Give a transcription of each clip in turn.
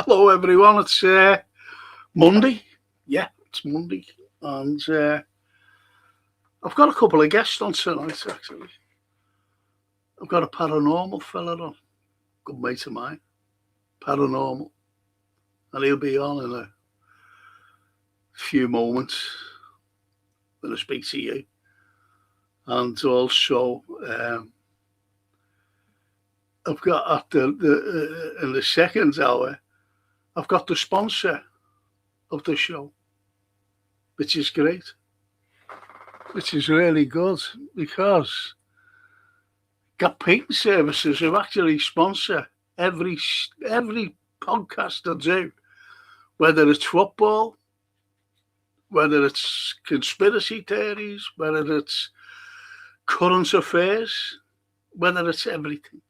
Hello, everyone. It's Monday. Yeah, it's Monday. And I've got a couple of guests on tonight, actually. I've got a paranormal fella on, good mate of mine, Paranormal. And he'll be on in a few moments when I speak to you. And also, I've got at in the second hour, I've got the sponsor of the show, which is great, which is really good because Gap Painting Services who actually sponsor every podcast I do, whether it's football, whether it's conspiracy theories, whether it's current affairs, whether it's everything.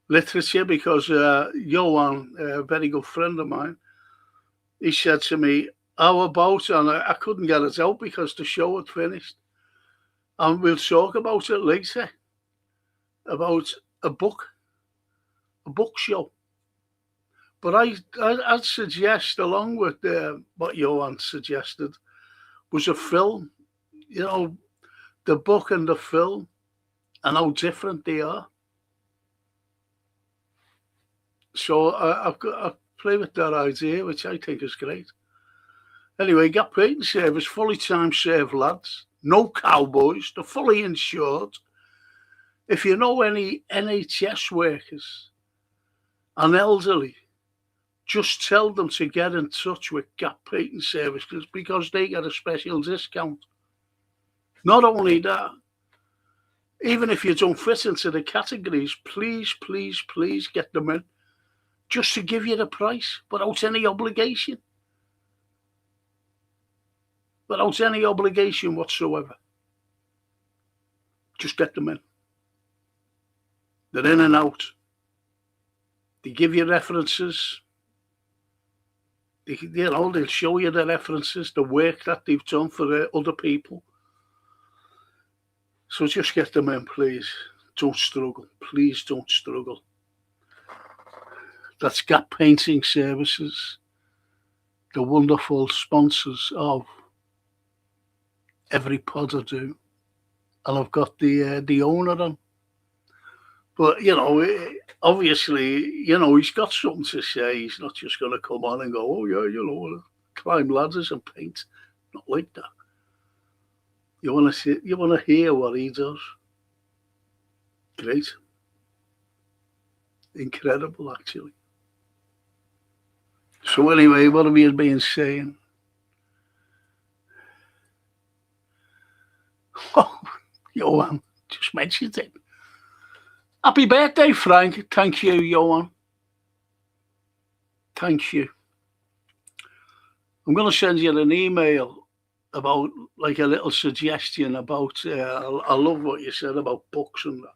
Literature, because Johan, a very good friend of mine, he said to me, how about, and I couldn't get it out because the show had finished, and we'll talk about it later, about a book show. But I'd suggest, along with what Johan suggested, was a film, the book and the film, and how different they are. So I play with that idea, which I think is great. Anyway, Gap Painting Service, fully time served lads, no cowboys, they're fully insured. If you know any NHS workers and elderly, just tell them to get in touch with Gap Painting Service because they get a special discount. Not only that, even if you don't fit into the categories, please, please, please get them in. Just to give you the price, without any obligation. Without any obligation whatsoever. Just get them in. They're in and out. They give you references. They'll show you the references, the work that they've done for other people. So just get them in, please. Don't struggle. Please don't struggle. That's Gap Painting Services, the wonderful sponsors of every pod I do. And I've got the owner on. But, obviously, he's got something to say. He's not just going to come on and go, oh, yeah, climb ladders and paint. Not like that. You want to hear what he does. Great. Incredible, actually. So anyway, what have you been saying? Oh, Johan, just mentioned it. Happy birthday, Frank. Thank you, Johan. Thank you. I'm going to send you an email about, like, a little suggestion about, I love what you said about books and that.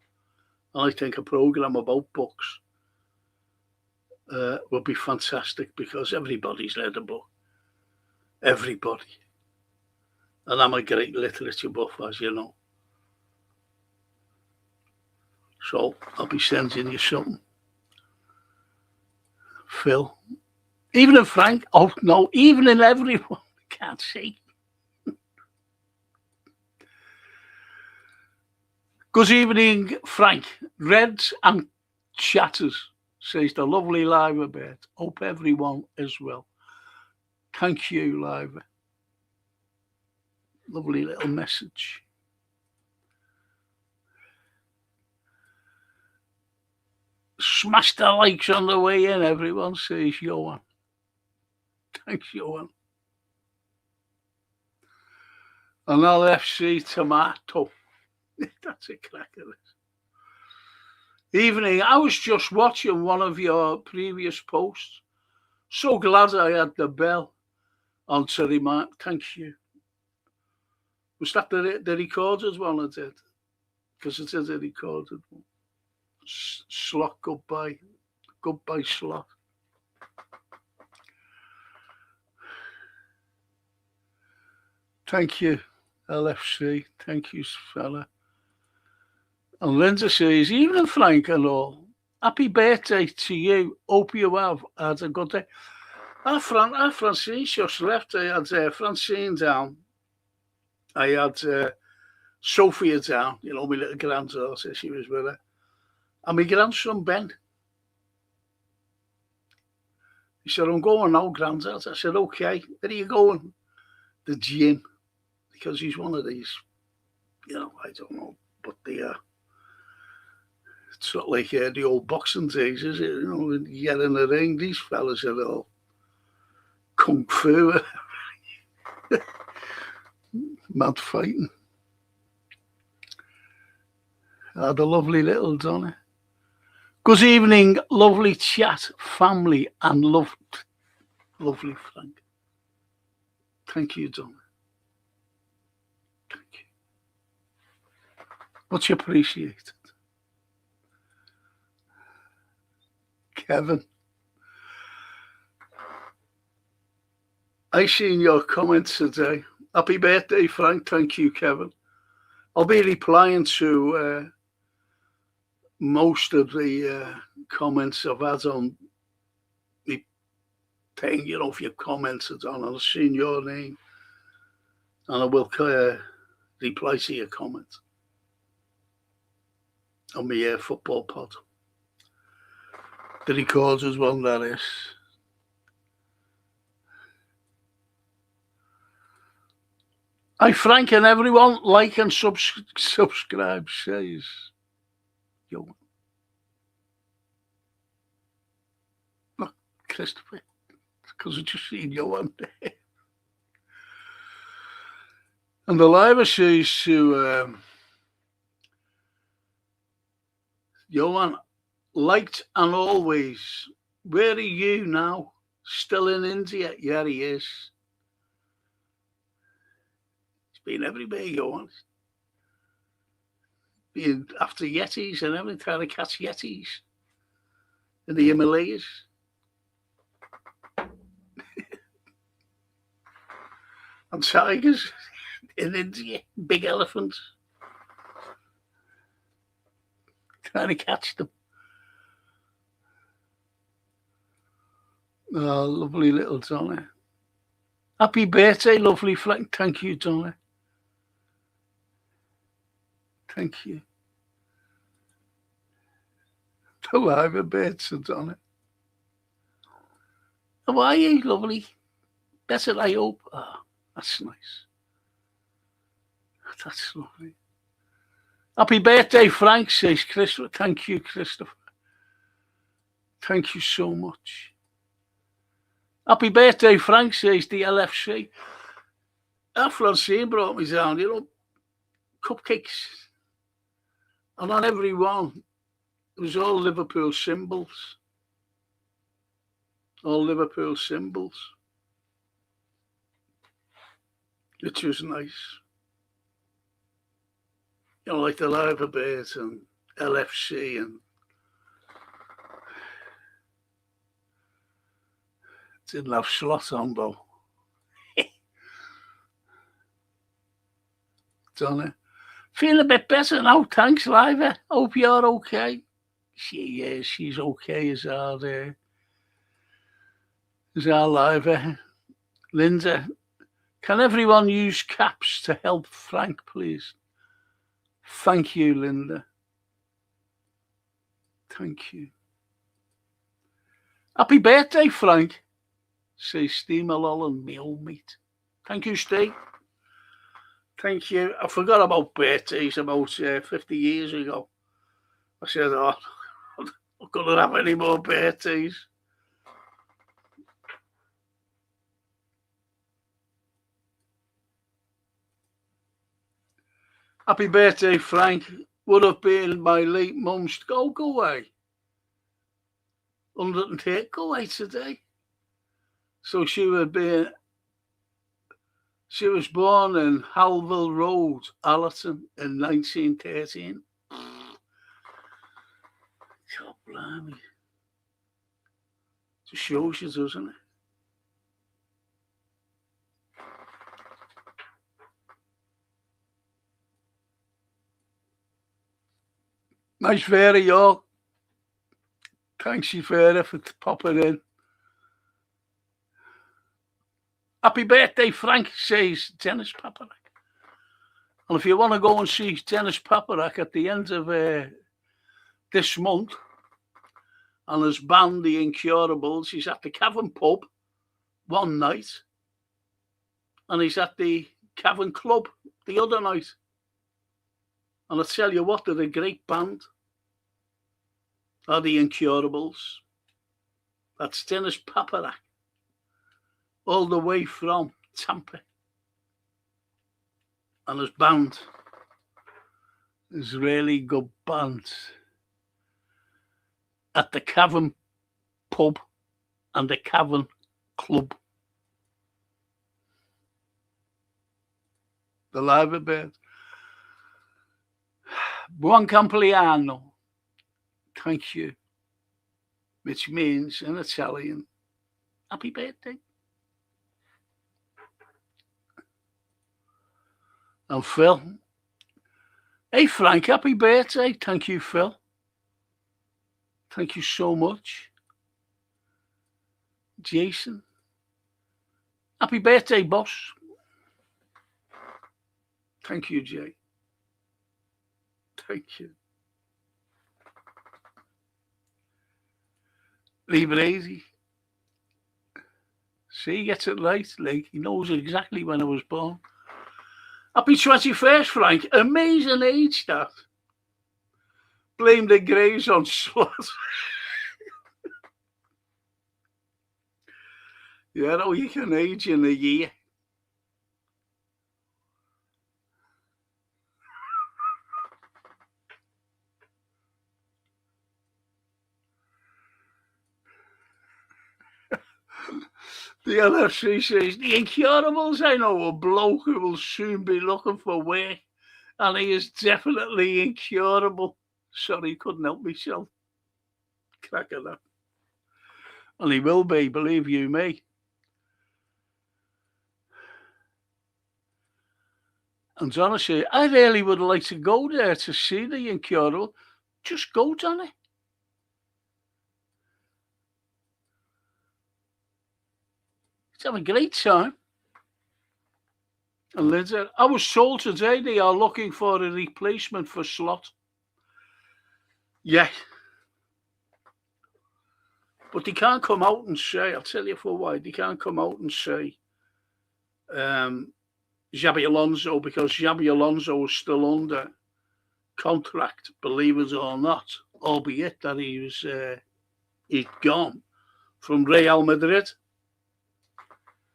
I think a program about books would be fantastic because everybody's read a book. Everybody. And I'm a great literature buff, as you know. So I'll be sending you something. Phil. Even in Frank. Oh, no, even in everyone. I can't see. Good evening, Frank. Reds and Chatters, says the lovely Liva Bird. Hope everyone is well. Thank you, Liva. Lovely little message. Smash the likes on the way in, everyone, says Johan. Thanks, Johan. And FC Tomato. That's a cracker. Evening. I was just watching one of your previous posts. So glad I had the bell on to remind. Thank you. Was that the recorded one I did? Because it is a recorded one. Slot, goodbye. Goodbye, Slot. Thank you, LFC. Thank you, fella. And Linda says, even Frank and all, Happy birthday to you. Hope you have had a good day. Francine just left. I had Francine down. I had Sophia down, you know, my little granddaughter. She was with her. And my grandson, Ben. He said, I'm going now, granddad. I said, okay. Where are you going? The gym. Because he's one of these, you know, I don't know, but it's not like the old boxing days, is it? You know, when you get in the ring, these fellas are all kung fu, mad fighting. I had a lovely little Donna. Good evening, lovely chat, family, and lovely Frank. Thank you, Donna. Thank you. Much appreciated. Kevin. I seen your comments today. Happy birthday, Frank. Thank you, Kevin. I'll be replying to most of the comments I've had on the thing, you know, if you commented on, I've seen your name and I will reply to your comment on my football pod. The records as well, that is. Hi, Frank and everyone. Like and subscribe, says Johan. Not Christopher, because I just seen Johan. And the live says to Johan, liked and always. Where are you now? Still in India? Yeah, he is. He's been everywhere, Johan. Being after Yetis and everything, trying to catch Yetis in the Himalayas. And tigers in India, big elephants. Trying to catch them. Oh, lovely little Donna. Happy birthday, lovely Frank. Thank you, Donna. Thank you. The live birds, Donna. How are you, lovely? Better, I hope. Oh, that's nice. That's lovely. Happy birthday, Frank, says Christopher. Thank you, Christopher. Thank you so much. Happy birthday, Frank, says the LFC. Francine brought me down, you know, cupcakes. And on every one, it was all Liverpool symbols. All Liverpool symbols. Which was nice. You know, like the Live Birds and LFC and didn't have slot on though. Donna. Feeling a bit better now, thanks, Liva. Hope you're okay. She is, she's okay as our Liva. Linda, can everyone use caps to help Frank, please? Thank you, Linda. Thank you. Happy birthday, Frank, says Steve Mulholland, me old mate. Thank you, Steve. Thank you. I forgot about birthdays about 50 years ago. I said, oh, I'm not going to have any more birthdays. Happy birthday, Frank. Would have been my late mum's. Go away. 108, go away today. So she was born in Halville Road, Allerton, in 1913. God blimey. It shows you, doesn't it? Nice very York. Thanks you for popping in. Happy birthday, Frank, says Dennis Paparak. And if you want to go and see Dennis Paparak at the end of this month, and his band, The Incurables, he's at the Cavern Pub one night, and he's at the Cavern Club the other night. And I tell you what, they're a great band. Are The Incurables. That's Dennis Paparak, all the way from Tampa. And his band is really good band. At the Cavern Pub and the Cavern Club. The Live Bird. Buon compleanno. Thank you. Which means in Italian, happy birthday. And Phil. Hey Frank, happy birthday. Thank you, Phil. Thank you so much. Jason. Happy birthday, boss. Thank you, Jay. Thank you. Leave it easy. See, he gets it right. Like, he knows exactly when I was born. Happy 21st, Frank. Amazing age, that. Blame the Greys on slut. Yeah, no, you can age in a year. The LFC says, the Incurables, I know a bloke who will soon be looking for work, and he is definitely incurable. Sorry, couldn't help myself. Crack it up. And he will be, believe you me. And honestly, I really would like to go there to see the Incurable. Just go, Johnny. Let's have a great time. And Lindsay, I was told today they are looking for a replacement for Slot. Yeah. But they can't come out and say, I'll tell you for why, they can't come out and say Xabi Alonso, because Xabi Alonso is still under contract, believe it or not, albeit that he's gone from Real Madrid.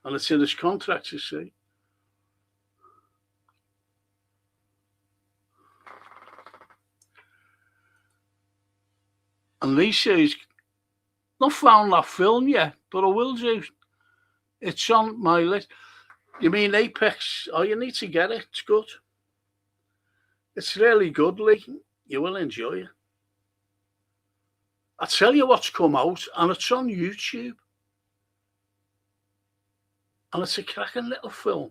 And it's in his contract, you see. And Lee says, not found that film yet, but I will do. It's on my list. You mean Apex? Oh, you need to get it. It's good. It's really good, Lee. You will enjoy it. I tell you what's come out, and it's on YouTube. And it's a cracking little film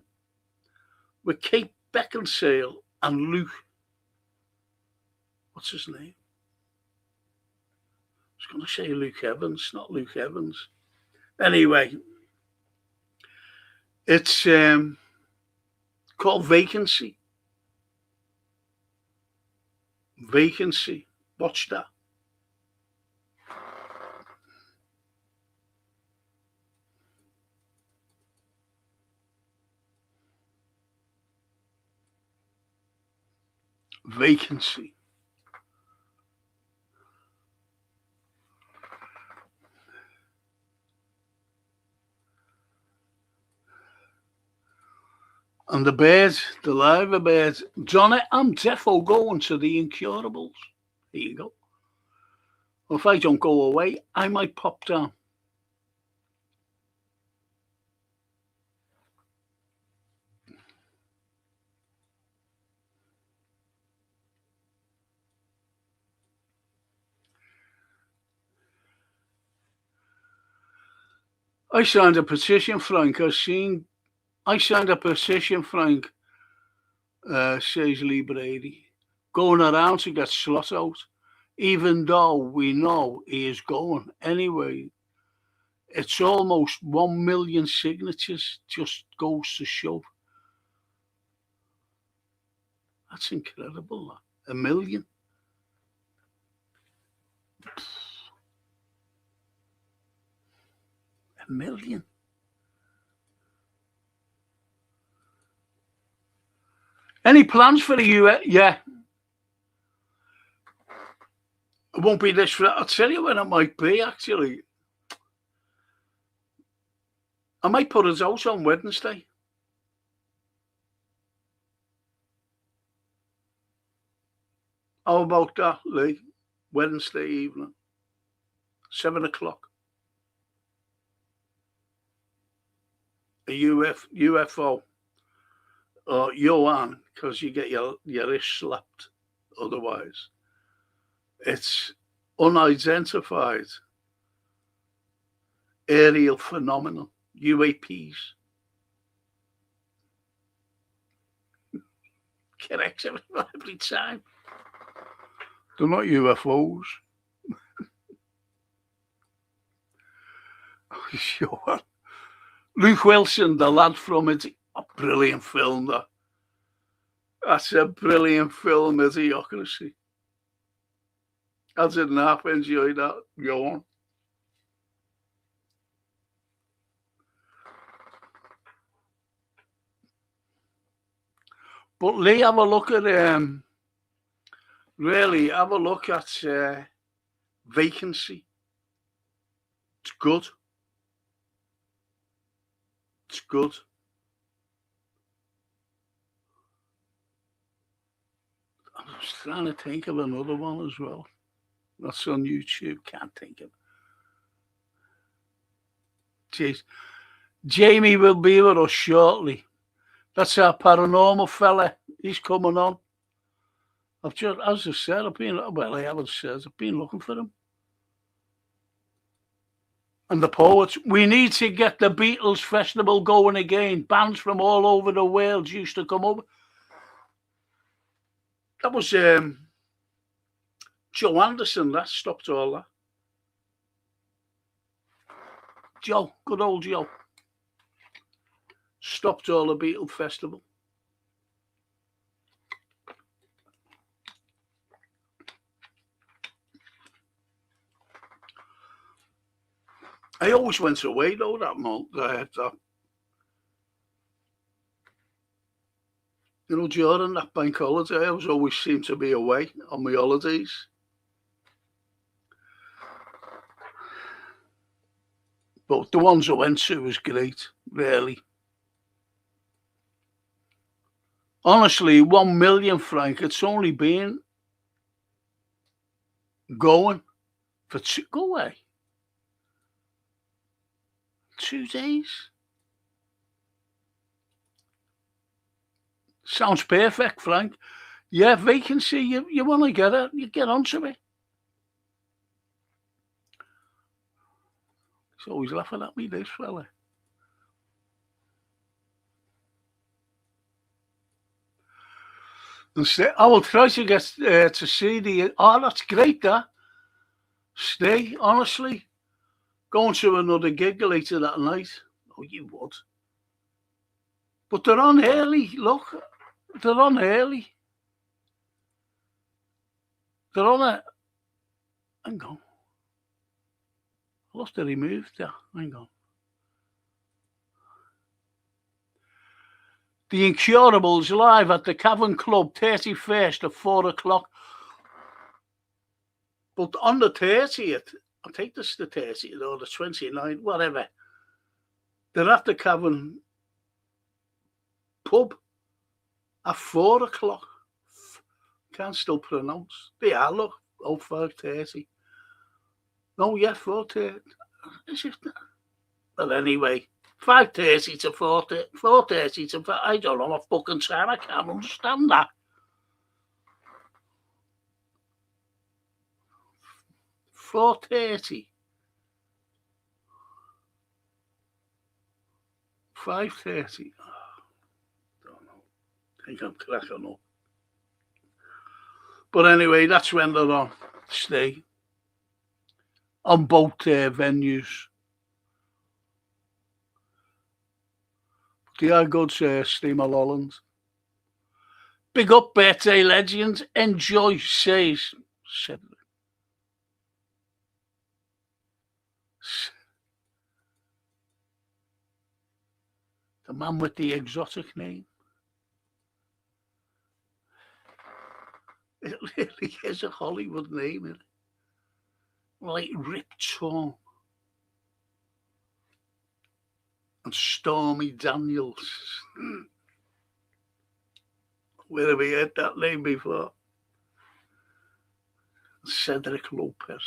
with Kate Beckinsale and Luke. What's his name? I was going to say Luke Evans, not Luke Evans. Anyway, it's called Vacancy. Vacancy. Watch that. Vacancy. And the birds, the live birds. Johnny, I'm defo going to the Incurables. Here you go. Well, if I don't go away, I might pop down. I signed a petition, Frank. I signed a petition, Frank, says Lee Brady, going around to get Slot out. even though we know he is going anyway. It's almost 1 million signatures, just goes to show. That's incredible. 1 million. A million. Any plans for the US? Yeah. It won't be this. I'll tell you when it might be, actually. I might put it out on Wednesday. How about that, Lee? Wednesday evening, 7 o'clock. A UFO or Johan, because you get your wrist slapped otherwise. It's unidentified aerial phenomenon, UAPs. Correct every time. They're not UFOs. Sure. Luke Wilson, the lad from it, a brilliant film. That's a brilliant film, Idiocracy. I didn't half enjoy that. Go on. But Lee, have a look at really have a look at Vacancy. It's good. It's good. I was trying to think of another one as well. That's on YouTube. Can't think of it. Jeez. Jamie will be with us shortly. That's our paranormal fella. He's coming on. I've just, as I said, I haven't said, I've been looking for him. And the poets. We need to get the Beatles festival going again. Bands from all over the world used to come over. That was Joe Anderson that stopped all that. Joe, good old Joe. Stopped all the Beatles festival. I always went away though that month. You know, during that bank holiday, I was always seemed to be away on my holidays. But the ones I went to was great, really. Honestly, 1 million, Frank, it's only been going for go away. 2 days. Sounds perfect, Frank. Yeah, Vacancy, you want to get it, you get onto it. He's always laughing at me, this fella. And I will try to get to see the... Oh, that's great, that. Stay, honestly. Going to another gig later that night. Oh, you would. But they're on early, look. They're on early. They're on a... Hang on. I lost the remove there. Hang on. The Incurables live at the Cavern Club, 31st at 4 o'clock. But on the 30th, I think this is the 30th or the 29th, whatever. They're at the Cavern Pub at 4 o'clock. Can't still pronounce. They are, look, 05:30. No, yeah, 4:30. Is it? But anyway, 5:30 to 4:30 to 5. I don't know what fucking time. I can't understand that. 4:30. 5:30. Don't know. I think I'm cracking up. But anyway, that's when they're on. stay on both venues. They are good, Steamer Holland. Big up, birthday legends. Enjoy, says Cedric. The man with the exotic name. It really is a Hollywood name, isn't it? Like Rip Torn and Stormy Daniels. Where have we heard that name before? Cedric Lopez.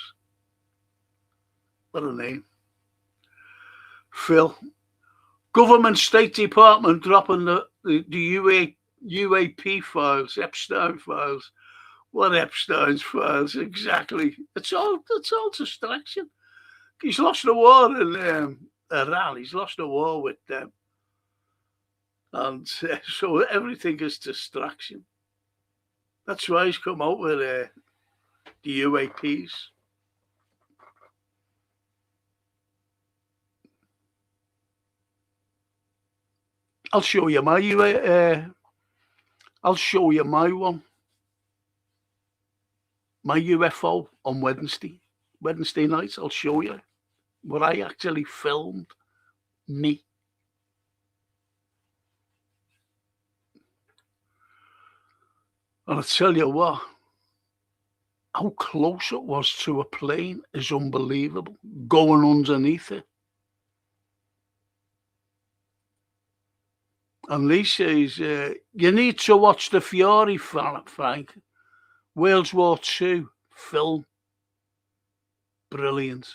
What a name. Phil. Government State Department dropping the UAP files, Epstein files. What Epstein's files exactly? It's all distraction. He's lost the war in Iran. He's lost the war with them, and so everything is distraction. That's why he's come out with the UAPs. I'll show you my I'll show you my one. My UFO on Wednesday nights. I'll show you what I actually filmed. Me. And I'll tell you what, how close it was to a plane is unbelievable. Going underneath it. And Lee says, you need to watch The Fury, Frank. World War II film. Brilliant.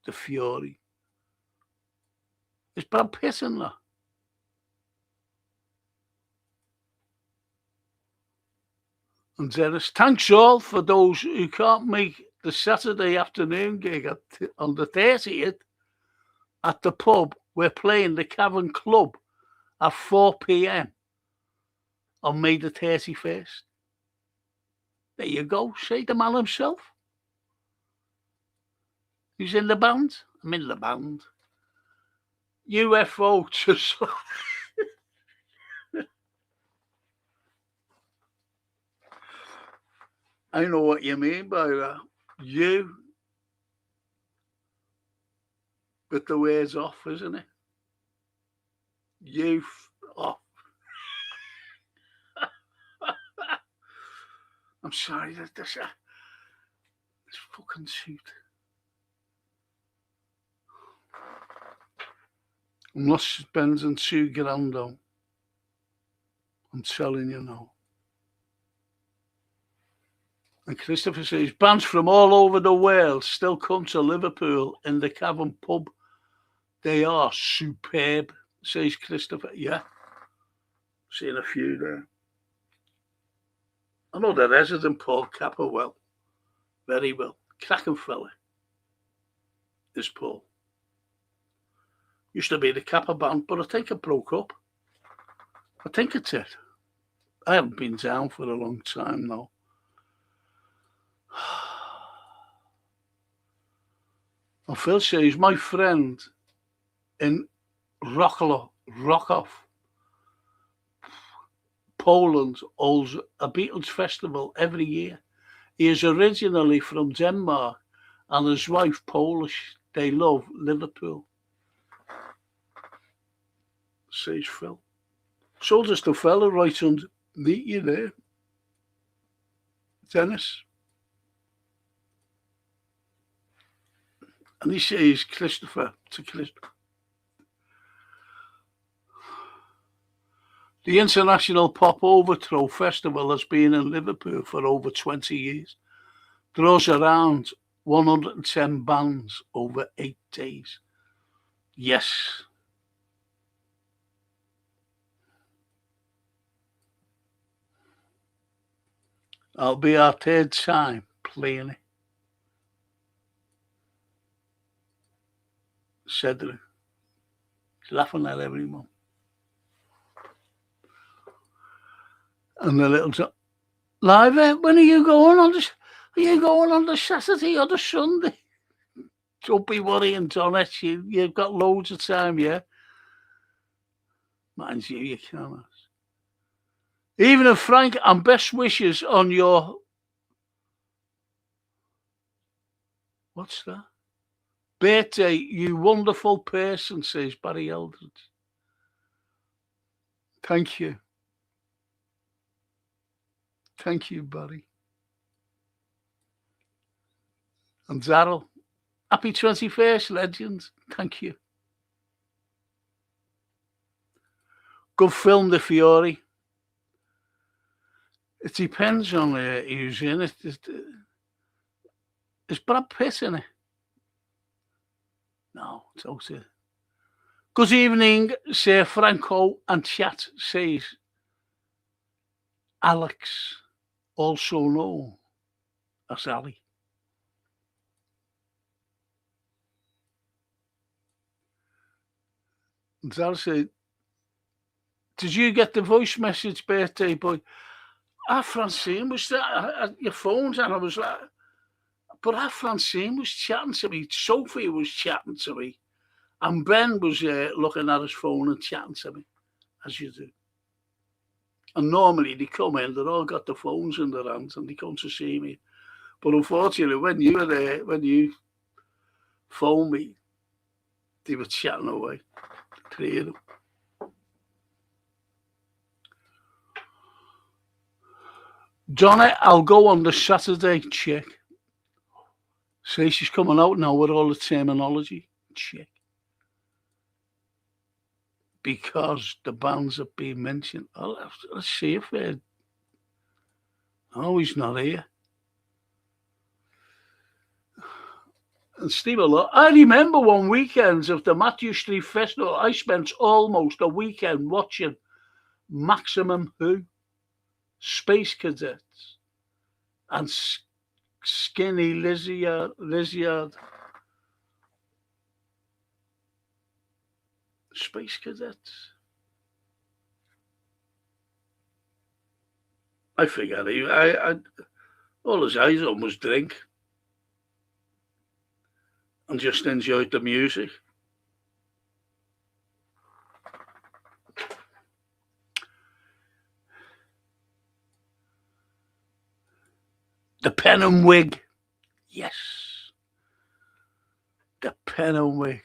The Fury. Is Brad Pitt in that? And Dennis, thanks all for those who can't make the Saturday afternoon gig on the 30th at the pub. We're playing the Cavern Club at 4 p.m. on May the 31st. There you go. Say the man himself. He's in the band. I'm in the band. UFO just... I know what you mean by that. You. But the word's off, isn't it? You off. I'm sorry, this fucking suit. I'm not spending $2,000 on. I'm telling you now. And Christopher says, bands from all over the world still come to Liverpool in the Cavern pub. They are superb, says Christopher. Yeah, seen a few there. I know the resident Paul Capper well, very well. Cracking fella is Paul. Used to be the Capper band, but I think it broke up. I think it's it. I haven't been down for a long time now. And Phil says, my friend in Wrocław, Poland, holds a Beatles festival every year. He is originally from Denmark and his wife Polish. They love Liverpool, says Phil. So does the fella right underneath you there, Dennis. And he says, Christopher, to Christopher. The International Pop Overthrow Festival has been in Liverpool for over 20 years. Draws around 110 bands over 8 days. Yes. It'll be our third time playing it. Cedric. He's laughing at everyone. And the little live, when are you going? Are you going on the Saturday or the Sunday? Don't be worrying, Donnet. You've got loads of time, yeah? Mind you cannot. Even if Frank, and best wishes on your... What's that? Birthday, you wonderful person, says Barry Eldridge. Thank you. Thank you, Barry. And Darryl, happy 21st, legend. Thank you. Good film, The Fury. It depends on who's in it. Is Brad Pitt in it? No, it's out there. Good evening, Sir Franco and chat, says Alex, also known as Ali. And Zara said, did you get the voice message, birthday boy? Francine was there at your phones, and I was like, but Francine was chatting to me, Sophie was chatting to me, and Ben was looking at his phone and chatting to me, as you do. And normally they come in, they've all got the phones in their hands and they come to see me. But unfortunately, when you were there, when you phoned me, they were chatting away. Three of them. Donna, I'll go on the Saturday, check. Say she's coming out now with all the terminology, check. Because the bands have been mentioned. Let's see if oh, he's not here. And Steve, I remember one weekend of the Matthew Street Festival, I spent almost a weekend watching Maximum Who, Space Cadets, and Skinny Lizard. Space Cadets. I figured all his eyes on was drink and just enjoyed the music. The Pen and Wig. Yes. The Pen and Wig.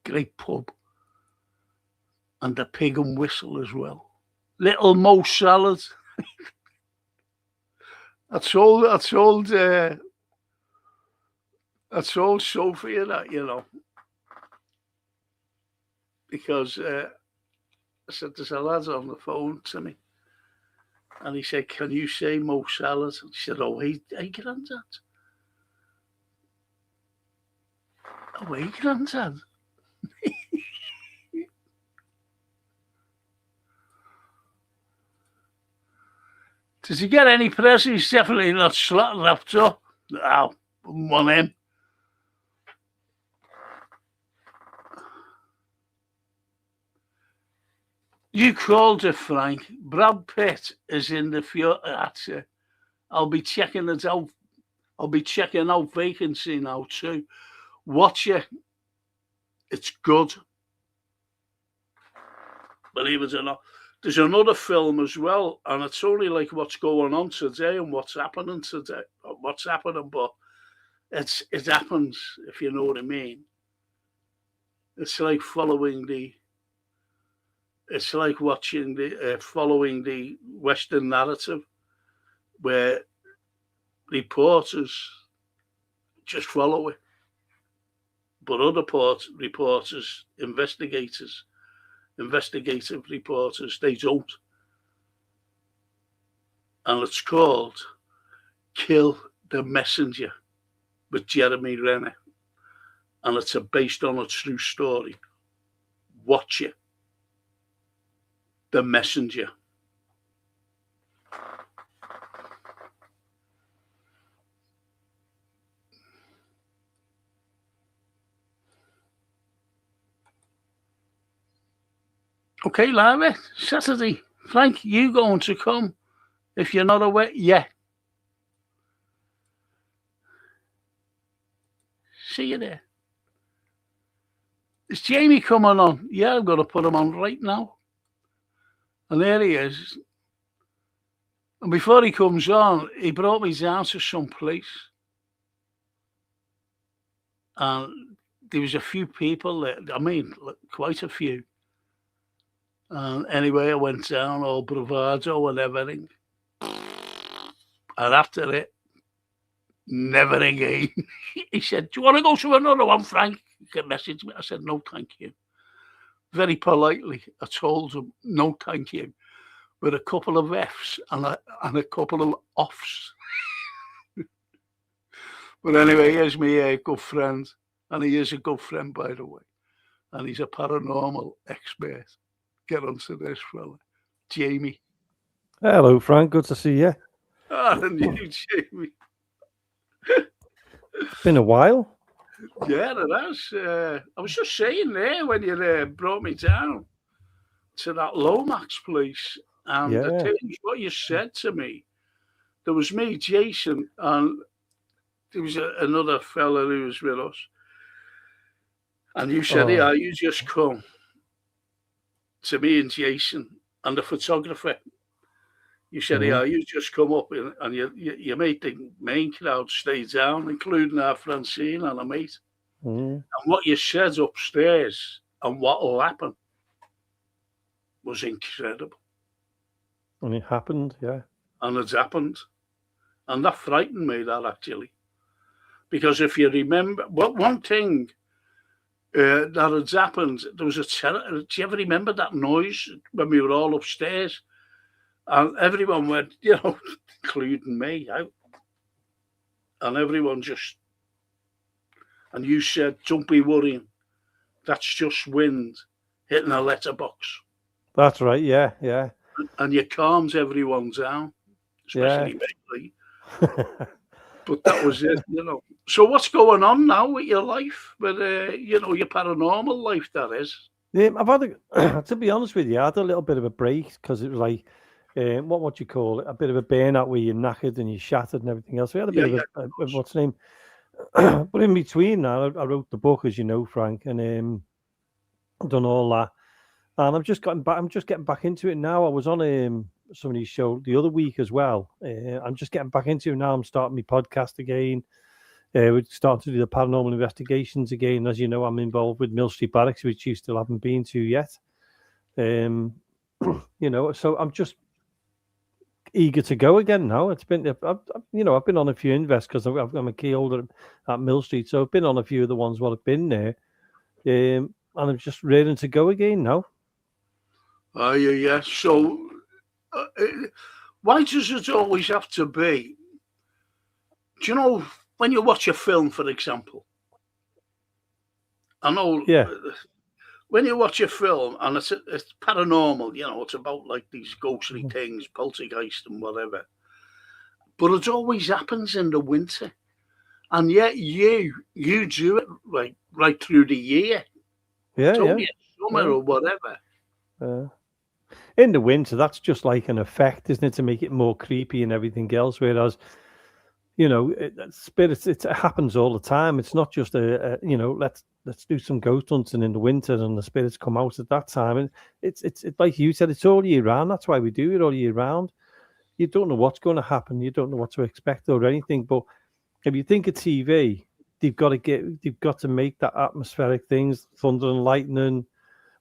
Great pub. And the Pig and Whistle as well. Little Mo Salad. I told Sophia that, you know, because I said there's a lad on the phone to me, and he said, "Can you say Mo Salad?" And she said, "Oh, hey, Grandad." Oh, hey, Grandad. Does he get any press? He's definitely not wrapped up. No, wouldn't want him. You called it, Frank. Brad Pitt is in the Fury. That's it. I'll be checking it out. I'll be checking out Vacancy now too. Watch it. It's good. Believe it or not. There's another film as well, and it's only like what's going on today and what's happening today. What's happening, but it happens, if you know what I mean. It's like following it's like watching following the Western narrative, where reporters just follow it, but other reporters, investigative reporters, they don't. And it's called Kill the Messenger with Jeremy Renner. And it's based on a true story. Watch it. The Messenger. Okay, Larry, Saturday. Frank, you going to come? If you're not aware, yeah. see you there. Is Jamie coming on? Yeah, I'm going to put him on right now. And there he is. And before he comes on, he brought me down to some place. And there was a few people there. I mean, quite a few. And anyway, I went down, all bravado and everything. And after it, never again. He said, do you want to go to another one, Frank? You can message me. I said, no, thank you. Very politely, I told him, no, thank you. With a couple of F's and a couple of offs. But anyway, here's my good friend. And he is a good friend, by the way. And he's a paranormal expert. Get onto this, fella. Jamie. Hello, Frank. Good to see you. And you, Jamie. Been a while. Yeah, it has. I was just saying there when you brought me down to that Lomax place, and the things what you said to me. There was me, Jason, and there was another fella who was with us, and you said, "Yeah, you just come to me and Jason and the photographer." You said, "Yeah, you just come up and you made the main crowd stay down, including our Francine and a mate." And what you said upstairs and what will happen was incredible. And it happened, yeah. And it's happened. And that frightened me, that actually. Because if you remember, one thing that had happened, there was do you ever remember that noise when we were all upstairs? And everyone went, including me, out. And everyone just, and you said, don't be worrying. That's just wind hitting a letterbox. That's right, yeah. And you calmed everyone down, especially me. But that was it, So what's going on now with your life? With, your paranormal life, that is. Yeah, I've had, to be honest with you, I had a little bit of a break because it was like, what you call it, a bit of a burnout where you're knackered and you're shattered and everything else. We had a bit of what's the name? But in between now, I wrote the book, as you know, Frank, and done all that. And I'm just getting back into it now. I was on somebody's show the other week as well. I'm just getting back into it now. I'm starting my podcast again. We're starting to do the paranormal investigations again. As you know, I'm involved with Mill Street Barracks, which you still haven't been to yet. So I'm just eager to go again now. It's been, I've been on a few invests because I'm a key holder at Mill Street, so I've been on a few of the ones what have been there, and I'm just ready to go again now. Oh yeah. So, why does it always have to be? Do you know when you watch a film, for example? I know. Yeah. When you watch a film and it's paranormal, it's about like these ghostly things, poltergeist and whatever. But it always happens in the winter, and yet you do it right through the year. Yeah, Summer or whatever. In the winter, that's just like an effect, isn't it, to make it more creepy and everything else? Whereas, spirits, it happens all the time. It's not just let's do some ghost hunting in the winter and the spirits come out at that time. And it's like you said, it's all year round. That's why we do it all year round. You don't know what's going to happen. You don't know what to expect or anything. But if you think of TV, they've got to make that atmospheric things, thunder and lightning,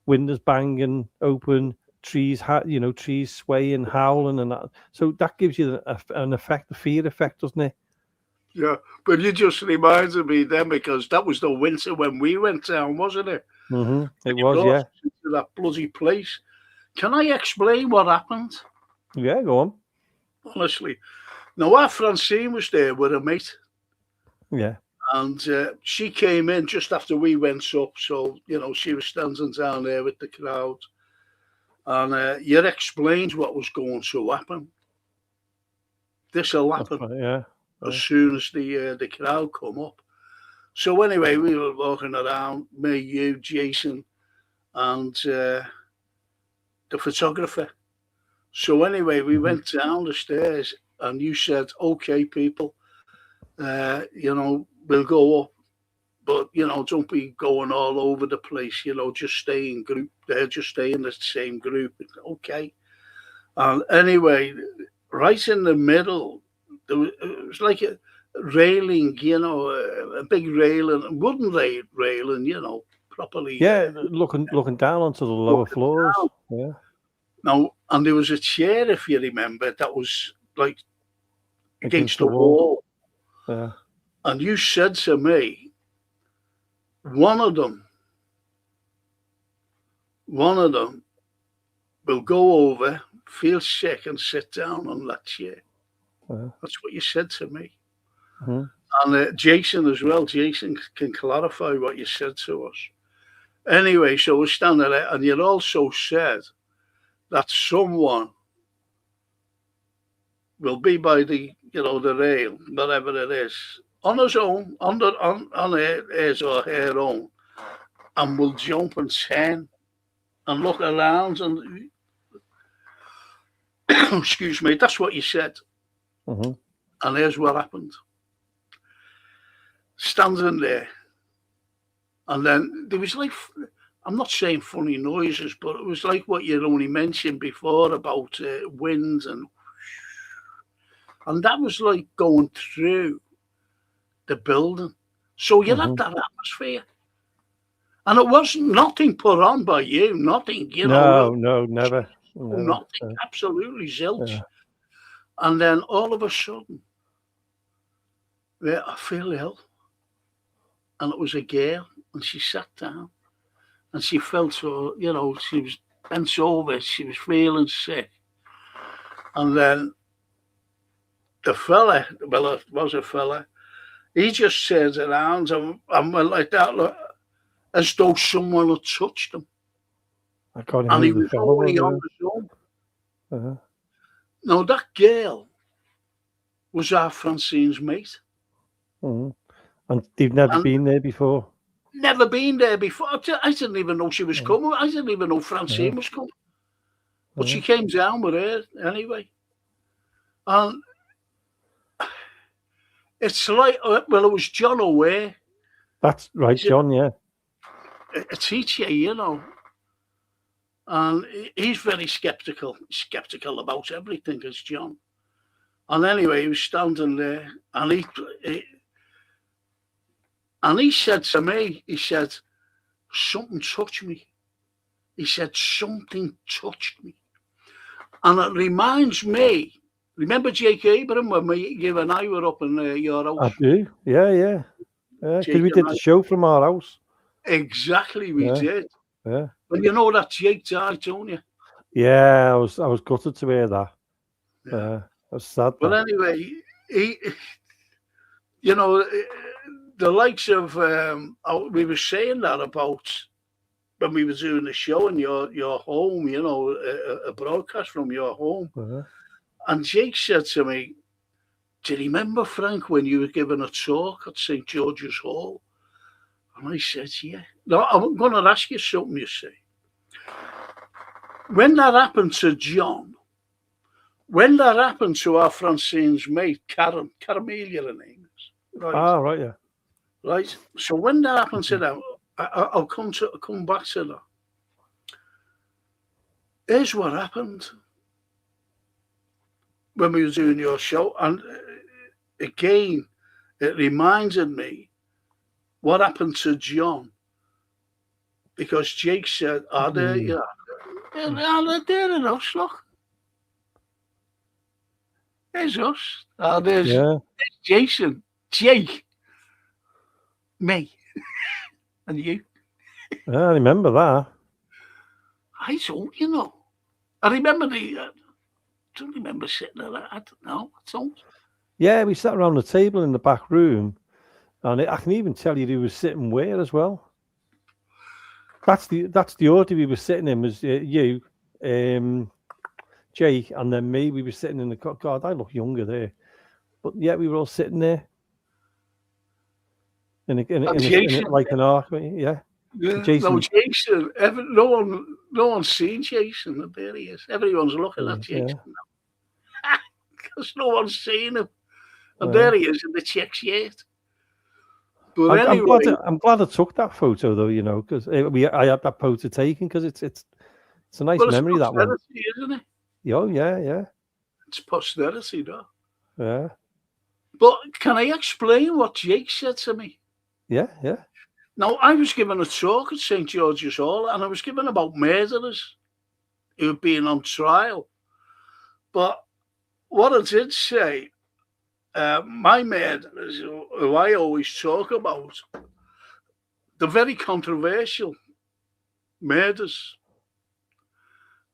windows banging open, trees swaying, howling, and that. So that gives you an effect, a fear effect, doesn't it? Yeah, but you just reminded me then because that was the winter when we went down, wasn't it? Mm-hmm. It was, yeah. To that bloody place. Can I explain what happened? Yeah, go on. Honestly. Now, our Francine was there with a mate. Yeah. And she came in just after we went up. So, she was standing down there with the crowd. And you explained what was going to happen. This will happen. Right, yeah. As soon as the crowd come up. So anyway, we were walking around, me, you, Jason, and the photographer. So anyway, we went down the stairs and you said, okay, people, we'll go up. but don't be going all over the place. Just stay in group. Just stay in the same group. Okay. And anyway, right in the middle, it was like a railing, a big railing, wooden railing, properly. Yeah, looking down onto the lower floors. Down. Yeah. Now, and there was a chair, if you remember, that was like against the wall. Yeah. And you said to me, one of them will go over, feel sick, and sit down on that chair. That's what you said to me. Mm-hmm. And Jason as well. Jason can clarify what you said to us. Anyway, so we're standing there, and you also said that someone will be by the rail, whatever it is, on his own, on his or her own, and will jump and turn and look around and excuse me, that's what you said. Mm-hmm. And here's what happened. Standing there, and then there was like, I'm not saying funny noises, but it was like what you only mentioned before about wind, and that was like going through the building. So you had that atmosphere. And it wasn't nothing put on by you, nothing, No, never. Nothing, absolutely zilch. Yeah. And then all of a sudden, I feel ill. And it was a girl, and she sat down, and she felt so, she was bent over, she was feeling sick. And then the fella, well, it was a fella, he just turns around and went like that, look, as though someone had touched him. And he was already on his own. Now, that girl was our Francine's mate. Mm-hmm. And they've never been there before? Never been there before. I didn't even know she was coming. I didn't even know Francine was coming. But she came down with her anyway. And it's like, well, it was John O'Ware. That's right, John, yeah. A teacher, and he's very skeptical about everything, as John. And anyway, he was standing there, and he said to me, he said, something touched me. He said, something touched me. And it reminds me, remember Jake Abraham when you and I were up in your house? I do, yeah. Because we did the show from our house. Exactly, we did. Yeah. But you know that Jake died, don't you? Yeah, I was gutted to hear that. Yeah. I was sad. But anyway, he, the likes of, we were saying that about when we were doing the show in your home, a broadcast from your home. And Jake said to me, do you remember, Frank, when you were giving a talk at St. George's Hall? And I said, yeah. Now, I'm going to ask you something, you see. When that happened to John, when that happened to our Francine's mate, Caramelia, her name is. Right? Ah, right, yeah. Right. So when that happened to them, I'll come back to that. Here's what happened when we were doing your show. And again, it reminded me what happened to John. Because Jake said, there in us, look. There's us. There's Jason, Jake, me, and you. I remember that. I don't, I remember I don't remember sitting there. I don't know. I don't. Yeah, we sat around the table in the back room, and I can even tell you who was sitting where as well. That's the order we were sitting in, was you, Jake, and then me. We were sitting in the... God, I look younger there. But yeah, we were all sitting there. In like an arc, yeah. Jason. No, Jason. No one's seen Jason, and there he is. Everyone's looking at Jason now. Because no one's seen him. And there he is in the check shirt. But I'm anyway, I'm glad I took that photo though, because I had that photo taken because it's a nice well, it's memory, that one. posterity, isn't it? Oh yeah. It's posterity, though. Yeah. But can I explain what Jake said to me? Yeah. Now, I was given a talk at St. George's Hall, and I was given about murderers who had been on trial. But what I did say, my murderers, who I always talk about, the very controversial murders.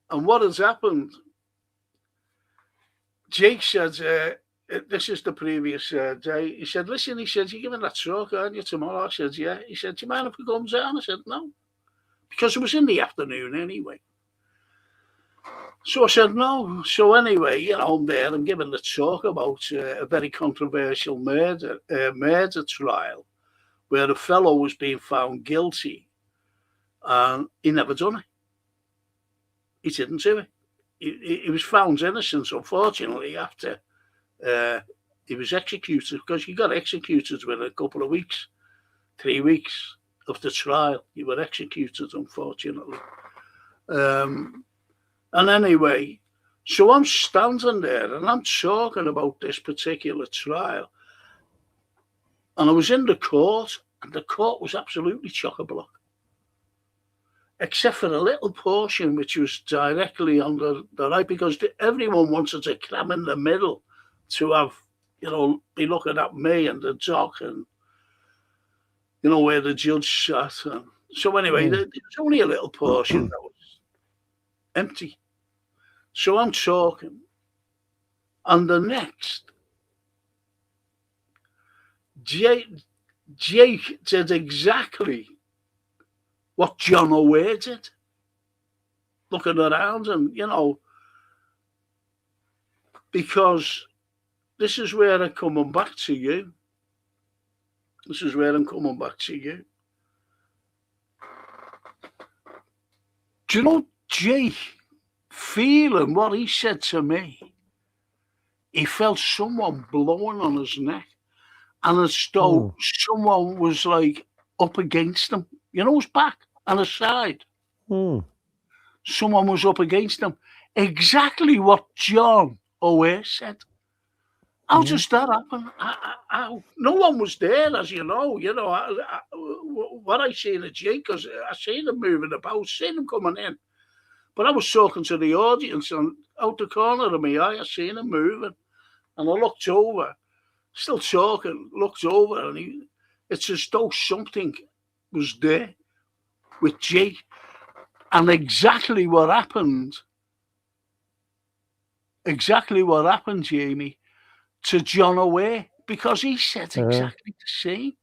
And what has happened, Jake said, this is the previous day. He said, listen, he said, you're giving that talk, aren't you, tomorrow? I said, yeah. He said, do you mind if we come down? I said, no. Because it was in the afternoon anyway. So I said, no. So anyway, I'm there. I'm giving the talk about a very controversial murder trial where a fellow was being found guilty and he never done it. He didn't do it. He was found innocent, unfortunately, after he was executed, because he got executed within a couple of weeks, 3 weeks of the trial. He was executed, unfortunately. And anyway, so I'm standing there and I'm talking about this particular trial. And I was in the court, and the court was absolutely chock-a-block, except for a little portion which was directly on the right, because everyone wanted to cram in the middle to have, be looking at me and the dock and, where the judge sat. And so anyway, there was only a little portion that was empty. So I'm talking, and the next, Jake did exactly what John O'Ware did, looking around and, because this is where I'm coming back to you. This is where I'm coming back to you. Do you know Jake feeling what he said to me? He felt someone blowing on his neck, and as though someone was like up against him, his back and his side. Someone was up against him. Exactly what John O'Ware said. How does that happen? No one was there, as you know. What I seen at Jake, because I seen him moving about, seen him coming in. But I was talking to the audience, and out the corner of my eye, I seen him moving. And I looked over, still talking, looked over, and it's as though something was there with Jake. And exactly what happened, Jamie, to John O'Ware, because he said exactly the same.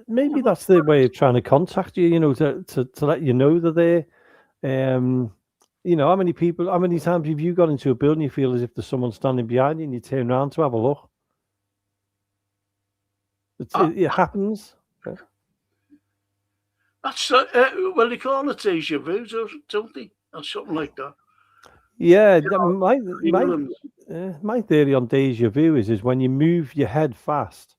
Maybe that's the way of trying to contact you, to let you know that they're, how many times have you got into a building you feel as if there's someone standing behind you and you turn around to have a look? It happens. That's well, they call it déjà vu, don't they, or something like that. Yeah, my theory on déjà vu is when you move your head fast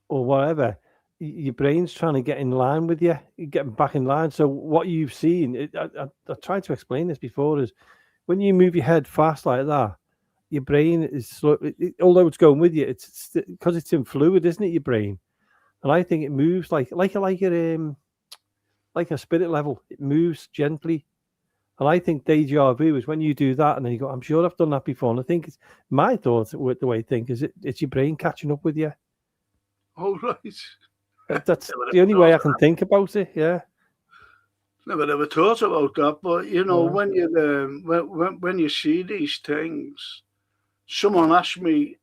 or whatever, your brain's trying to get in line with you, getting back in line. So what you've seen, I tried to explain this before, is when you move your head fast like that, your brain is slow. Although it's going with you, it's because it's in fluid, isn't it? Your brain, and I think it moves like a spirit level. It moves gently. And I think déjà vu is when you do that and then you go, I'm sure I've done that before. And I think it's my thoughts with the way I think is it's your brain catching up with you. Oh, right. That's the only way I can think about it. Yeah. Never thought about that. But, when you see these things, someone asked me,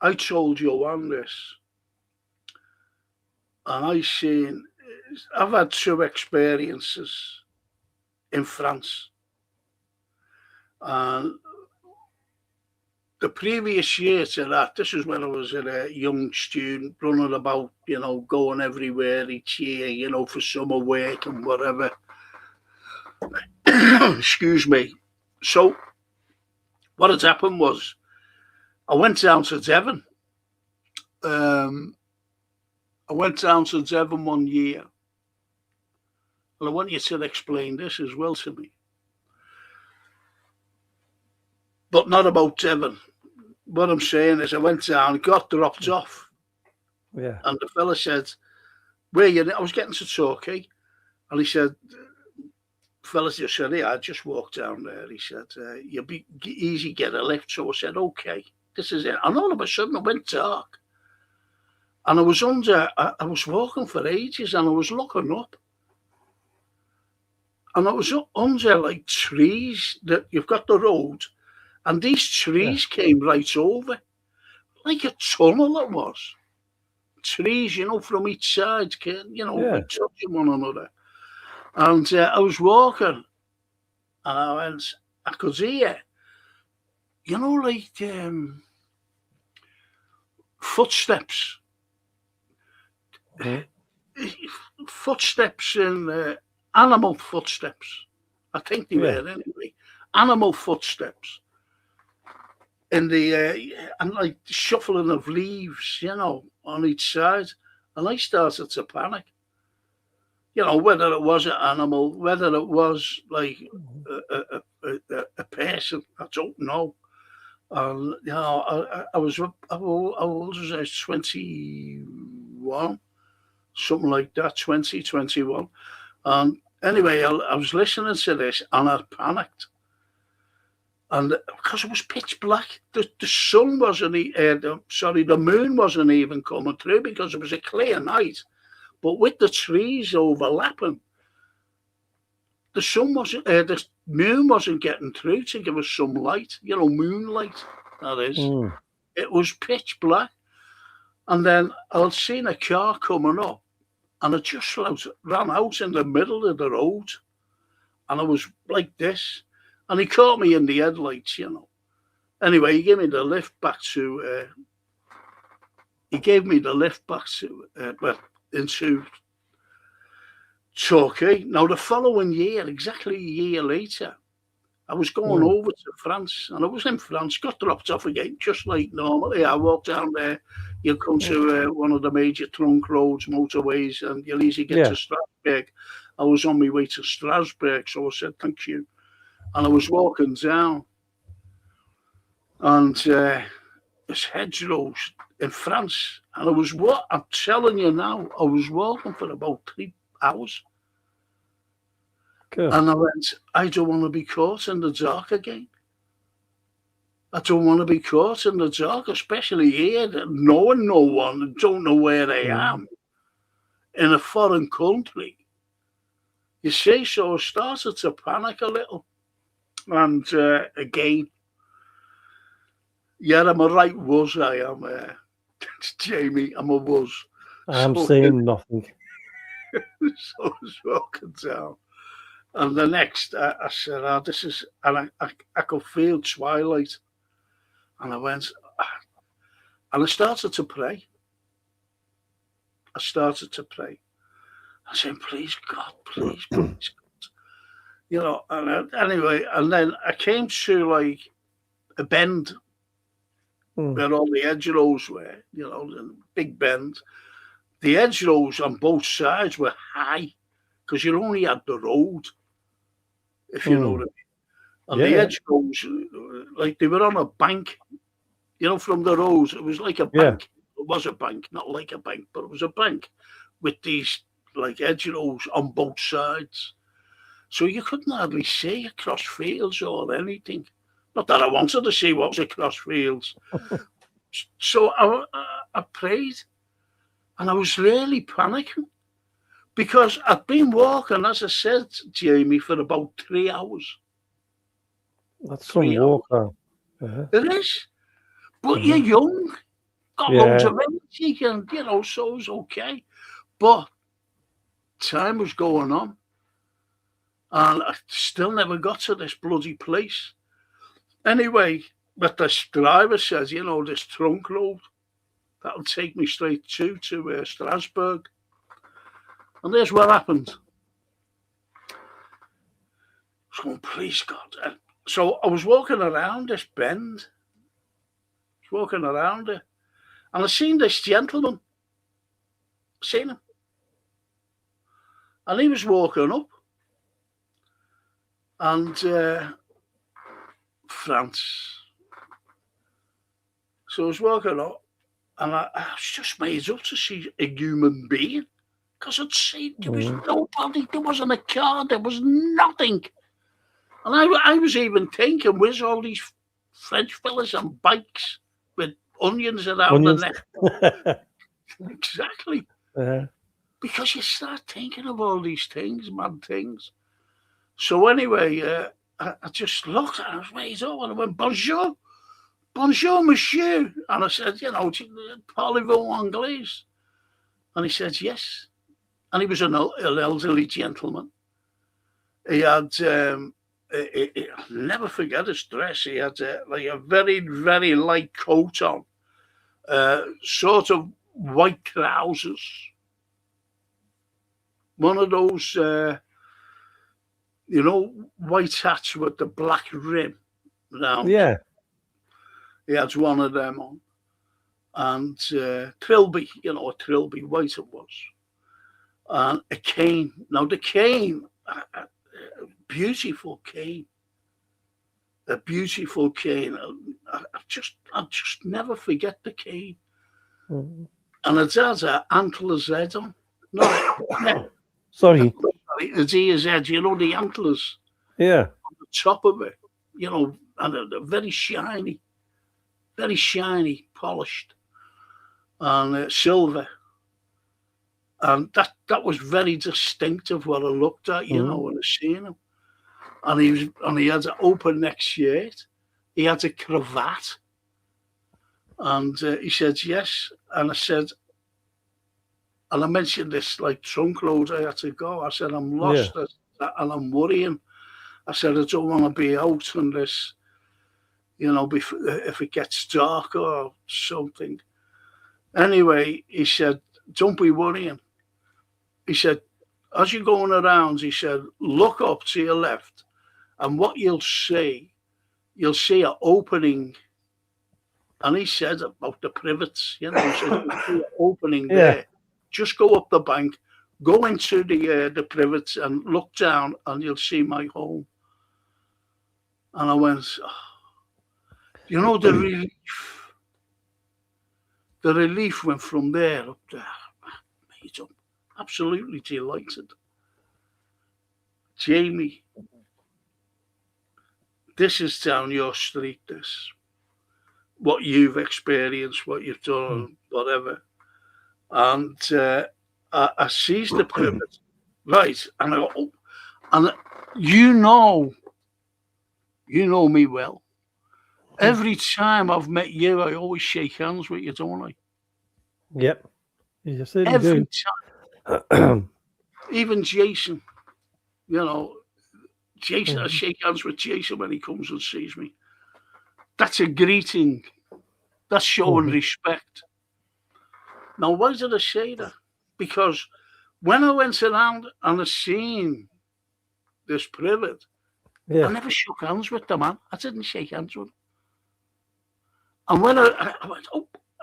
I told Joanne this, and I've had 2 experiences in France. And the previous year to that, this is when I was a young student running about, going everywhere each year, for summer work and whatever. Excuse me. So what had happened was I went down to Devon I went down to Devon one year, and I want you to explain this as well to me, but not about Devon. What I'm saying is, I went down, got dropped off, Yeah. and the fella said, "Where you?" I was getting to Turkey, and he said, "Fella just said, yeah, I just walked down there." He said, "You'll be easy get a lift." So I said, "Okay, this is it." And all of a sudden, it went dark, and I was walking for ages, and I was looking up, and I was up under like trees that you've got the road, and these trees came right over, like a tunnel it was. Trees, from each side, like touching one another. And I was walking, and I could hear, like footsteps. Footsteps in animal footsteps. I think they were anyway. Animal footsteps. In the and like shuffling of leaves, on each side. And I started to panic. Whether it was an animal, whether it was like a person, I don't know. And I was 21, something like that, 20, 21. And anyway, I was listening to this, and I panicked. And because it was pitch black, the sun wasn't, the moon wasn't even coming through because it was a clear night. But with the trees overlapping, the sun wasn't, the moon wasn't getting through to give us some light, moonlight, that is. It was pitch black. And then I'd seen a car coming up, and it just ran out in the middle of the road. And I was like this. And he caught me in the headlights, Anyway, he gave me the lift back to, into Turkey. Now, the following year, exactly a year later, I was going over to France, and I was in France, got dropped off again, just like normally. I walked down there. You come to one of the major trunk roads, motorways, and you'll easily get to Strasbourg. I was on my way to Strasbourg, so I said, "Thank you." And I was walking down, and there's hedgerows in France. And I'm telling you now, I was walking for about 3 hours. Cool. And I went, I don't want to be caught in the dark again. I don't want to be caught in the dark, especially here, knowing no one and don't know where I am in a foreign country. You see, so I started to panic a little. And again, I'm a right wuss, I am. Jamie, I'm a wuss. I'm saying nothing. So I was walking down. And the next, I said, this is, and I could feel twilight. And I went, and I started to pray. I said, "Please, God, please, please, God." And anyway, and then I came to like a bend where all the hedgerows were, the big bend. The hedgerows on both sides were high because you only had the road, if you know what I mean. And the hedgerows, like they were on a bank, from the roads. It was like a bank. It was a bank, not like a bank, but it was a bank with these like hedgerows on both sides. So you couldn't hardly see across fields or anything. Not that I wanted to see what was across fields. So I prayed, and I was really panicking because I'd been walking, as I said, Jamie, for about 3 hours. That's some walk. It is. But you're young, got loads of energy, and, so it was okay. But time was going on, and I still never got to this bloody place. Anyway, but the driver says, this trunk road, that'll take me straight to Strasbourg. And there's what happened. I was going, please, God. So I was walking around this bend. Walking around it, And I seen this gentleman, seen him, and he was walking up, and France. So I was walking up, and I was just made up to see a human being, because I'd seen there was nobody, there wasn't a car, there was nothing. And I was even thinking, where's all these French fellas on bikes with onions around the neck? Exactly. Because you start thinking of all these things, mad things. So anyway, I just looked at him, I was made up, and I went, bonjour. Bonjour, monsieur. And I said, parlez-vous anglais? And he said, yes. And he was an elderly gentleman. He had, I'll never forget his dress. He had like a very, very light coat on, sort of white trousers. One of those, white hats with the black rim round. Yeah. He had one of them on. And trilby, a trilby, white it was. And a cane. Now, the cane, a beautiful cane. A beautiful cane. I just never forget the cane. And it has an antler's head on. No, sorry. His ear's head, the antlers. Yeah. On the top of it, and very shiny, polished, and silver. And that was very distinctive what I looked at, when I seen him. And he had an open neck shirt. He had a cravat. And he said, yes. And I said, and I mentioned this like trunk load I had to go. I said, I'm lost and I'm worrying. I said, I don't want to be out on this, if it gets dark or something. Anyway, he said, don't be worrying. He said, as you're going around, he said, look up to your left, and what you'll see an opening. And he said about the privets, he said, you'll see an opening there. Just go up the bank, go into the privets and look down, and you'll see my home. And I went, the relief. The relief went from there up there. Mate, I'm absolutely delighted. Jamie, this is down your street, this. What you've experienced, what you've done, whatever. And I seized the privet, right? And I go, oh, and you know me well. Every time I've met you, I always shake hands with you, don't I? Yep. You certainly Every do. time. Even Jason, Jason, I shake hands with Jason when he comes and sees me. That's a greeting. That's showing respect. Now, why did I say that? Because when I went around and I seen this privet, I never shook hands with the man. I didn't shake hands with him. And when I went,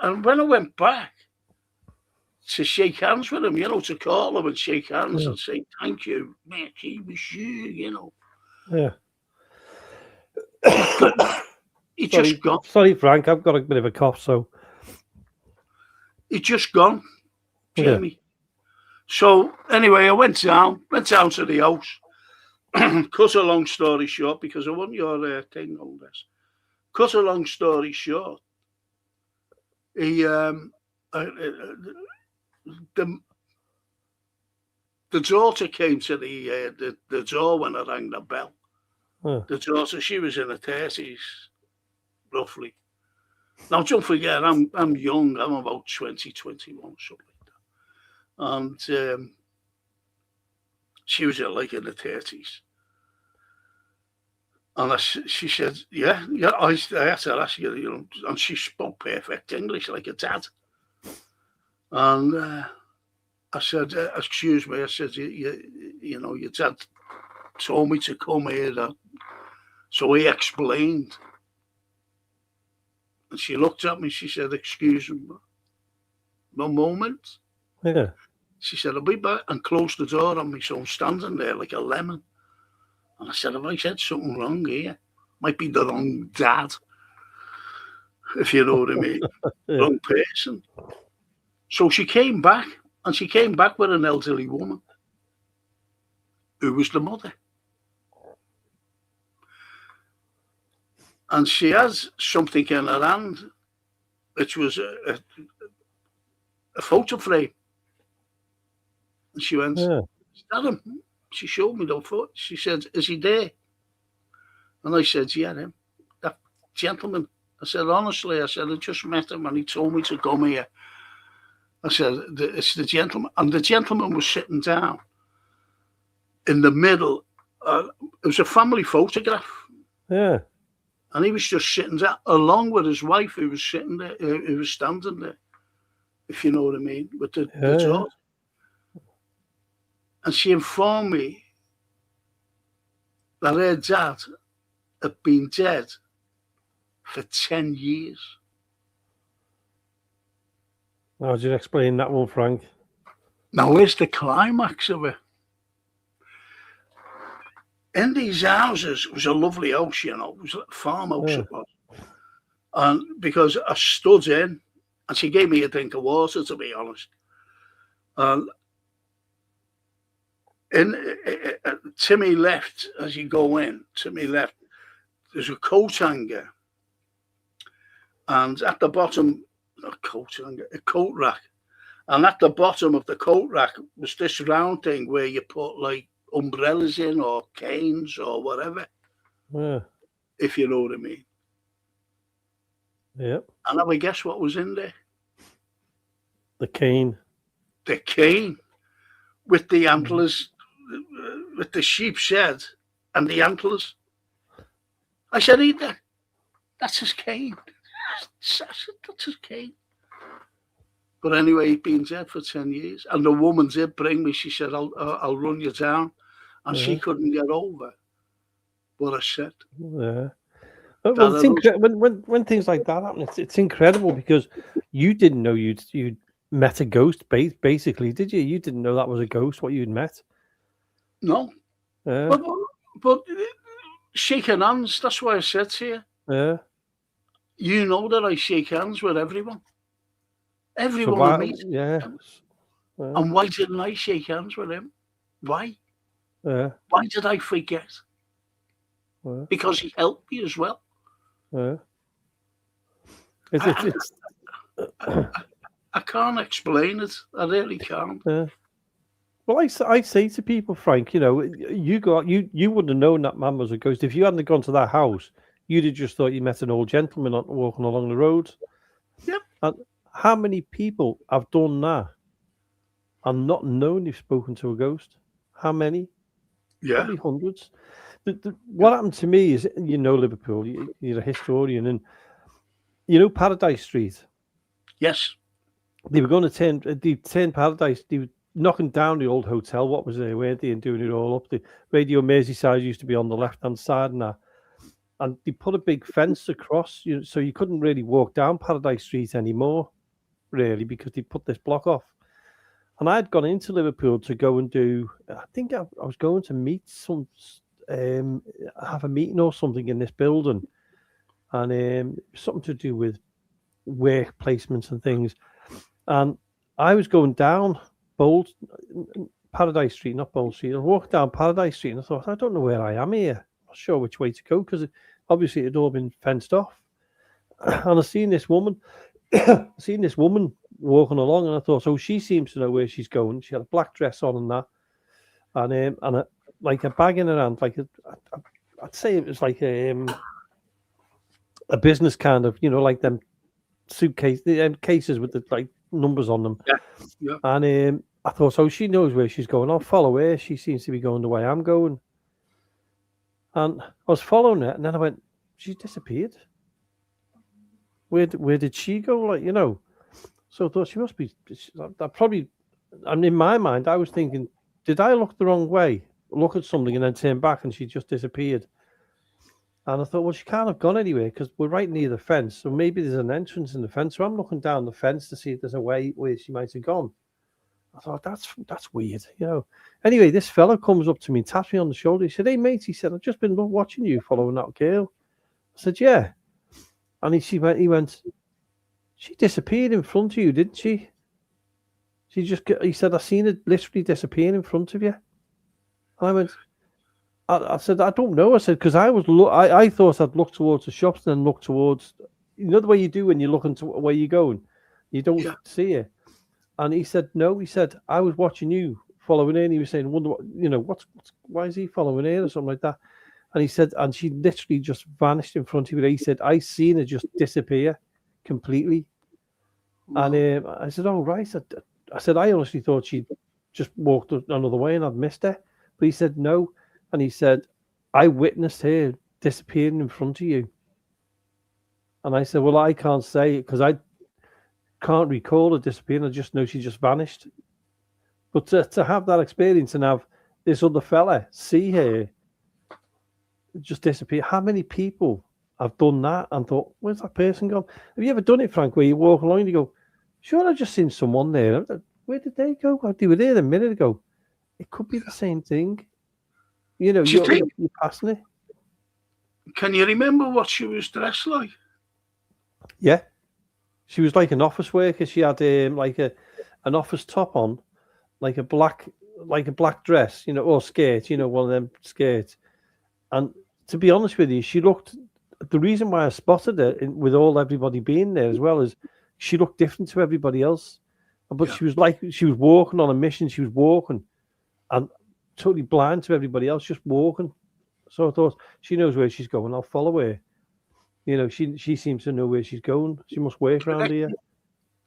and when I went back to shake hands with him, to call him and shake hands and say, thank you, merci, monsieur, Yeah. He just gone. Sorry, Frank, I've got a bit of a cough, so. He'd just gone, Jamie. Yeah. So anyway, I went down to the house. Cut a long story short, because I want your thing on this. Cut a long story short, he the daughter came to the door when I rang the bell. The daughter, she was in her 30s, roughly. Now, don't forget, I'm young. I'm about 20, 21, something like that. And she was like in the 30s. And she said, yeah. I had to ask you, and she spoke perfect English like a dad. And I said, excuse me. I said, your dad told me to come here. So he explained. And she looked at me, she said, excuse me. one moment. Yeah. She said, I'll be back, and closed the door on me, so I'm standing there like a lemon. And I said, have I said something wrong here? Might be the wrong dad, if you know what I mean. Yeah. Wrong person. So she came back, and she came back with an elderly woman who was the mother. And she has something in her hand, which was a photo frame. And she went, Yeah. is that him? She showed me the photo. She said, is he there? And I said, yeah, him. That gentleman. I said, honestly, I said, I just met him and he told me to come here. I said, it's the gentleman. And the gentleman was sitting down in the middle. It was a family photograph. Yeah. And he was just sitting there along with his wife who was sitting there, who was standing there, if you know what I mean, with the daughter. And she informed me that her dad had been dead for 10 years. How would you explain that one, Frank? Now, here's the climax of it. In these houses, it was a lovely house, you know, it was a farmhouse. Yeah. It was. And because I stood in, and she gave me a drink of water, to be honest. And Timmy left, as you go in, Timmy left, there's a coat hanger. And at the bottom, not coat hanger, a coat rack. And at the bottom of the coat rack was this round thing where you put like umbrellas in or canes or whatever. Yeah. If you know what I mean. Yeah. And have a guess what was in there? The cane. The cane with the antlers, with the sheep's head and the antlers. I said, Ethan, that's his cane. That's his cane. But anyway, he'd been dead for 10 years. And the woman did bring me. She said, I'll run you down. And she couldn't get over what I said. Yeah. Well, when things like that happen, it's incredible because you didn't know you'd met a ghost, basically, did you? You didn't know that was a ghost, what you'd met. No. But shaking hands, that's why I said to you. Yeah. You know that I shake hands with everyone. Everyone I meet. Yeah. And why didn't I shake hands with him? Why? Yeah. Why did I forget? Because he helped me as well. Yeah. I can't explain it. I really can't. Yeah. Well, I say to people, Frank, you know, you wouldn't have known that man was a ghost if you hadn't gone to that house. You'd have just thought you met an old gentleman walking along the road. Yep. And how many people have done that and not known they've spoken to a ghost? How many? Yeah. Probably hundreds. What happened to me is, you know, Liverpool, you're a historian, and you know Paradise Street? Yes. They were going to turn Paradise, they were knocking down the old hotel, what was there, weren't they, and doing it all up. The Radio Merseyside used to be on the left-hand side and that. And they put a big fence across, so you couldn't really walk down Paradise Street anymore, really, because they put this block off. And I'd gone into Liverpool to go and do, I think I was going to meet have a meeting or something in this building. And something to do with work placements and things. And I was going down Paradise Street, not Bold Street. I walked down Paradise Street and I thought, I don't know where I am here. Not sure which way to go because obviously it had all been fenced off. And I seen this woman walking along, and I thought, oh, she seems to know where she's going. She had a black dress on and that, and like a bag in her hand, like I'd say it was like a business kind of, you know, like them suitcase, the cases with the like numbers on them. Yeah. And I thought, oh, she knows where she's going. I'll follow her. She seems to be going the way I'm going. And I was following her, and then I went, she's disappeared. Where did she go? Like, you know. So I thought she must be. And in my mind, I was thinking, did I look the wrong way? Look at something and then turn back, and she just disappeared. And I thought, well, she can't have gone anywhere because we're right near the fence. So maybe there's an entrance in the fence. So I'm looking down the fence to see if there's a way where she might have gone. I thought, that's weird, you know. Anyway, this fella comes up to me and taps me on the shoulder. He said, hey, mate, he said, I've just been watching you following that girl. I said, yeah. And he went, she disappeared in front of you, didn't she? He said, I seen her literally disappear in front of you. And I went, I said, I don't know. I said, because I thought I'd look towards the shops and then look towards, you know, the way you do when you're looking to where you're going. You don't see it. And he said, no. He said, I was watching you following her. And he was saying, wonder what, you know, why is he following her or something like that? And he said, and she literally just vanished in front of you. He said, I seen her just disappear completely. Wow. And I said, oh, right. I said, I honestly thought she'd just walked another way and I'd missed her. But he said, no. And he said, I witnessed her disappearing in front of you. And I said, well, I can't say it because I can't recall her disappearing. I just know she just vanished. But to have that experience and have this other fella see her just disappear, how many people have done that and thought, where's that person gone? Have you ever done it, Frank, where you walk along and you go, sure, I've just seen someone there. Where did they go? They were there a minute ago. It could be the same thing. You know, you're passing it. Can you remember what she was dressed like? Yeah. She was like an office worker. She had like an office top on, like a black dress, you know, or skirt, you know, one of them skirts. And to be honest with you, she looked. The reason why I spotted her with everybody being there as well is she looked different to everybody else. But she was walking on a mission. She was walking, and totally blind to everybody else, just walking. So I thought, she knows where she's going. I'll follow her. You know, she seems to know where she's going. She must work around here.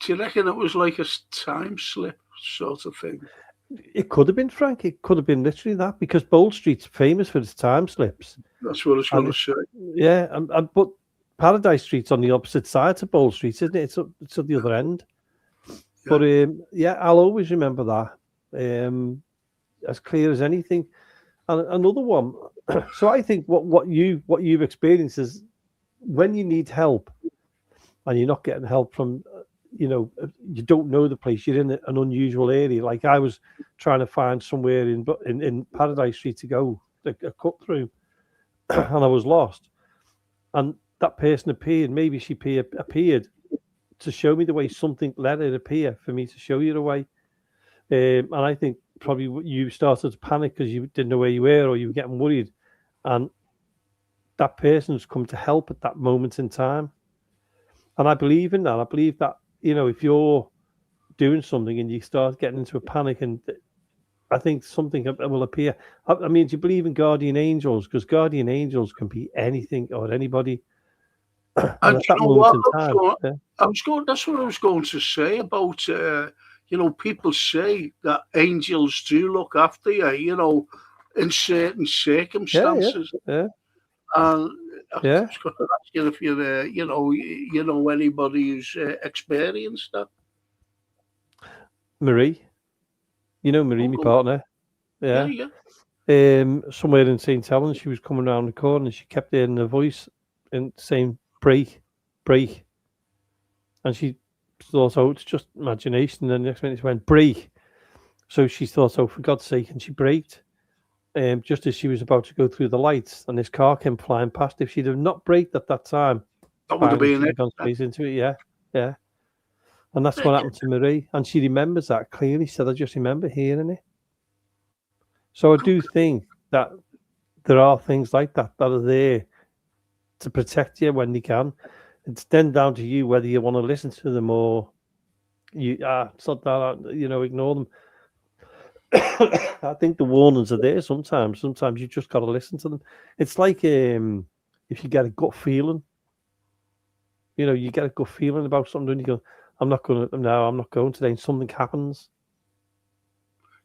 Do you reckon it was like a time slip sort of thing? It could have been, Frank. It could have been literally that, because Bold Street's famous for its time slips. That's what I was going to say. Yeah, but Paradise Street's on the opposite side to Bold Street, isn't it? It's at the other end. Yeah. But I'll always remember that. As clear as anything. And another one. So I think what you've experienced is when you need help and you're not getting help from, you know, you don't know the place, you're in an unusual area. Like I was trying to find somewhere in Paradise Street to go, a cut through, and I was lost. And that person appeared. Maybe she appeared to show me the way. Something let it appear for me to show you the way. And I think probably you started to panic because you didn't know where you were, or you were getting worried, and that person's come to help at that moment in time. And I believe in that. I believe that, you know, if you're doing something and you start getting into a panic, and I think something will appear. I mean, do you believe in guardian angels? Because guardian angels can be anything or anybody. And at that moment in time, that's what I was going to say about. You know, people say that angels do look after you, you know, in certain circumstances. Yeah. And I was going to ask you if you're, you know anybody who's experienced that. Marie, you know Marie, my partner. Yeah. Somewhere in St. Helens, she was coming around the corner and she kept hearing a voice and saying, break. And she thought, oh, it's just imagination. And the next minute she went, break. So she thought, oh, for God's sake, and she braked. Just as she was about to go through the lights, and this car came flying past. If she'd have not braked at that time, that would have been it. Gone straight into it, yeah. And that's what happened to Marie, and she remembers that clearly. Said, I just remember hearing it. So I do think that there are things like that are there to protect you when they can. It's then down to you whether you want to listen to them or you it's not that, you know, ignore them. I think the warnings are there sometimes. Sometimes you just got to listen to them. It's like if you get a gut feeling, you know, you get a gut feeling about something and you go, I'm not going today, and something happens.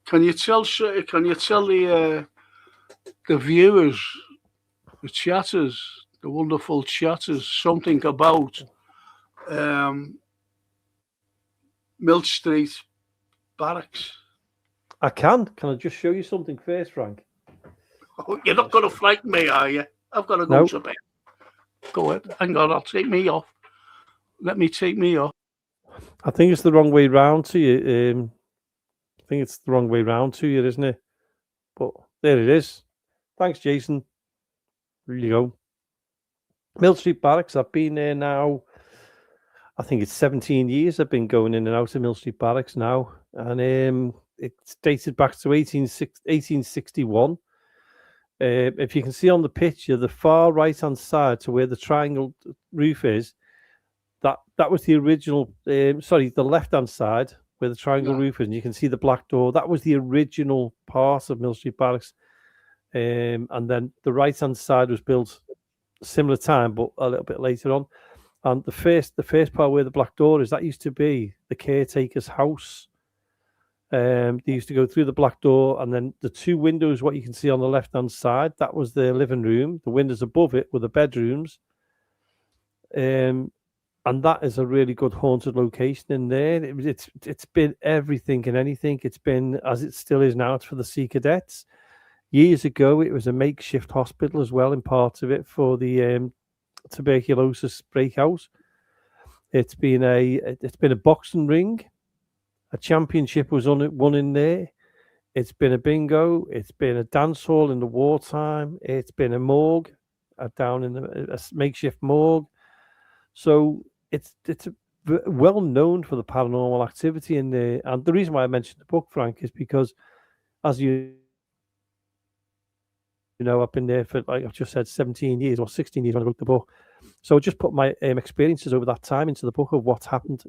Can you tell the viewers, the chatters, the wonderful chatters, something about Mill Street Barracks? I can. Can I just show you something first, Frank? Oh, you're not going to frighten me, are you? I've got to go to bed. Go ahead. Hang on, I'll take me off. Let me take me off. I think it's the wrong way round to you. I think it's the wrong way round to you, isn't it? But there it is. Thanks, Jason. There you go. Mill Street Barracks. I've been there now. I think it's 17 years I've been going in and out of Mill Street Barracks now. And it's dated back to 1861. If you can see on the picture, the far right-hand side to where the triangle roof is, that was the original, the left-hand side where the triangle roof is, and you can see the black door. That was the original part of Mill Street Barracks. And then the right-hand side was built similar time, but a little bit later on. And the first part where the black door is, that used to be the caretaker's house. They used to go through the black door, and then the two windows, what you can see on the left-hand side, that was the living room. The windows above it were the bedrooms. And that is a really good haunted location in there. It's been everything and anything. It's been, as it still is now, it's for the Sea Cadets. Years ago, it was a makeshift hospital as well in part of it for the tuberculosis breakout. It's been a boxing ring. A championship was won in there. It's been a bingo. It's been a dance hall in the wartime. It's been a morgue down in a makeshift morgue. So it's well known for the paranormal activity in there. And the reason why I mentioned the book, Frank, is because, as you know, I've been there for, like I've just said, 17 years or 16 years when I wrote the book. So I just put my experiences over that time into the book of what's happened,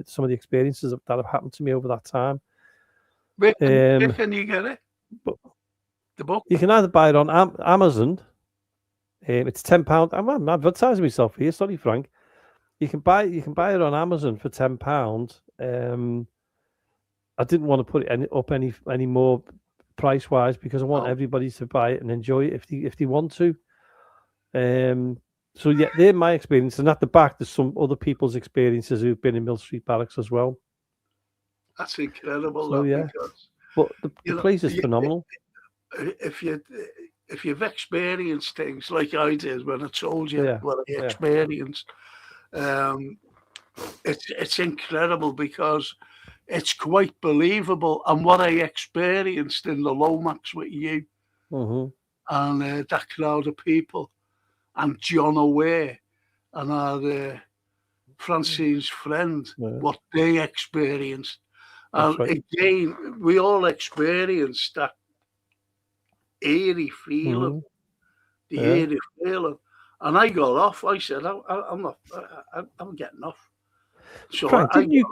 some of the experiences that have happened to me over that time. Where can you get it? The book? You can either buy it on Amazon. It's £10. I'm advertising myself here. Sorry, Frank. You can buy it on Amazon for £10. I didn't want to put it up any more price wise because I want everybody to buy it and enjoy it if they want to. So yeah, they're my experience, and at the back there's some other people's experiences who've been in Mill Street Barracks as well. That's incredible. So yeah, but the place is phenomenal. If you've experienced things like I did when I told you what I experienced, it's incredible because it's quite believable. And what I experienced in the Lomax with you and that crowd of people, and John Aware and our Francine's friend, what they experienced. And again, we all experienced that eerie feeling, the eerie feeling. And I got off. I said, I'm getting off. So Frank, I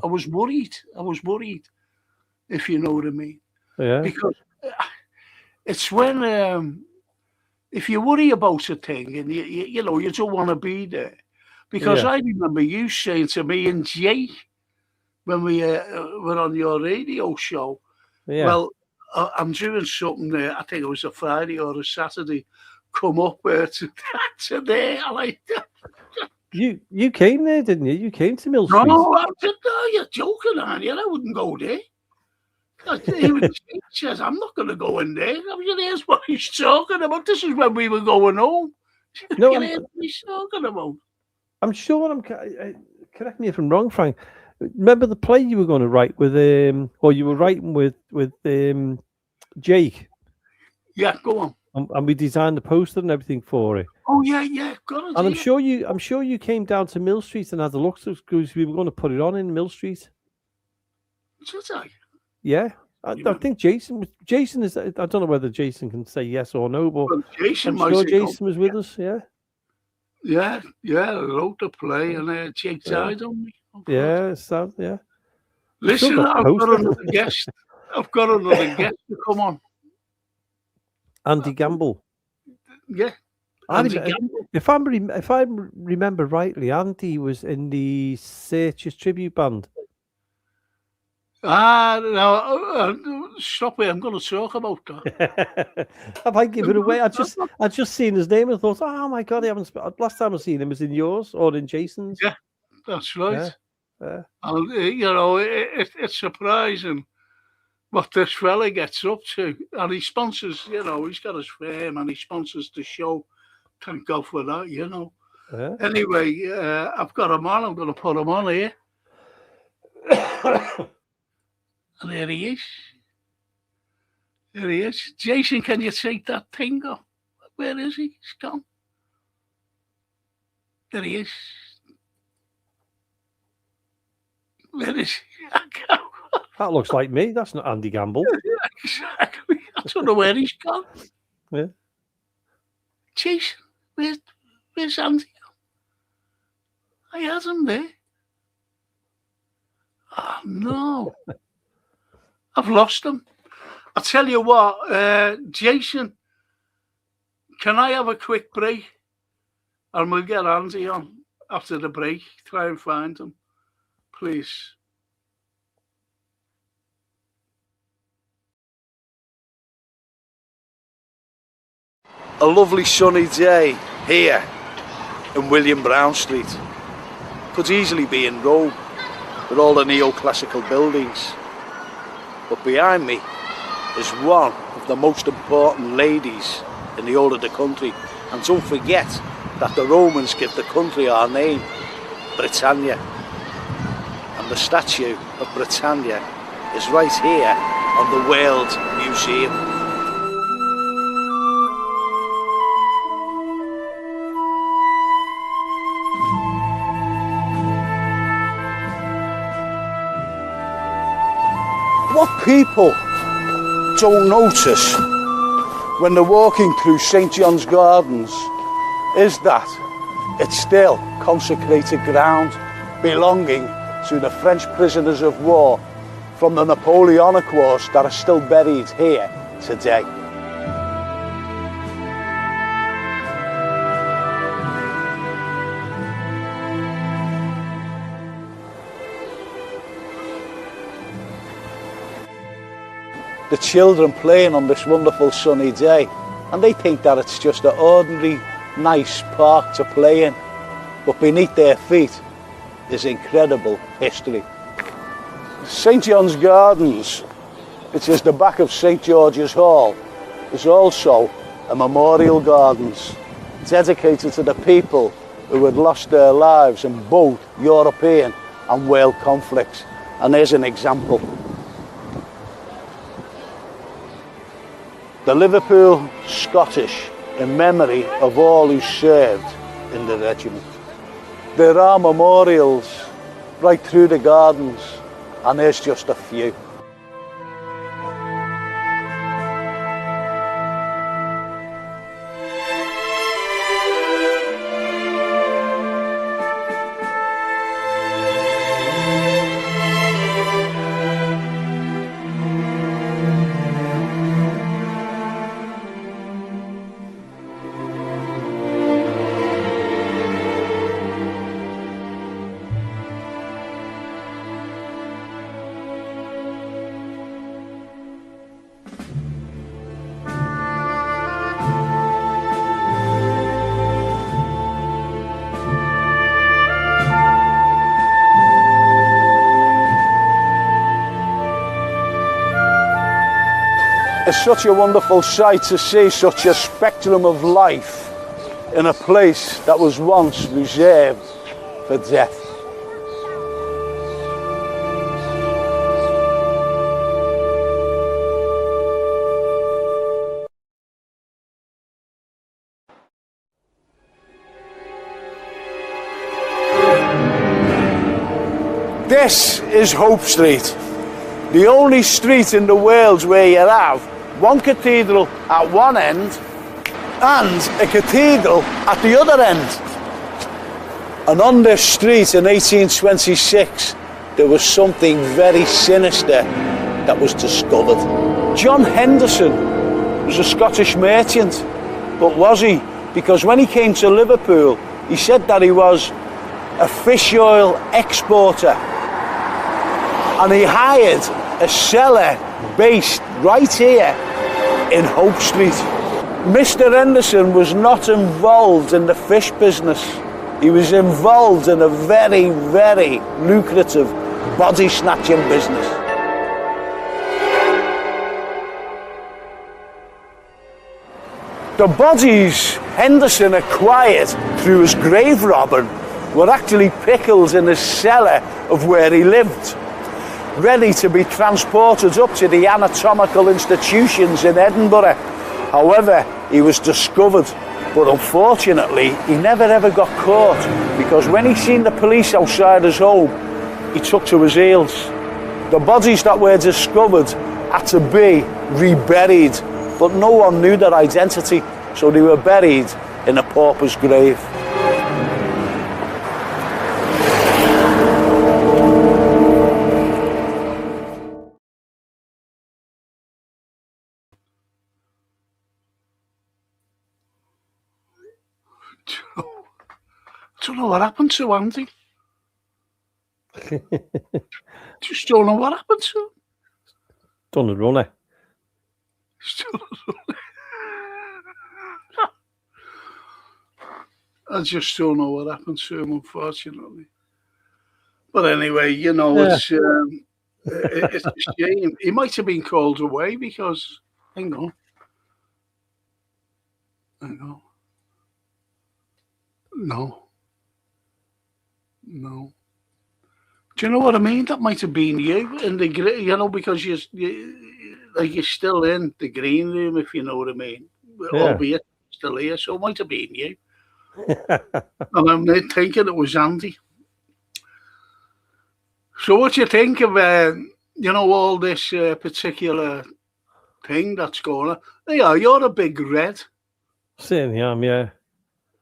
was worried. If you know what I mean. Yeah. Because it's when if you worry about a thing and you don't want to be there. Because I remember you saying to me and Jay when we were on your radio show, well, I'm doing something there. I think it was a Friday or a Saturday. Come up to there. You came there, didn't you? You came to Mill Street. No, you're joking, aren't you? I wouldn't go there. He says, I'm not going to go in there. I mean, here's what he's talking about. This is when we were going home. No, what he's talking about. I'm sure correct me if I'm wrong, Frank. Remember the play you were going to write with or you were writing with Jake? Yeah, go on. And we designed the poster and everything for it. Oh yeah, got it. And I'm sure you came down to Mill Street and had a look because we were going to put it on in Mill Street. Did I? Yeah, I think Jason is. I don't know whether Jason can say yes or no, but Jason, I'm sure Jason was with us. Yeah. I wrote the play and Jake died on me. Yeah, it's sad. Yeah. Listen, I've got another guest. I've got another guest to come on. Andy Gamble. Yeah. If I remember rightly, Andy was in the Searchers tribute band. No, stop it. I'm going to talk about that. Have I given away? I just seen his name and thought, oh my God, last time I seen him was in yours or in Jason's. Yeah, that's right. Yeah. And, it's surprising what this fella gets up to. And he sponsors, he's got his firm and he sponsors the show Thank God for that, you know. Yeah. Anyway, I've got him on. I'm going to put him on here. And there he is. There he is. Jason, can you take that thing off? Where is he? He's gone. There he is. Where is he? That looks like me. That's not Andy Gamble. Exactly. I don't know where he's gone. Yeah. Jason, where's Andy? I had him there. Oh, no. I've lost him. I'll tell you what, Jason, can I have a quick break? And we'll get Andy on after the break. Try and find him, please. A lovely sunny day here in William Brown Street. Could easily be in Rome with all the neoclassical buildings. But behind me is one of the most important ladies in the whole of the country. And don't forget that the Romans give the country our name, Britannia. And the statue of Britannia is right here on the World Museum. What people don't notice when they're walking through St. John's Gardens is that it's still consecrated ground belonging to the French prisoners of war from the Napoleonic Wars that are still buried here today. The children playing on this wonderful sunny day, and they think that it's just an ordinary nice park to play in, but beneath their feet is incredible history. St. John's Gardens, which is the back of St. George's Hall, is also a memorial gardens dedicated to the people who had lost their lives in both European and world conflicts. And there's an example. The Liverpool Scottish, in memory of all who served in the regiment. There are memorials right through the gardens, and there's just a few. It's such a wonderful sight to see such a spectrum of life in a place that was once reserved for death. This is Hope Street, the only street in the world where you have one cathedral at one end and a cathedral at the other end. And on this street in 1826, there was something very sinister that was discovered. John Henderson was a Scottish merchant, but was he? Because when he came to Liverpool, he said that he was a fish oil exporter, and he hired a cellar based right here in Hope Street. Mr. Henderson was not involved in the fish business. He was involved in a very, very lucrative body snatching business. The bodies Henderson acquired through his grave robbing were actually pickles in the cellar of where he lived, ready to be transported up to the anatomical institutions in Edinburgh. However, he was discovered, but unfortunately, he never ever got caught, because when he seen the police outside his home, he took to his heels. The bodies that were discovered had to be reburied, but no one knew their identity, so they were buried in a pauper's grave. I don't know what happened to Andy. Just don't know what happened to him. Done a runner. I just don't know what happened to him, unfortunately. But anyway, you know, it's a shame. He might have been called away because, hang on. No. Do you know what I mean? That might have been you in the, you know, because you're still in the green room, if you know what I mean. Yeah. Albeit still here, so it might have been you. And I'm thinking it was Andy. So what do you think of, you know, all this particular thing that's going on? Yeah, you're a big red. Certainly am, yeah.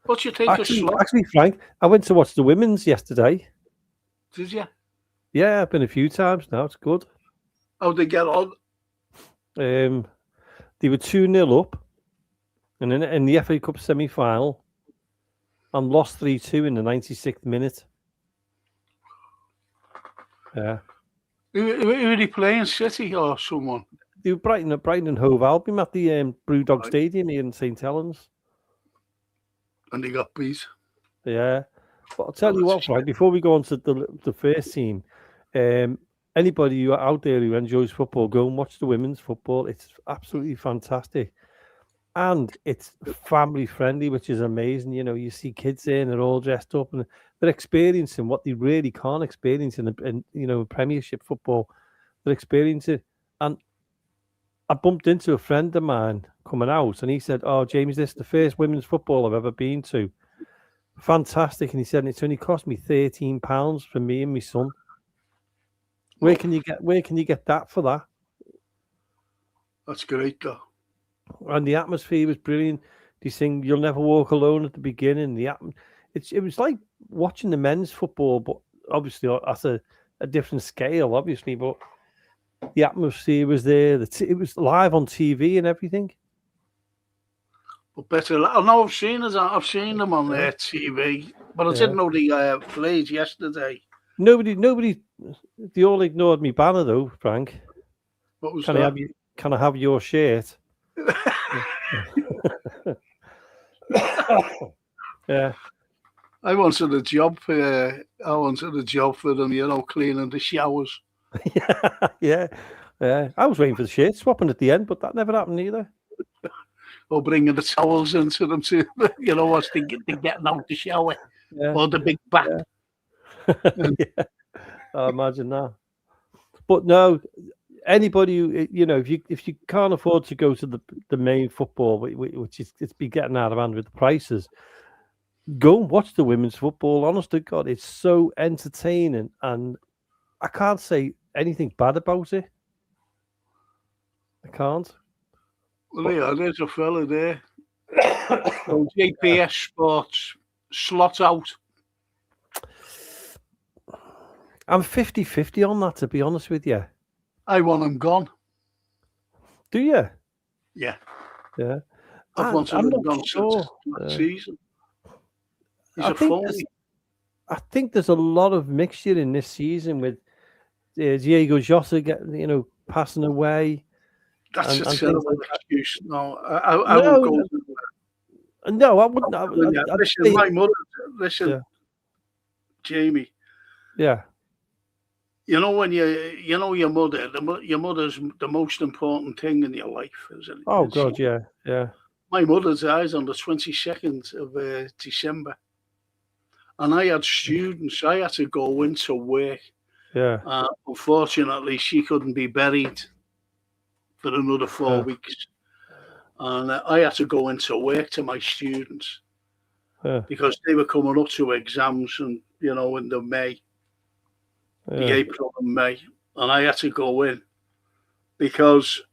What do you think actually, Frank, I went to watch the women's yesterday. Did you? Yeah, I've been a few times now. It's good. How'd they get on? They were 2-0 up, and in the FA Cup semi-final, and lost 3-2 in the 96th minute. Yeah. Who are they playing? City or someone? They were Brighton and Hove Albion at the Brewdog Stadium here in St Helens. And they got beat. Yeah. But I'll tell you what, Frank, before we go on to the first team, anybody out there who enjoys football, go and watch the women's football. It's absolutely fantastic. And it's family friendly, which is amazing. You know, you see kids there and they're all dressed up and they're experiencing what they really can't experience in you know, Premiership football. They're experiencing. And I bumped into a friend of mine coming out and he said, "Oh, James, this is the first women's football I've ever been to. Fantastic." And he said, "It's only cost me £13 for me and my son." Where can you get that for that? That's great, though. And the atmosphere was brilliant. They sing "You'll Never Walk Alone" at the beginning. It was like watching the men's football, but obviously at a different scale, obviously. But the atmosphere was there. It was live on TV and everything. But better, I know I've seen them on their TV, but I didn't know they played yesterday. Nobody. They all ignored me banner though, Frank. What was that? Can I have your shirt? Yeah. I wanted a job for them, you know, cleaning the showers. Yeah. I was waiting for the shirt swapping at the end, but that never happened either. Or bringing the towels into them to, you know, as they getting out the shower. Yeah. Or the big back. Yeah. I imagine that. But no, anybody who, you know, if you can't afford to go to the main football, which is it's been getting out of hand with the prices, go and watch the women's football. Honest to God, it's so entertaining, and I can't say anything bad about it. I can't. Well, yeah, there's a fella there. So GPS Sports slot out. I'm 50-50 on that, to be honest with you. I want him gone. Do you? Yeah. Yeah. I've wanted him gone since last season. I think there's a lot of mixture in this season with Diego Jota passing away. That's a terrible excuse. No, I won't go. No, I wouldn't. Listen, Jamie. Yeah. You know when your mother's the most important thing in your life, isn't it? Oh God, yeah. My mother died on the 22nd of December. And I had students. I had to go into work. Yeah. Unfortunately, she couldn't be buried for another 4 weeks. And I had to go into work to my students because they were coming up to exams and, in the May, the April and May. And I had to go in because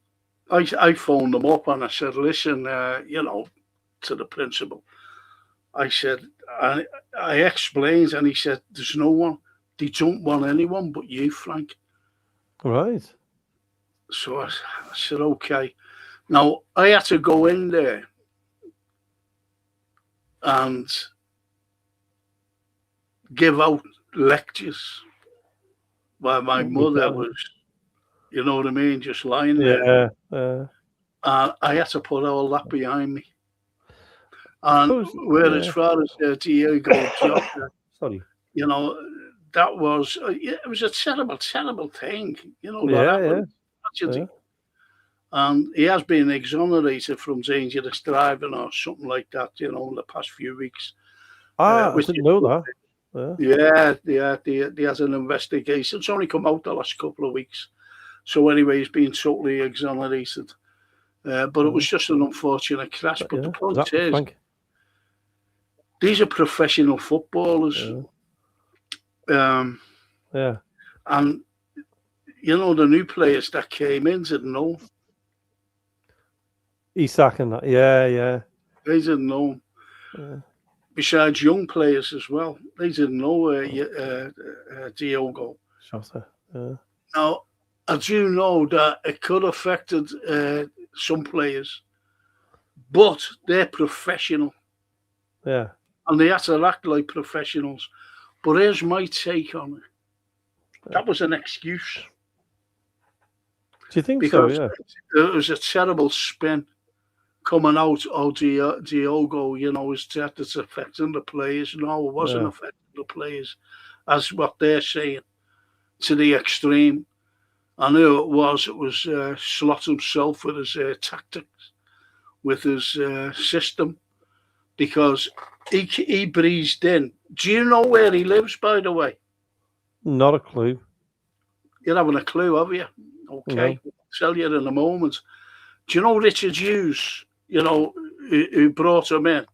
I phoned them up and I said, listen, to the principal. I said, I explained, and he said, there's no one. They don't want anyone but you, Frank. Right. So I said, okay. Now, I had to go in there and give out lectures while my mother was, you know what I mean, just lying there. I had to put all that behind me. And as far as Diego Jota, sorry, that was it was a terrible, terrible thing. That happened. And he has been exonerated from dangerous driving or something like that. In the past few weeks. I didn't know that. He has an investigation. It's only come out the last couple of weeks. So anyway, he's been totally exonerated. But it was just an unfortunate crash. But the point is, Frank. These are professional footballers. And, the new players that came in didn't know. Isak and that. Yeah. They didn't know. Besides young players as well. They didn't know Diogo. Now, I do know that it could have affected some players, but they're professional. Yeah. And they have to act like professionals. But here's my take on it. That was an excuse. Do you think because so? Yeah. It was a terrible spin coming out. Oh, Diogo, is that it's affecting the players. No, it wasn't affecting the players, as what they're saying, to the extreme. I knew it was. It was Slot himself with his tactics, with his system, because he breezed in. Do you know where he lives, by the way? Not a clue. You're having a clue, have you? Okay, No. I'll tell you in a moment. Do you know Richard Hughes? Who brought him in?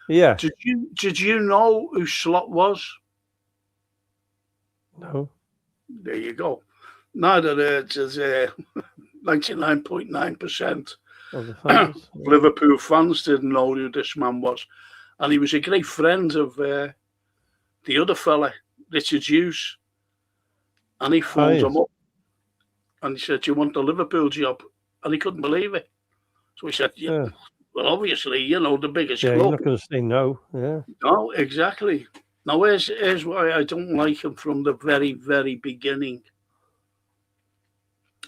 Yeah. Did you know who Slot was? No. There you go. Neither does 99.9% of Liverpool fans didn't know who this man was. And he was a great friend of the other fella, Richard Hughes. And he phoned him up and he said, do you want the Liverpool job? And he couldn't believe it. So he said, well, obviously, the biggest club. You're not going to say no. Yeah. No, exactly. Now, here's why I don't like him from the very, very beginning.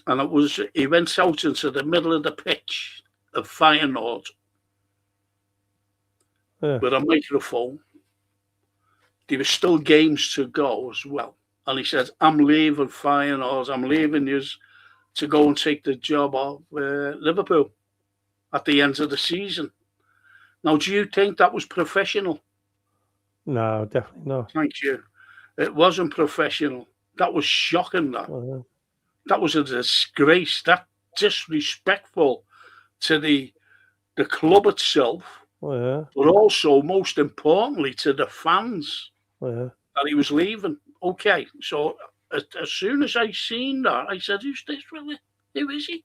And it was, he went out into the middle of the pitch of Feyenoord with a microphone. There were still games to go as well. And he said, I'm leaving Feyenoord. I'm leaving you to go and take the job of Liverpool at the end of the season. Now, do you think that was professional? No, definitely not. Thank you. It wasn't professional. That was shocking, that. That was a disgrace. That disrespectful to the club itself, but also, most importantly, to the fans that he was leaving. Okay, so as soon as I seen that, I said, who's this really? Who is he?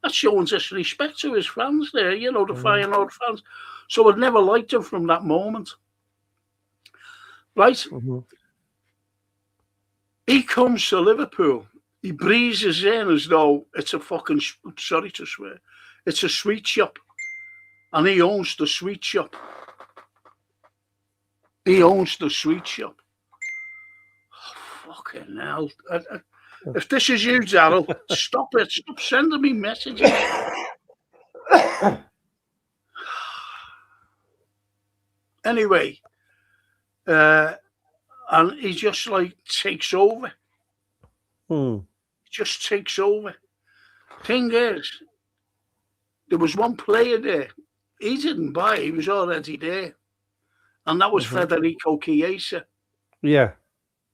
That's showing disrespect to his fans there, the Feyenoord fans. So I'd never liked him from that moment. Right? Mm-hmm. He comes to Liverpool. He breezes in as though it's a fucking, sorry to swear, it's a sweet shop. And he owns the sweet shop. He owns the sweet shop. Oh, fucking hell. If this is you, Daryl, stop it. Stop sending me messages. Anyway, and he just takes over. Just takes over. Thing is, there was one player there he didn't buy. He was already there, and that was Federico Chiesa. Yeah.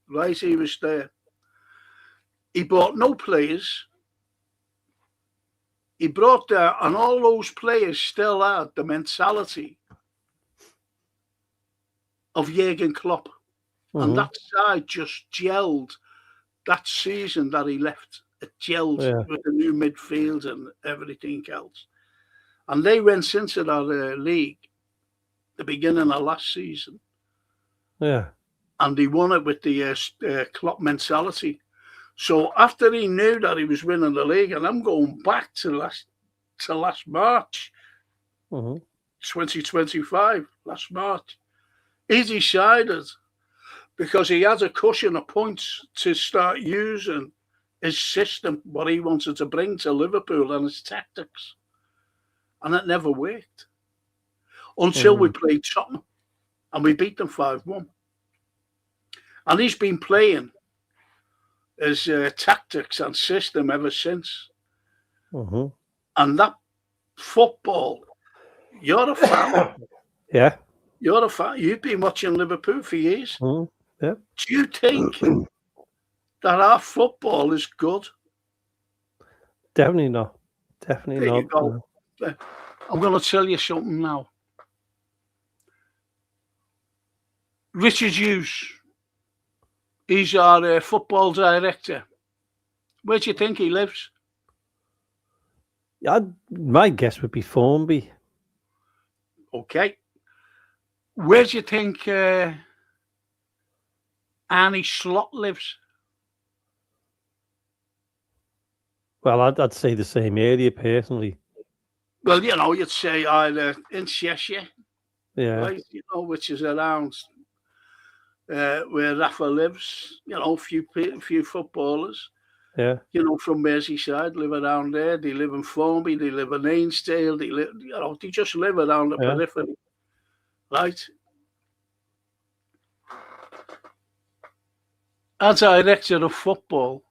Right, he was there. He bought no players. He brought there, and all those players still had the mentality of Jurgen Klopp. And that side just gelled that season that he left. It gelled with the new midfield and everything else. And they went into that league the beginning of last season. Yeah. And he won it with the Klopp mentality. So after he knew that he was winning the league, and I'm going back to last March, 2025, last March, he decided, because he had a cushion of points, to start using his system, what he wanted to bring to Liverpool and his tactics. And it never worked until we played Tottenham and we beat them 5-1. And he's been playing his tactics and system ever since. And that football, you're a fan. Yeah. You're a fan. You've been watching Liverpool for years. Yeah. Do you think that our football is good? Definitely not. Definitely not. You go. I'm going to tell you something now. Richard Hughes, he's our football director. Where do you think he lives? My guess would be Formby. Okay. Where do you think Arne Slot lives? Well, I'd say the same area personally. Well, you'd say either in Cheshire, right? Which is around where Rafa lives. A few footballers. Yeah. From Merseyside live around there. They live in Formby. They live in Ainsdale. They live. They just live around the periphery, right? As director of football,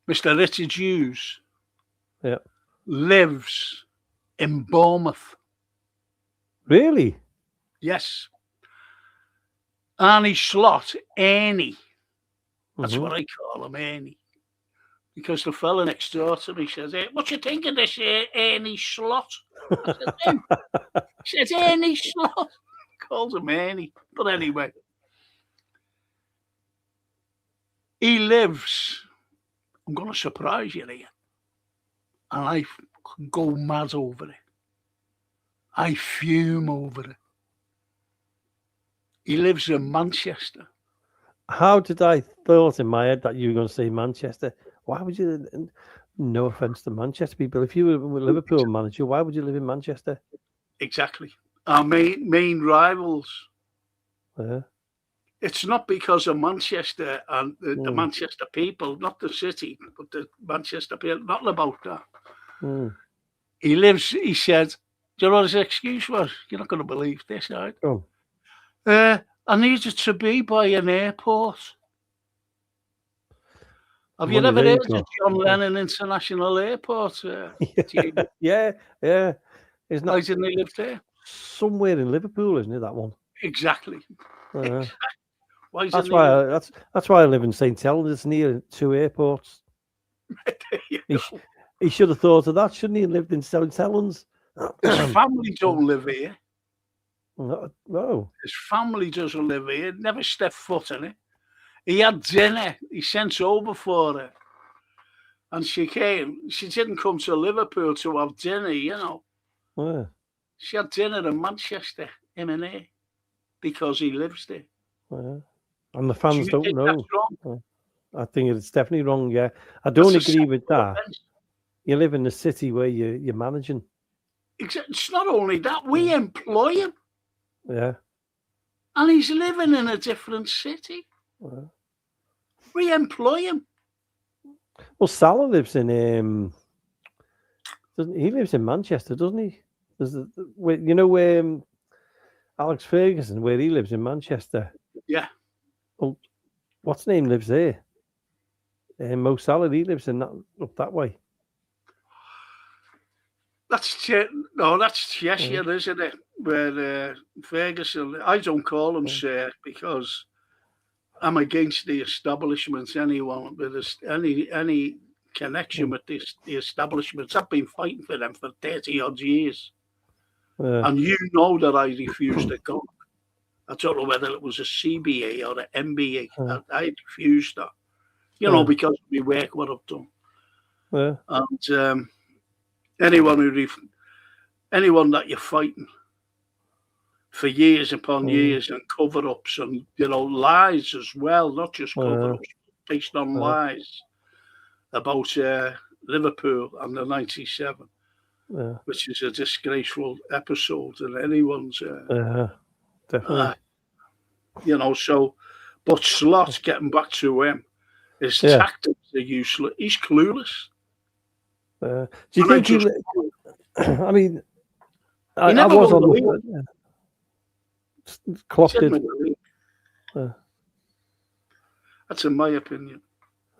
Mr. Richard Hughes lives in Bournemouth. Really? Yes. Arne Slot, Ernie. That's what I call him, Ernie. Because the fella next door to me says, hey, what you think of this Ernie Slot? I said, him. He says, Ernie Slot. Calls him Ernie. But anyway. He lives, I'm going to surprise you here, and I go mad over it. I fume over it. He lives in Manchester. How did I thought in my head that you were going to say Manchester? Why would you, no offence to Manchester people, if you were a Liverpool manager, why would you live in Manchester? Exactly. Our main rivals. Yeah. It's not because of Manchester and the Manchester people, not the city, but the Manchester people. Not about that. He said, do you know what his excuse was? You're not going to believe this, right? I needed to be by an airport. Have you ever heard of John Lennon International Airport? Yeah. Isn't that, didn't he live there? Somewhere in Liverpool, isn't it, that one? Exactly. That's why I live in St. Helens. It's near 2 airports. He should have thought of that, shouldn't he? Lived in St. Helens. His family don't live here. No. His family doesn't live here. Never stepped foot in it. He had dinner. He sent over for her. And she came. She didn't come to Liverpool to have dinner, Yeah. She had dinner in Manchester, M&A, because he lives there. Yeah. And the fans don't know. That's wrong? I think it's definitely wrong, yeah. I don't agree with that. You live in the city where you're managing. It's not only that. We employ him. Yeah. And he's living in a different city. Yeah. We employ him. Well, Salah lives in he lives in Manchester, doesn't he? Where Alex Ferguson, where he lives in Manchester. Yeah. Well, what's name lives there? Mo Salah, he lives in up that way. That's Cheshire, isn't it? Where Ferguson, I don't call him sir because I'm against the establishment. Anyone with any connection with the establishments, I've been fighting for them for 30 odd years, and you know that I refused to go. I don't know whether it was a CBA or an MBA. I refused that, because of the work what I've done. And anyone that you're fighting for years upon years and cover-ups and lies as well, not just cover-ups, based on lies about Liverpool and the '97, which is a disgraceful episode in anyone's. Definitely. But Slot, getting back to him, his tactics are useless. He's clueless. Do you think I mean, I was on the Klopp did. That's in my opinion.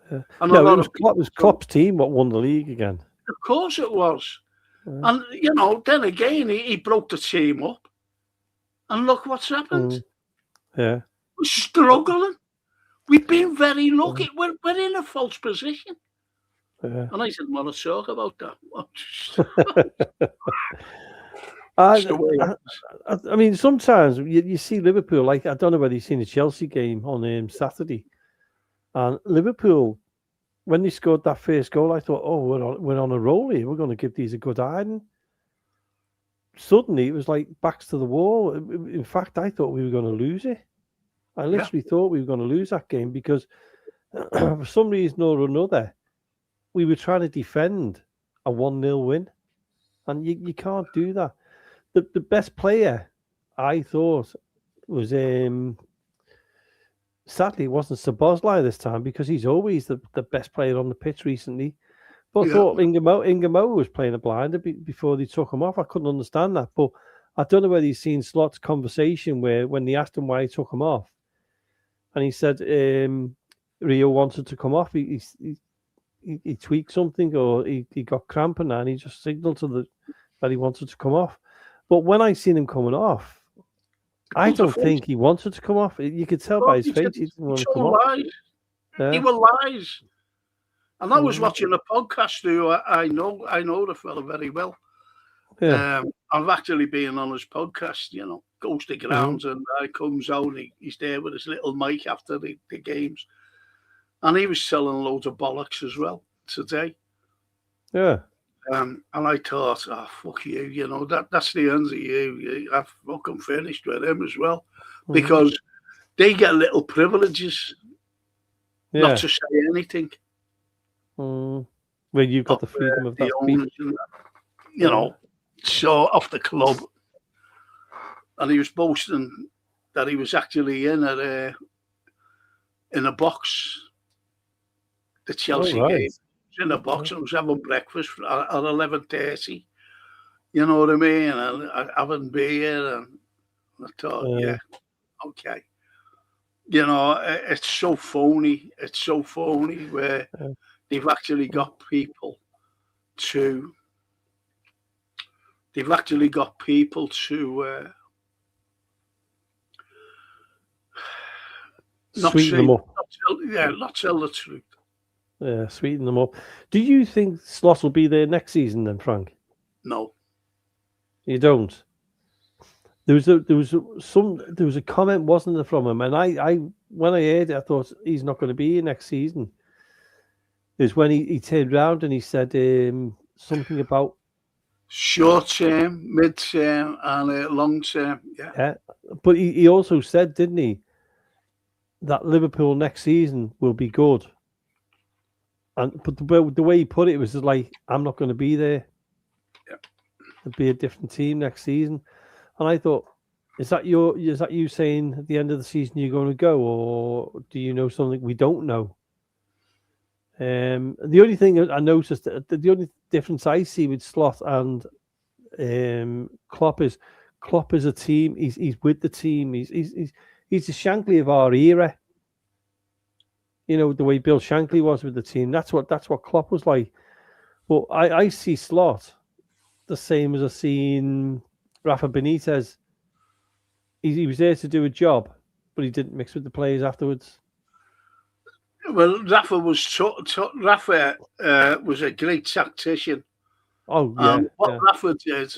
No, it was Klopp's team what won the league again. Of course it was. And, then again, he broke the team up. And look what's happened. Yeah. We're struggling. We've been very lucky. We're in a false position. And I didn't want to talk about that. I mean, sometimes you see Liverpool, like, I don't know whether you've seen the Chelsea game on Saturday. And Liverpool, when they scored that first goal, I thought, we're on a roll here. We're going to give these a good hiding. Suddenly, it was like backs to the wall. In fact, I thought we were going to lose it. I literally thought we were going to lose that game because for some reason or another, we were trying to defend a 1-0 win. And you can't do that. The best player, I thought, was sadly, it wasn't Szoboszlai this time because he's always the best player on the pitch recently. But I thought Ingamo was playing a blinder before they took him off. I couldn't understand that. But I don't know whether you've seen Slot's conversation where when they asked him why he took him off, and he said Rio wanted to come off. He tweaked something or he got cramping and he just signalled that he wanted to come off. But when I seen him coming off, I don't think he wanted to come off. You could tell by his face he didn't want to come off. He were lies. And I was watching a podcast who I know the fella very well. I've actually been on his podcast, goes to grounds and comes out, he's there with his little mic after the games. And he was selling loads of bollocks as well today. Yeah. And I thought, fuck you, that's the end of you. I've fucking finished with him as well. Because they get little privileges not to say anything. Well, you've got the freedom of that speech. So off the club. And he was boasting that he was actually in a box. The Chelsea game. In a box and I was having breakfast at 11:30. You know what I mean? And having beer, and I thought, okay. It's so phony. It's so phony where they've actually got people to. Not sweeten them up. Not tell the truth. Yeah, sweeten them up. Do you think Slot will be there next season then, Frank? No. You don't? There was a comment, wasn't there, from him? And I when I heard it, I thought he's not going to be here next season. It was when he turned around and he said something about short term, mid term, and long term. Yeah. But he also said, didn't he, that Liverpool next season will be good. But the way he put it was like, I'm not going to be there. Yeah. It'll be a different team next season. And I thought, is that you saying at the end of the season you're going to go, or do you know something we don't know? The only thing I noticed, the only difference I see with Slot and Klopp is a team. He's with the team. He's the Shankly of our era. The way Bill Shankly was with the team. That's what Klopp was like. But I see Slot the same as I seen Rafa Benitez. He was there to do a job, but he didn't mix with the players afterwards. Well, Rafa was was a great tactician. Oh yeah. What Rafa did,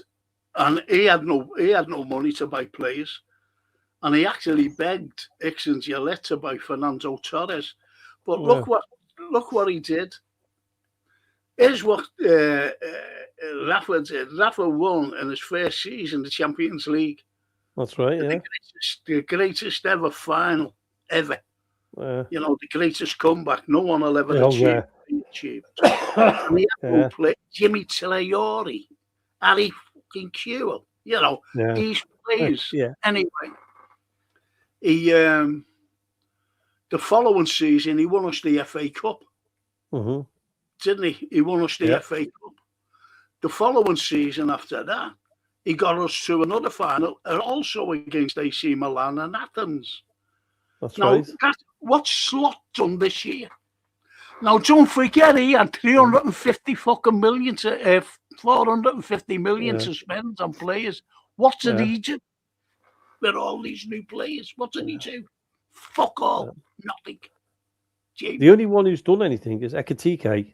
and he had no money to buy players, and he actually begged Ix and Gillette to buy Fernando Torres. But look what he did. Here's what Rafa did. Rafa won in his first season the Champions League. That's right. Yeah. The greatest ever final ever. You know, the greatest comeback no one will ever achieve. And he had no play. Jimmy Traore, Harry fucking Kewell. You know, these players. Anyway, he the following season he won us the FA Cup. Mm-hmm. Didn't he? He won us the FA Cup. The following season after that, he got us to another final, also against AC Milan and Athens. That's right. What's Slot done this year? Now, don't forget, he had 350 fucking million to 450 million to spend on players. What did he do with all these new players? What did he do? Fuck all. Nothing. The only one who's done anything is Ekitike.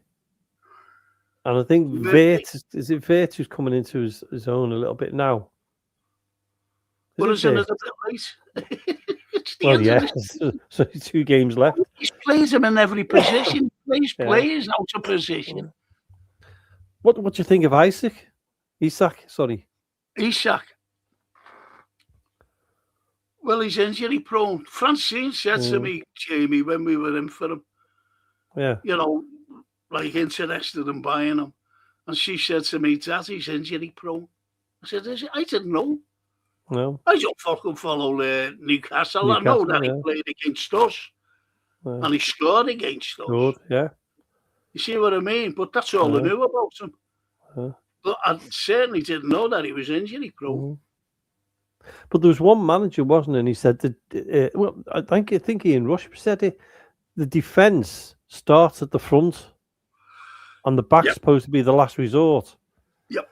And I think Vert who's coming into his own a little bit now. Well, isn't it a bit late? Well, yeah. So 2 games left. He plays them in every position. He plays players out of position. What do you think of Isak? Isak. Well, he's injury prone. Francine said to me, Jamie, when we were in for him, you know, like interested in buying him. And she said to me, Dad, he's injury prone. I said, is he? I didn't know. No. I don't fucking follow Newcastle. I know that he played against us. And he scored against us. Good, yeah. You see what I mean? But that's all I knew about him. But I certainly didn't know that he was injury prone. But there was one manager, wasn't there? And he said that, well, I think Ian Rush said it, the defence starts at the front and the back's supposed to be the last resort. Yep.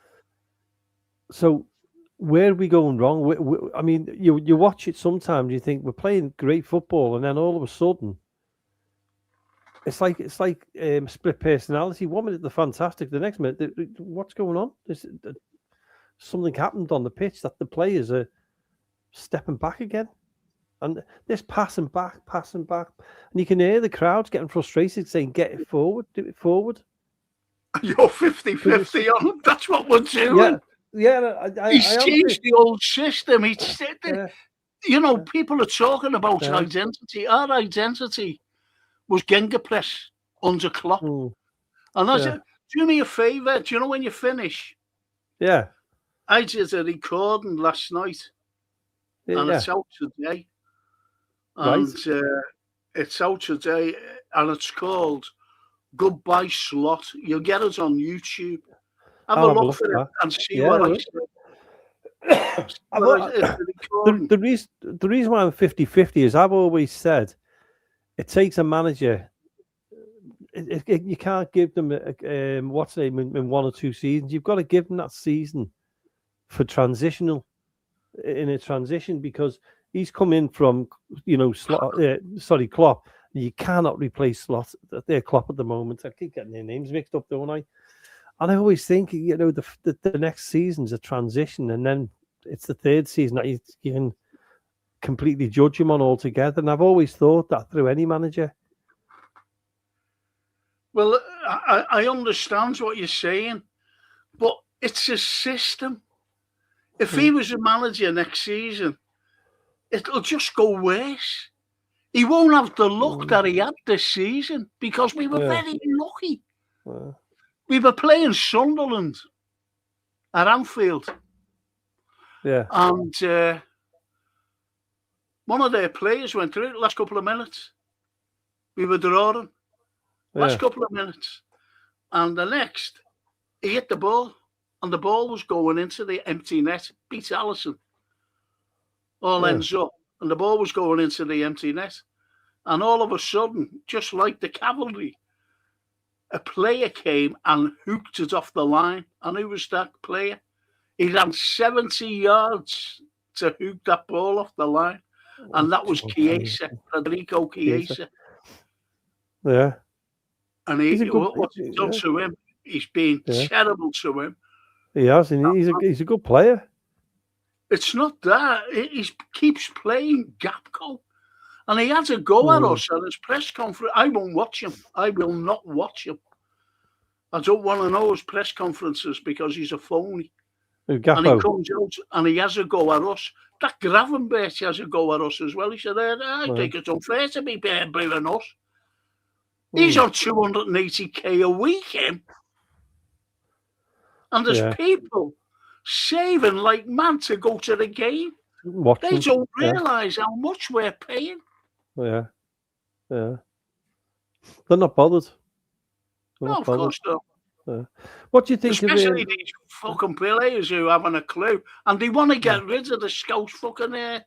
So where are we going wrong? I mean, you watch it sometimes, you think we're playing great football, and then all of a sudden, it's like split personality. 1 minute they're fantastic, the next minute, what's going on? Something happened on the pitch that the players are stepping back again. And this passing back. And you can hear the crowds getting frustrated, saying, get it forward, do it forward. You're 50-50 on them. That's what we're doing. He's changed the old system. You know, people are talking about identity. Our identity was Gegenpress under Klopp. And I said, do me a favour. Do you know when you finish? Yeah. I did a recording last night. And it's out today. And it's out today. And it's called Goodbye Slot. You'll get it on YouTube. Have a look for it and see what I said. The reason why I'm 50-50 is I've always said it takes a manager. You can't give them in 1 or 2 seasons. You've got to give them that season for transitional, in a transition, because he's come in from, Klopp. You cannot replace Klopp at the moment. I keep getting their names mixed up, don't I? And I always think, the next season's a transition, and then it's the 3rd season that you can completely judge him on altogether. And I've always thought that through any manager. Well, I understand what you're saying, but it's a system. If he was a manager next season, it'll just go worse. He won't have the luck that he had this season, because we were very lucky. We were playing Sunderland at Anfield. Yeah. And one of their players went through the last couple of minutes. We were drawing. Last couple of minutes. And the next, he hit the ball. And the ball was going into the empty net. Beat Allison. All ends up. And the ball was going into the empty net. And all of a sudden, just like the cavalry, a player came and hooked it off the line. And who was that player? He ran 70 yards to hook that ball off the line. And that was Chiesa, Federico Chiesa. Yeah. And what's he done to him? He's been terrible to him. He has, and he's a good player. It's not that. He keeps playing Gapco. And he had a go at us at his press conference. I won't watch him. I will not watch him. I don't want to know his press conferences because he's a phony. And he comes out and he has a go at us. That Gravenberch has a go at us as well. He said, I think it's unfair to be blaming us. He's on 280k a week, him. And there's people saving like man to go to the game. They don't realise how much we're paying. Yeah. They're not bothered. No, of course not. Yeah. What do you think Especially these fucking players who haven't a clue. And they want to get rid of the Scouse fucking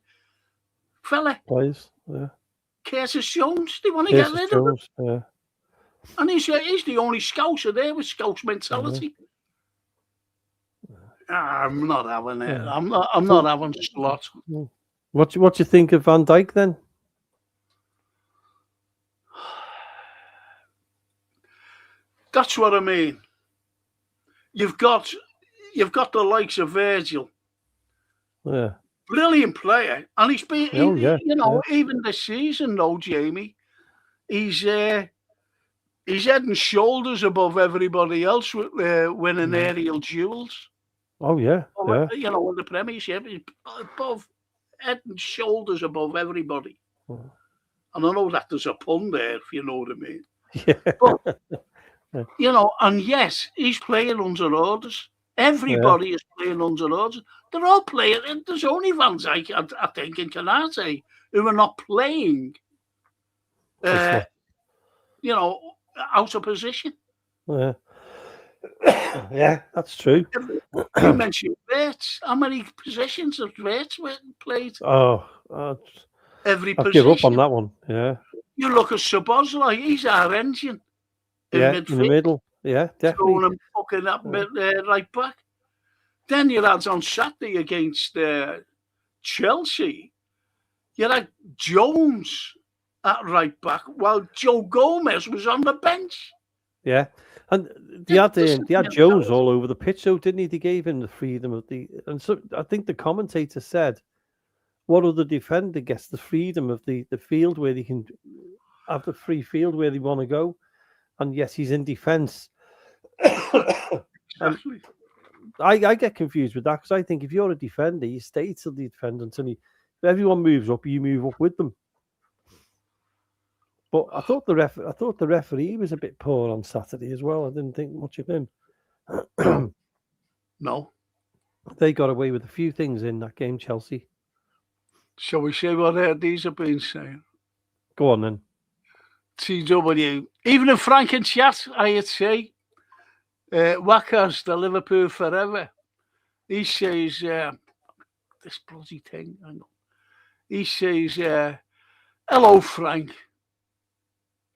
fella. Players, yeah. Curtis Jones. They want to get rid of him. Yeah. And he's the only Scouser there with Scouse mentality. I'm not having it. I'm not having slot. What do you think of Van Dijk then? That's what I mean. You've got the likes of Virgil. Yeah. Brilliant player. And he's been even this season though, Jamie, he's head and shoulders above everybody else with winning aerial duels. Oh yeah. You know, in the Premiership, he's above head and shoulders above everybody. And I know that there's a pun there, if you know what I mean. Yeah. But, you know, and yes, he's playing under orders. Everybody is playing under orders. They're all playing. There's only Van Dijk, I think, and Canate who are not playing, you know, out of position. Yeah. Yeah, that's true. You mentioned Wirtz. How many positions have Wirtz played? Every I'll position. give up on that one. Yeah. You look at Szoboszlai, he's our engine. In the middle. Yeah, definitely. Throwing him fucking up right back. Then you had on Saturday against Chelsea, you had Jones at right back while Joe Gomez was on the bench. Yeah. And they had Jones all over the pitch, though, didn't he? They gave him the freedom of and so I think the commentator said, what other defender gets the freedom of the field where they can have the free field where they want to go? And yes, he's in defence. Exactly. I get confused with that because I think if you're a defender, you stay till the defender until if everyone moves up, you move up with them. But I thought the referee was a bit poor on Saturday as well. I didn't think much of him. No. They got away with a few things in that game, Chelsea. Shall we say what these have been saying? Go on then. TW. Even in Frank and chat, I'd say, Wackers, the Liverpool forever. He says, this bloody thing, hang on. He says, hello, Frank.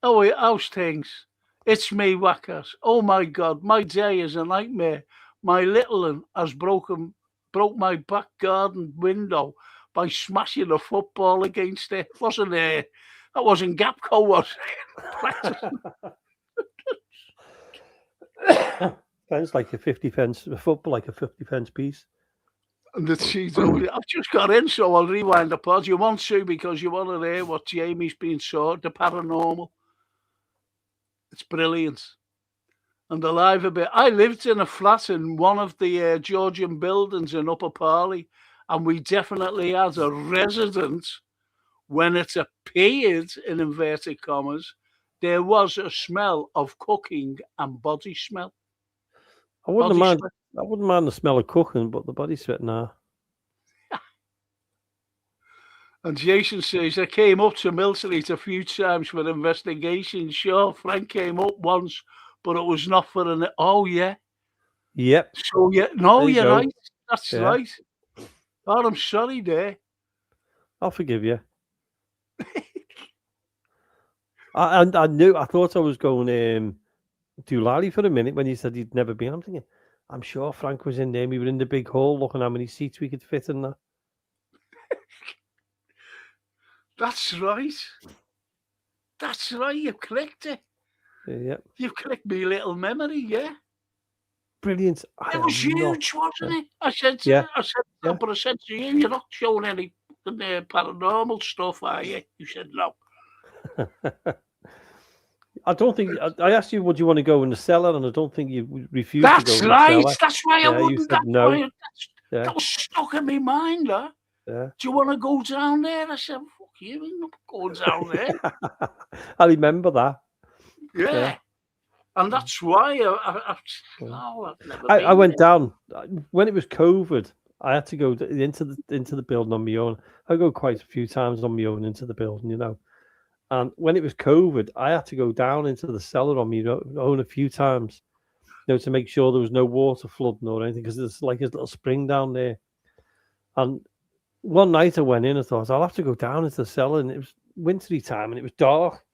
Oh, how's things? It's me, Wackers. Oh, my God, my day is a nightmare. My little one has broke my back garden window by smashing a football against it. That wasn't Gapco, was it? Sounds like a 50 pence, a football like a 50 pence piece. And I've just got in, so I'll rewind the pod. You want to because you want to hear what Jamie's been saw, the paranormal. It's brilliant. And alive a bit. I lived in a flat in one of the Georgian buildings in Upper Parley, and we definitely had a resident. When it appeared, in inverted commas, there was a smell of cooking and body smell. I wouldn't mind the smell of cooking, but the body sweat, nah. And Jason says, I came up to Millstreet a few times for investigation. Sure, Frank came up once, but it was not for an... Oh, yeah. Yep. So, yeah, no, you're right. That's right. Oh, I'm sorry there. I'll forgive you. I thought I was going doolally for a minute when you said you'd never been. I'm thinking, I'm sure Frank was in there. We were in the big hall looking how many seats we could fit in there. That's right. That's right. You've clicked it. Yeah. You've clicked me little memory, yeah. Brilliant. It was huge, wasn't it? I said, Yeah. but I said to you, you're not showing any paranormal stuff, are you? You said no. I don't think I asked you, would you want to go in the cellar, and I don't think you refused That's to go right. in the cellar. That's why I wouldn't. You said That's no. why that was stuck in my mind. Huh? Yeah. Do you want to go down there? I said, fuck you, I'm not going down there. I remember that. Yeah. And that's why I went down when it was COVID. I had to go into the building on my own. I go quite a few times on my own into the building, you know. And when it was COVID, I had to go down into the cellar on my own a few times, you know, to make sure there was no water flooding or anything, because there's like a little spring down there. And one night I went in and thought I'll have to go down into the cellar, and it was wintry time and it was dark.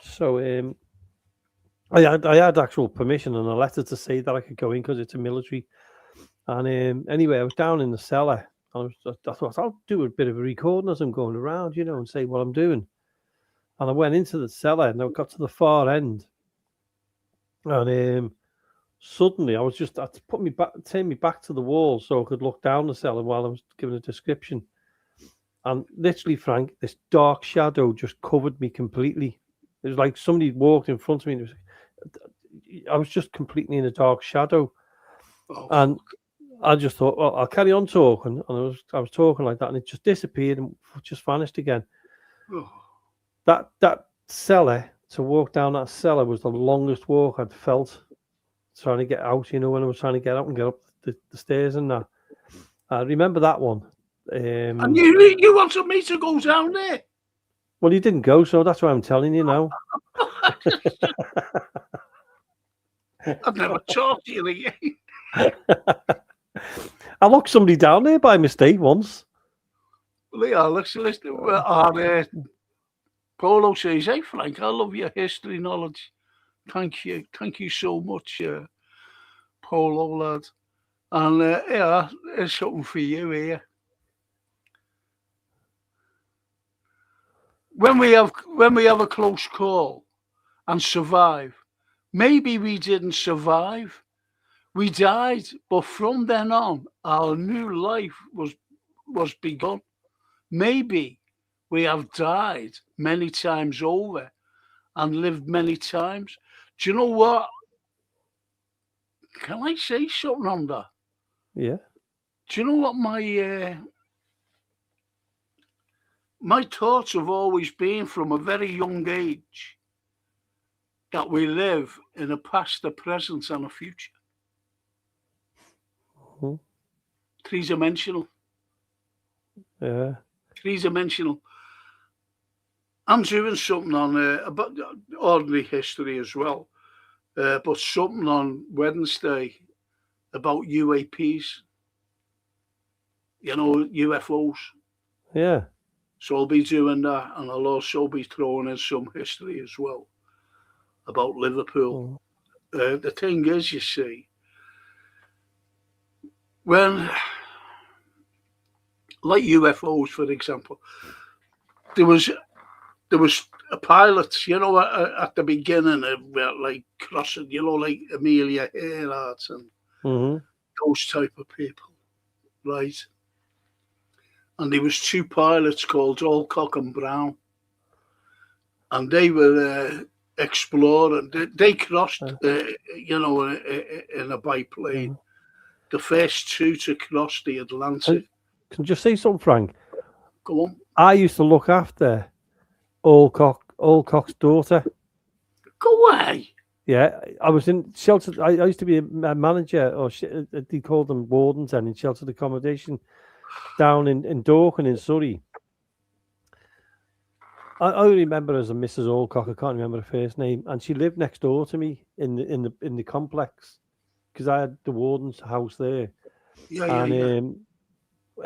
So I had actual permission and a letter to say that I could go in because it's a military. And anyway, I was down in the cellar. And I thought I'll do a bit of a recording as I'm going around, you know, and say what I'm doing. And I went into the cellar and I got to the far end. And suddenly I was just, I had to turn me back to the wall so I could look down the cellar while I was giving a description. And literally, Frank, this dark shadow just covered me completely. It was like somebody walked in front of me. And I was just completely in a dark shadow. And I just thought, well, I'll carry on talking. And I was talking like that, and it just disappeared and just vanished again. That cellar, to walk down that cellar, was the longest walk I'd felt trying to get out, you know, when I was trying to get out and get up the stairs and that. I remember that one. And you wanted me to go down there? Well, you didn't go, so that's why I'm telling you now. I've never talked to you again. I locked somebody down there by mistake once. Well, yeah, listen. Polo says, "Hey, Frank, I love your history knowledge. Thank you so much, Polo lad. And yeah, there's something for you here. When we have a close call and survive, maybe we didn't survive. We died, but from then on, our new life was begun. Maybe we have died many times over and lived many times. Do you know what? Can I say something on that? Yeah. Do you know what my thoughts have always been from a very young age? That we live in a past, a present, and a future. Mm-hmm. Three-dimensional. Yeah. Three-dimensional. I'm doing something on about ordinary history as well, but something on Wednesday about UAPs. You know, UFOs. Yeah. So I'll be doing that, and I'll also be throwing in some history as well about Liverpool. Mm. The thing is, you see, when, like UFOs, for example, there was a pilot, you know, at the beginning of like crossing, you know, like Amelia Earhart and those type of people, right? And there was two pilots called Alcock and Brown, and they were exploring. They crossed, you know, in a biplane. The first two to cross the Atlantic. Can you just say something, Frank? Go on. I used to look after Alcock's daughter. Go away. Yeah, I was in sheltered. I used to be a manager, or they called them wardens, and in sheltered accommodation down in Dorking in Surrey. I only remember her as a Mrs. Alcock. I can't remember her first name, and she lived next door to me in the complex because I had the warden's house there. Yeah.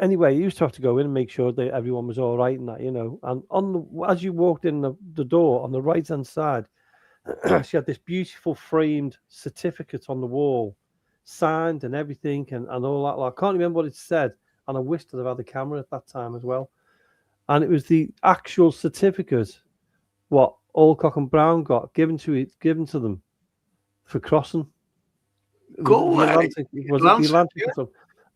Anyway, you used to have to go in and make sure that everyone was all right and that, you know. And as you walked in the door on the right hand side, she had this beautiful framed certificate on the wall, signed and everything, and all that. I can't remember what it said, and I wished I'd have had the camera at that time as well. And it was the actual certificate what Alcock and Brown got given to them for crossing. Go the away. Atlantic, was it the Atlantic? Yeah.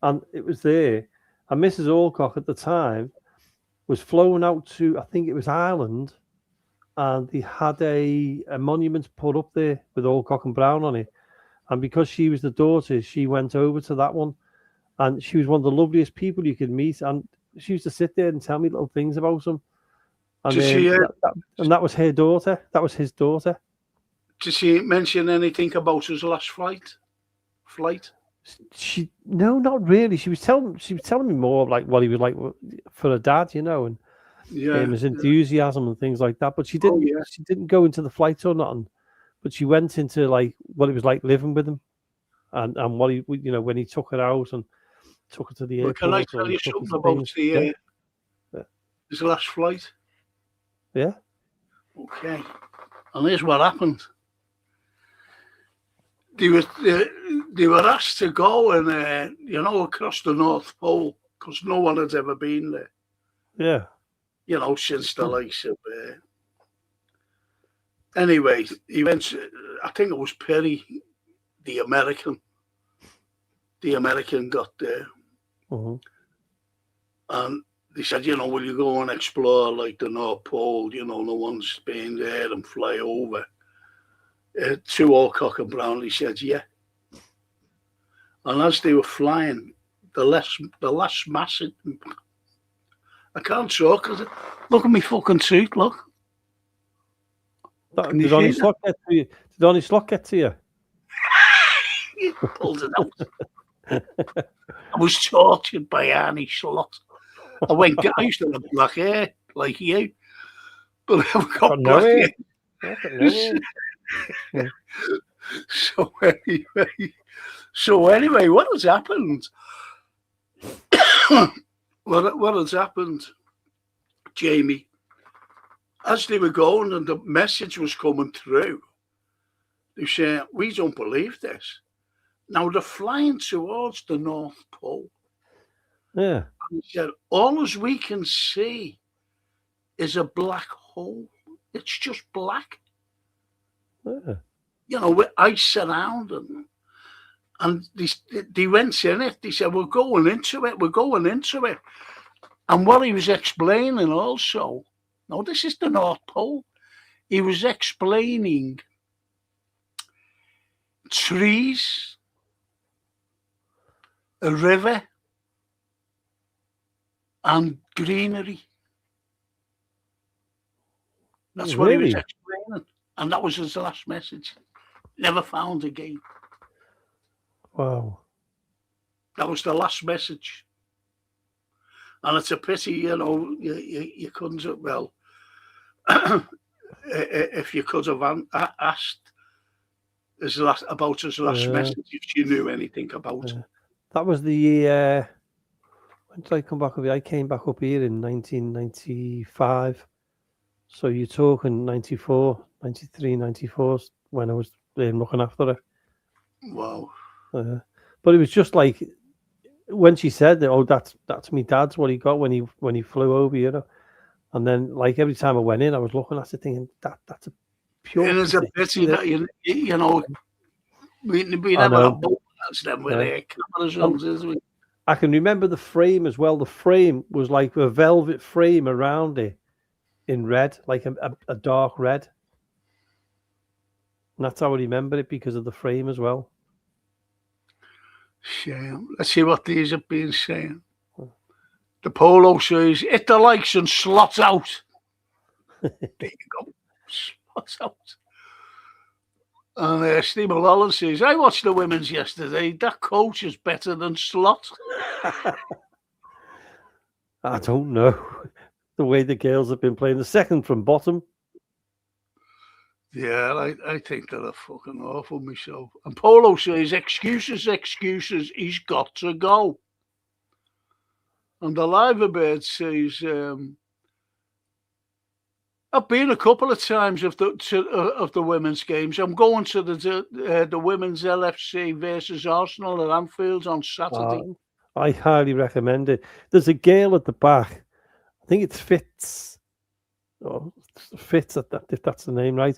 And it was there. And Mrs. Alcock at the time was flown out to, I think it was Ireland, and they had a monument put up there with Alcock and Brown on it. And because she was the daughter, she went over to that one, and she was one of the loveliest people you could meet. And she used to sit there and tell me little things about them. And that was her daughter. That was his daughter. Did she mention anything about his last flight? No, not really. She was telling me more like what he was like for a dad, and his enthusiasm and things like that. But she didn't. She didn't go into the flight or nothing. But she went into like what it was like living with him, and what he, when he took her out and took her to the airport. Can I tell you something about his last flight? Yeah. Okay. And here's what happened. They were asked to go and across the North Pole because no one had ever been there. Yeah. Since the likes of. Anyway, he went. I think it was Perry, the American. The American got there, and they said, will you go and explore like the North Pole? No one's been there, and fly over. To Alcock and Brown, he said, yeah. And as they were flying, the last massive. I can't talk because look at me fucking suit. Look. Did Ronnie Slot get to you? Did Ronnie Slot get to you? He pulled it out. I was tortured by Arnie Slot. I used to have black hair like you, but I've got black hair. So anyway, what has happened? What has happened, Jamie? As they were going and the message was coming through, they said, "We don't believe this." Now they're flying towards the North Pole. Yeah. And he said, "All as we can see is a black hole. It's just black." Yeah. With ice surrounding them. And they went in it. They said, we're going into it. And what he was explaining also, now this is the North Pole, he was explaining trees, a river, and greenery. That's what he was explaining. And that was his last message. Never found again. Wow. That was the last message. And it's a pity, you couldn't have, well, if you could have asked about his last message, if you knew anything about it. That was the year, when did I come back up here? I came back up here in 1995. So you're talking 94, 93, 94 when I was looking after her. Wow. But it was just like when she said that, that's me dad's what he got when he flew over, And then like every time I went in, I was looking at it thinking that's a pure. And it's a pity that we never have boats them with their cameras on, is we? I can remember the frame as well. The frame was like a velvet frame around it in red, like a dark red. And that's how I remember it because of the frame as well. Shame. Let's see what these have been saying. The Polo says, hit the likes and slot out. There you go. Slot out. And Steve Mulholland says, I watched the women's yesterday. That coach is better than Slot. I don't know. The way the girls have been playing the second from bottom. Yeah, I think they're fucking awful myself. And Polo says, excuses, he's got to go. And the Liverbird says, I've been a couple of times of the women's games. I'm going to the women's LFC versus Arsenal at Anfield on Saturday. I highly recommend it. There's a girl at the back. I think it's Fitz. Oh, Fitz, if that's the name, right?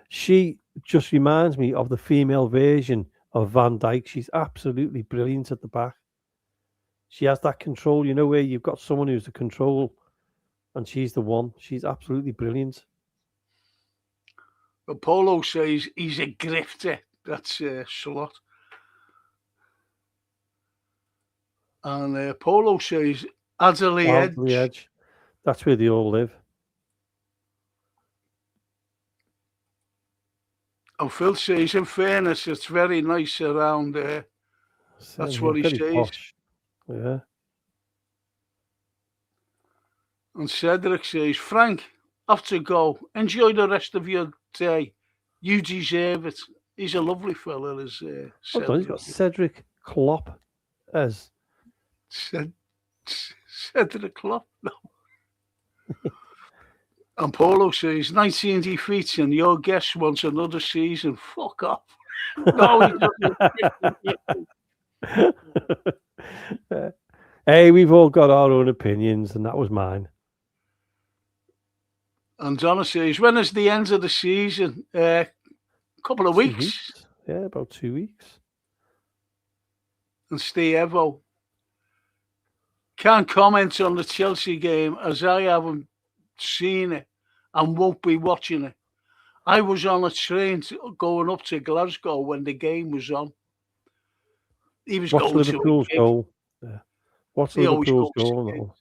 She just reminds me of the female version of Van Dijk. She's absolutely brilliant at the back. She has that control, where you've got someone who's the control, and she's the one. She's absolutely brilliant. But Polo says he's a grifter. That's Slot. And Polo says Adderley Edge. That's where they all live. And Phil says, in fairness, it's very nice around there. That's what he says. Posh. Yeah. And Cedric says, Frank, have to go. Enjoy the rest of your day. You deserve it. He's a lovely fella, is Cedric. He's got Cedric Klopp as Cedric Klopp? No. And Polo says, 19 defeats and your guest wants another season. Fuck off. No, he doesn't. Hey, we've all got our own opinions, and that was mine. And Donna says, when is the end of the season? A couple of weeks. Yeah, about 2 weeks. And Steve Evo, can't comment on the Chelsea game as I haven't seen it and won't be watching it. I was on a train going up to Glasgow when the game was on. He was What's going Liverpool's to goal? Yeah. What's Liverpool's goal?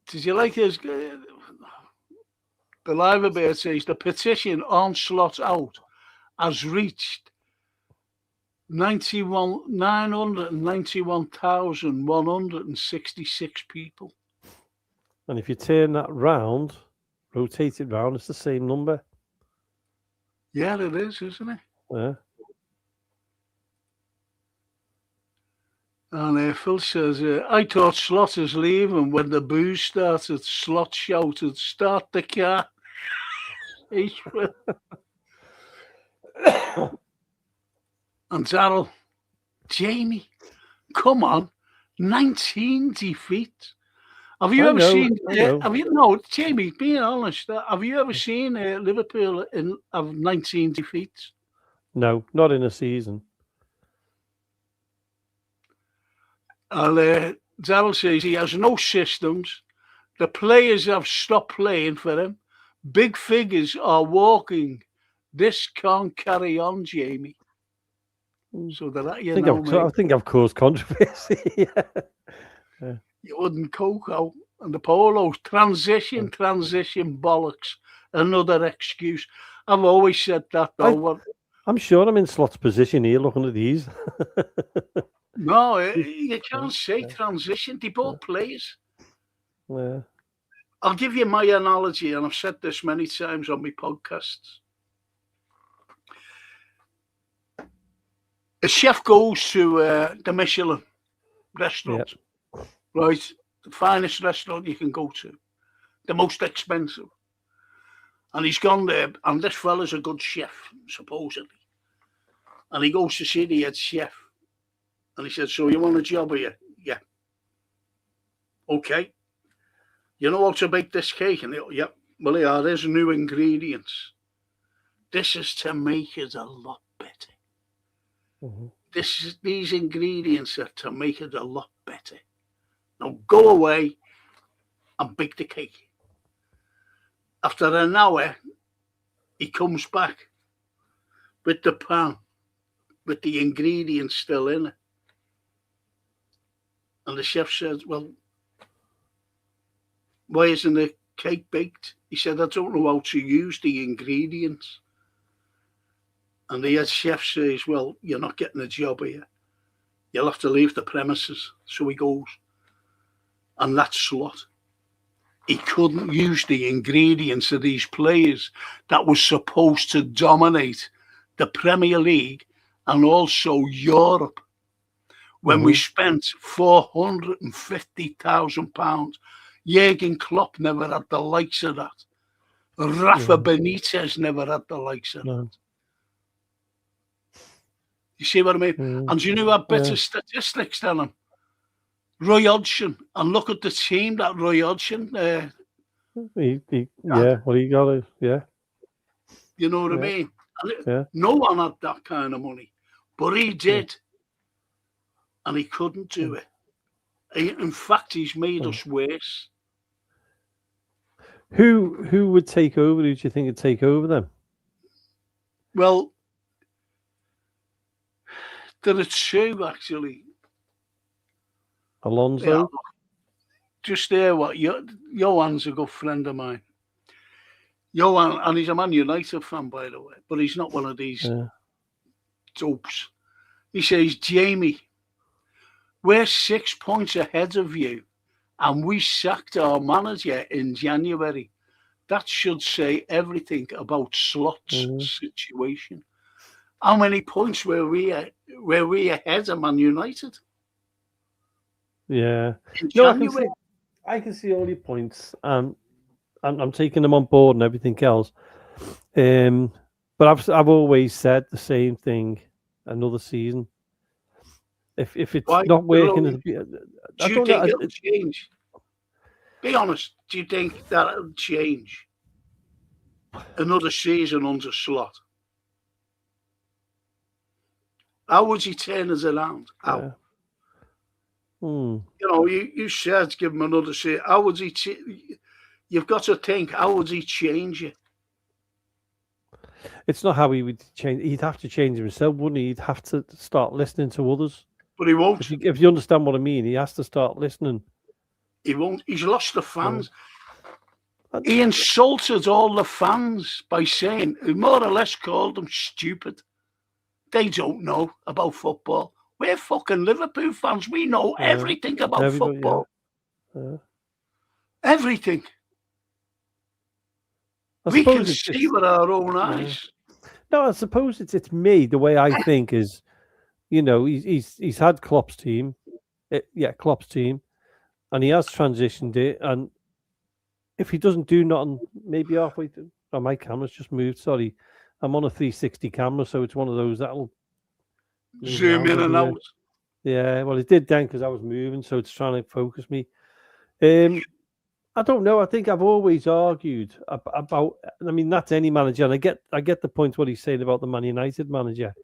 Did you like his? The live about says the petition on Slot Out has reached 991,166 people. And if you turn that round, rotate it round, it's the same number. Yeah, it is, isn't it? Yeah. And Phil says, I thought Slot is leaving when the booze started. Slot shouted, start the car. And Darryl, Jamie, come on, 19 defeats. Have you ever seen? Jamie, being honest, have you ever seen Liverpool have 19 defeats? No, not in a season. And Darryl says he has no systems. The players have stopped playing for him. Big figures are walking. This can't carry on, Jamie. So that I think I've caused controversy. Yeah. You wouldn't Coco and the Polo transition bollocks. Another excuse. I've always said that though. I'm sure I'm in Slot's position here, looking at these. No, you can't say transition. They both players. Yeah. I'll give you my analogy, and I've said this many times on my podcasts. A chef goes to the Michelin restaurant, right? The finest restaurant you can go to, the most expensive. And he's gone there, and this fella's a good chef, supposedly. And he goes to see the head chef. And he said, so you want a job here? Yeah. Okay. You know how to bake this cake? And yeah, well, yeah, there's new ingredients. This is to make it a lot better. Mm-hmm. These ingredients are to make it a lot better. Now go away and bake the cake. After an hour, he comes back with the pan, with the ingredients still in it. And the chef said, well, why isn't the cake baked? He said, I don't know how to use the ingredients. And the head chef says, well, you're not getting a job here. You'll have to leave the premises. So he goes. And that's Slot. He couldn't use the ingredients of these players that was supposed to dominate the Premier League and also Europe. When we spent £450,000, Jurgen Klopp never had the likes of that. Rafa Benitez never had the likes of that. You see what I mean? And do you know who had better statistics than him? Roy Hodgson. And look at the team that Roy Hodgson. What he got is, You know what I mean? And no one had that kind of money, but he did, and he couldn't do it. In fact, he's made us worse. Who would take over? Who do you think would take over then? Well, there are two actually. Alonso. Yeah, just there, Johan's a good friend of mine. Johan, and he's a Man United fan, by the way, but he's not one of these dopes. He says, Jamie, we're 6 points ahead of you, and we sacked our manager in January. That should say everything about Slot's situation. How many points were we ahead of Man United? Yeah. No, I can see all your points. I'm taking them on board and everything else. But I've always said the same thing. Another season. If it's not working, do you think it'll change? Be honest. Do you think that'll change? Another season under Slot. How would he turn us around? How? Yeah. You know, you said give him another season. How would he? You've got to think. How would he change it? It's not how he would change. He'd have to change himself, wouldn't he? He'd have to start listening to others. But he won't. If you understand what I mean, he has to start listening. He won't. He's lost the fans. He insulted all the fans by saying, he more or less called them stupid. They don't know about football. We're fucking Liverpool fans. We know everything about football. Everything. We can see with our own eyes. No, I suppose it's me. The way I think is, you know, he's had Klopp's team, Klopp's team, and he has transitioned it. And if he doesn't do nothing, maybe halfway through, my camera's just moved. Sorry, I'm on a 360 camera, so it's one of those that'll zoom in and out. Yeah, well, it did then because I was moving, so it's trying to focus me. I don't know. I think I've always argued about. I mean, that's any manager, and I get the point what he's saying about the Man United manager.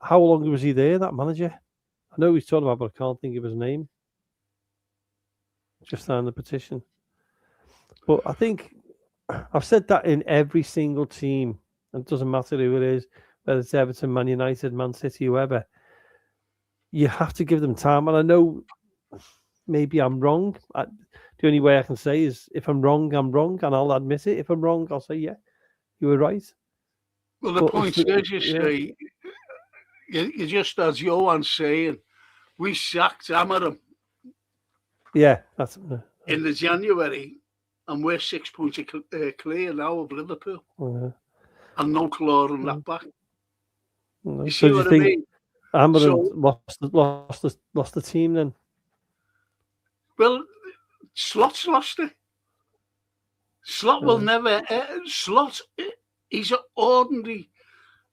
How long was he there? That manager? I know he's talking about, but I can't think of his name. Just signed the petition. But I think I've said that in every single team, and it doesn't matter who it is, whether it's Everton, Man United, Man City, whoever. You have to give them time, and I know maybe I'm wrong. The only way I can say is if I'm wrong, and I'll admit it. If I'm wrong, I'll say, yeah, you were right. Well, the point is, you say, you just as Johan's saying, we sacked Amarim. Yeah, that's in the January, and we're 6 points clear now of Liverpool, and no clawing that back. You see what I mean? Amarim lost the team then. Well, Slot's lost it. Slot will never. Slot, he's an ordinary.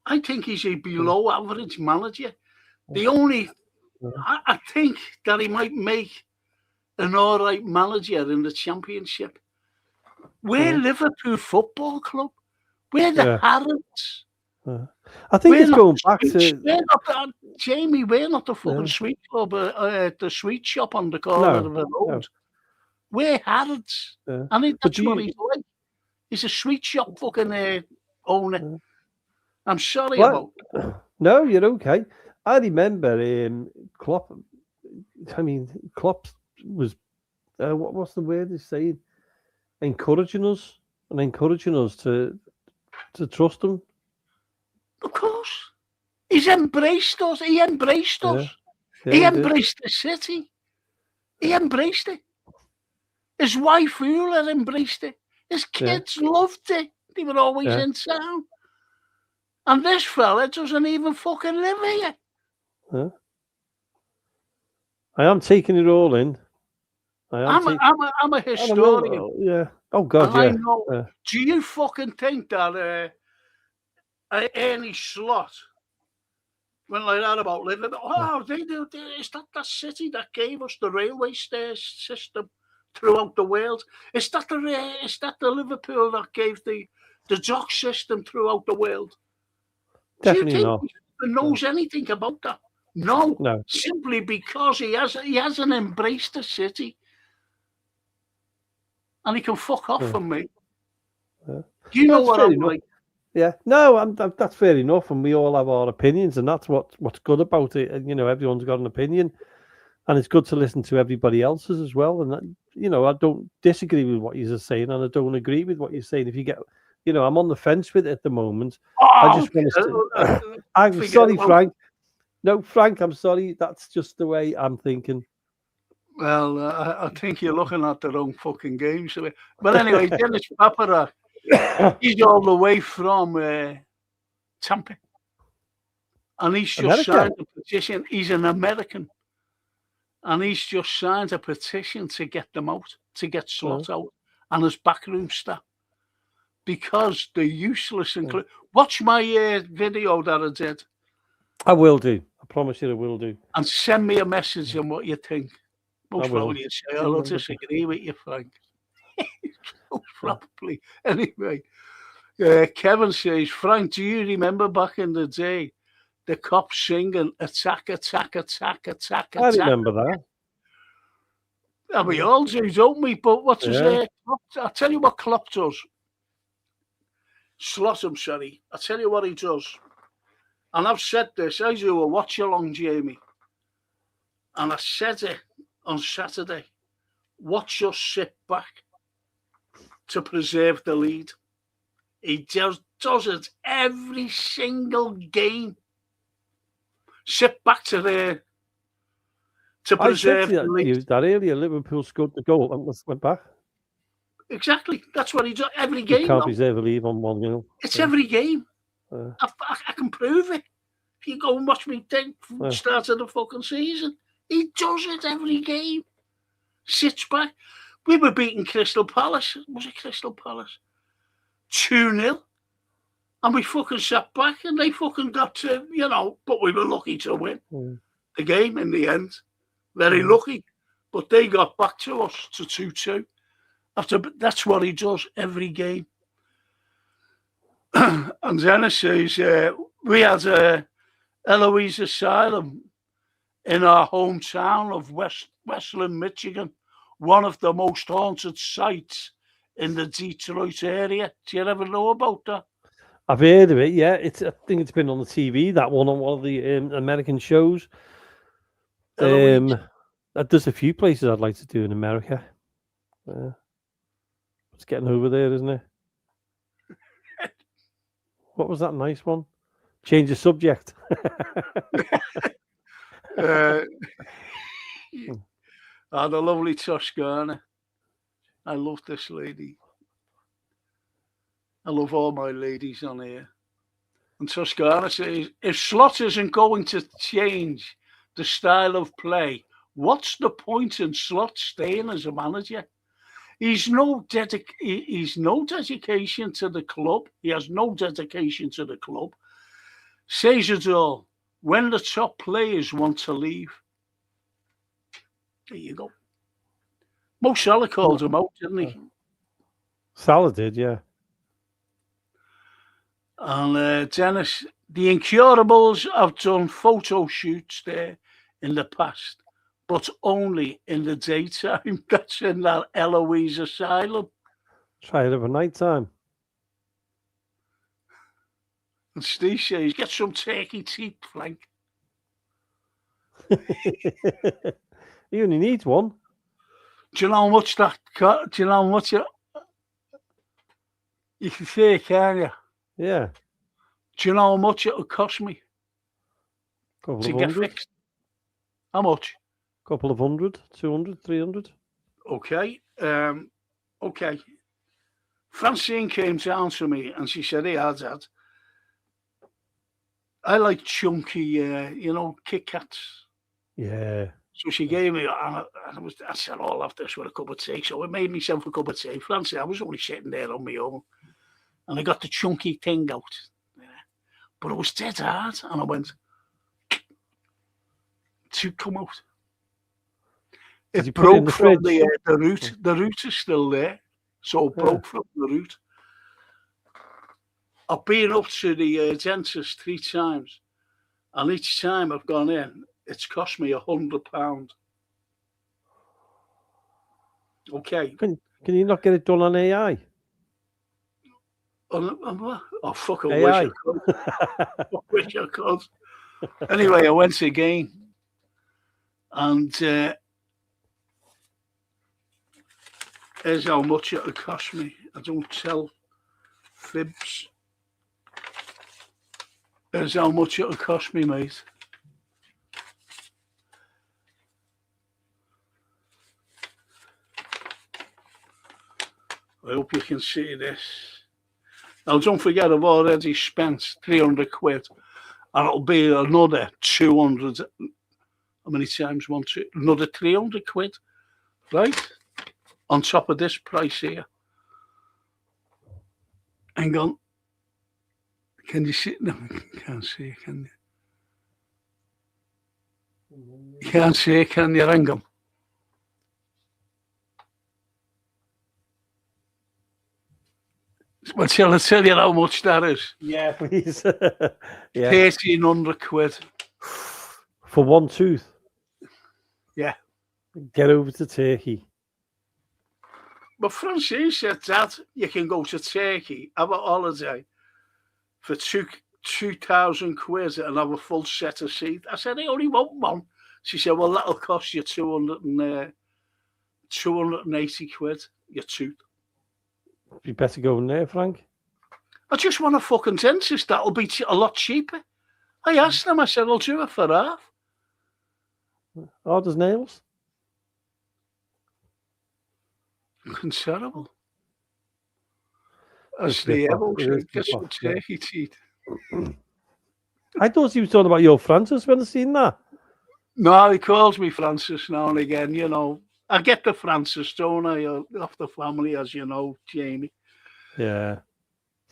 I think he's a below average manager. The only, I think that he might make an all right manager in the Championship. We're Liverpool Football Club. We're the Harrods. I think it's going back to Jamie. We're not the fucking sweet club, the sweet shop on the corner of the road. No. We're Harrods. I think that's what he's like. He's a sweet shop fucking owner. I'm sorry about that. No, you're okay. I remember Klopp. I mean, Klopp was what's the word he's saying? Encouraging us to trust him. Of course. He's embraced us. He embraced us. He embraced the city. He embraced it. His wife, Ula, embraced it. His kids loved it. They were always in town. And this fella doesn't even fucking live here. I am taking it all in. I'm a historian. Yeah. Oh God, and I yeah. know. Do you fucking think that Ernie Slot went like that about Liverpool? Oh, they do. Is that the city that gave us the railway system throughout the world? Is that the Liverpool that gave the dock system throughout the world? Definitely Do you not. think he knows anything about that? No, No. simply because he hasn't embraced the city, and he can fuck off from me. Yeah. Do you know what I'm like? Yeah, no, that's fair enough, and we all have our opinions, and that's what's good about it. And everyone's got an opinion, and it's good to listen to everybody else's as well. And that, I don't disagree with what you're saying, and I don't agree with what you're saying. If you get, I'm on the fence with it at the moment. I just want to. I'm sorry, Frank. No, Frank, I'm sorry. That's just the way I'm thinking. Well, I think you're looking at the wrong fucking games. But anyway, Dennis Paparak, he's all the way from Tampa. And he's just signed a petition. He's an American. And he's just signed a petition to get them out, to get Slot out, and his backroom staff. Because they're useless. Watch my video that I did. I will do. I promise you I will do. And send me a message on what you think. Most probably you'd say, I'll disagree with you, Frank. Most probably. Anyway, Kevin says, Frank, do you remember back in the day, the cops singing, attack, attack, attack, attack, attack? I remember that. And we all do, don't we? But what's his I'll tell you what Klopp does. Slot, I'm sorry. I'll tell you what he does. And I've said this. I do a watch-along, Jamie. And I said it on Saturday. Watch us sit back to preserve the lead. He just does it every single game. Sit back to preserve the lead. That earlier, Liverpool scored the goal and went back. Exactly. That's what he does every game. You can't preserve a lead on 1-0. It's every game. I can prove it. If you go and watch me from the start of the fucking season, he does it every game. Sits back. We were beating Crystal Palace. Was it Crystal Palace? 2-0. And we fucking sat back and they fucking got to, but we were lucky to win the game in the end. Very lucky. But they got back to us to 2-2. That's what he does every game. And Dennis says, we had Eloise Asylum in our hometown of Westland, Michigan, one of the most haunted sites in the Detroit area. Do you ever know about that? I've heard of it, yeah. I think it's been on the TV, that one on one of the American shows. There's a few places I'd like to do in America. It's getting over there, isn't it? What was that nice one? Change the subject. The lovely Toscana. I love this lady. I love all my ladies on here. And Toscana says, if Slot isn't going to change the style of play, what's the point in Slot staying as a manager? He's no dedication to the club. He has no dedication to the club. Says it all. When the top players want to leave. There you go. Mo Salah called him out, didn't he? Salah did, yeah. And Dennis, the Incurables have done photo shoots there in the past, but only in the daytime. That's in that Eloise Asylum. Try it over night time. And Steve says, get some turkey teeth, Frank. He only needs one. Do you know how much that? Do you know how much you can take, can you? Yeah. Do you know how much it would cost me to get fixed? How much? Couple of 100, 200, 300. Okay. Okay. Francine came down to me and she said, hey, Dad, I like chunky, Kit Kats. Yeah. So she gave me, and I said, I'll have this with a cup of tea. So I made myself a cup of tea. Francie, I was only sitting there on my own. And I got the chunky thing out. But it was dead hard. And I went, to come out. It broke from the root. The root is still there. So it broke from the root. I've been up to the dentist 3 times. And each time I've gone in, it's cost me £100. Okay. Can you not get it done on AI? Oh, fuck, I AI. wish I could. I wish I could. Anyway, I went again. And here's how much it'll cost me. I don't tell fibs. Here's how much it'll cost me, mate. I hope you can see this. Now, don't forget, I've already spent 300 quid, and it'll be another 200. How many times? Another 300 quid, right? On top of this price here. Hang on. Can you see? No, you can't see, can you? You can't see, can you? Hang on. Well, shall I tell you how much that is? Yeah, please. 1,300 quid. For one tooth? Yeah. Get over to Turkey. But Francine said, Dad, you can go to Turkey, have a holiday for 2,000 quid and have a full set of teeth. I said, I only want one. She said, well, that'll cost you 280 quid, your tooth. You better go in there, Frank. I just want a fucking dentist. That'll be a lot cheaper. I asked them, I said, I'll do it for half. Oh, there's nails? It's terrible. That's the emotion. Get some turkey teeth. I thought he was talking about your Francis when I seen that. No, he calls me Francis now and again, you know. I get the Francis, don't I? Off the family, as you know, Jamie. Yeah.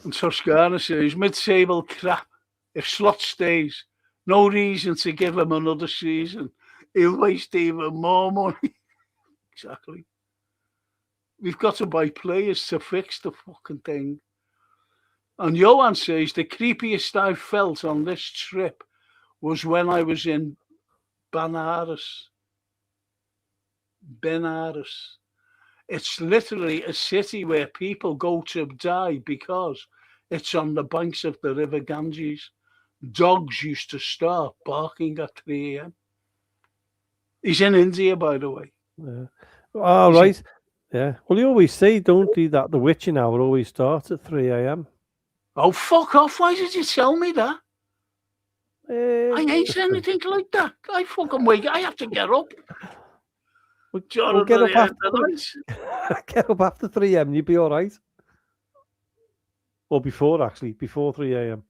And Toscana says, mid-table crap. If Slot stays, no reason to give him another season. He'll waste even more money. Exactly. We've got to buy players to fix the fucking thing. And Johan says, the creepiest I felt on this trip was when I was in Benares. It's literally a city where people go to die because it's on the banks of the River Ganges. Dogs used to start barking at 3 a.m. He's in India, by the way. Yeah. Oh, right. Yeah. Well, you always say, don't do that. The witching hour always starts at 3 a.m. Oh, fuck off. Why did you tell me that? I hate anything like that. I fucking wake. I have to get up. Well, get up after 3 a.m. You'll be all right. Or before, actually. Before 3 a.m.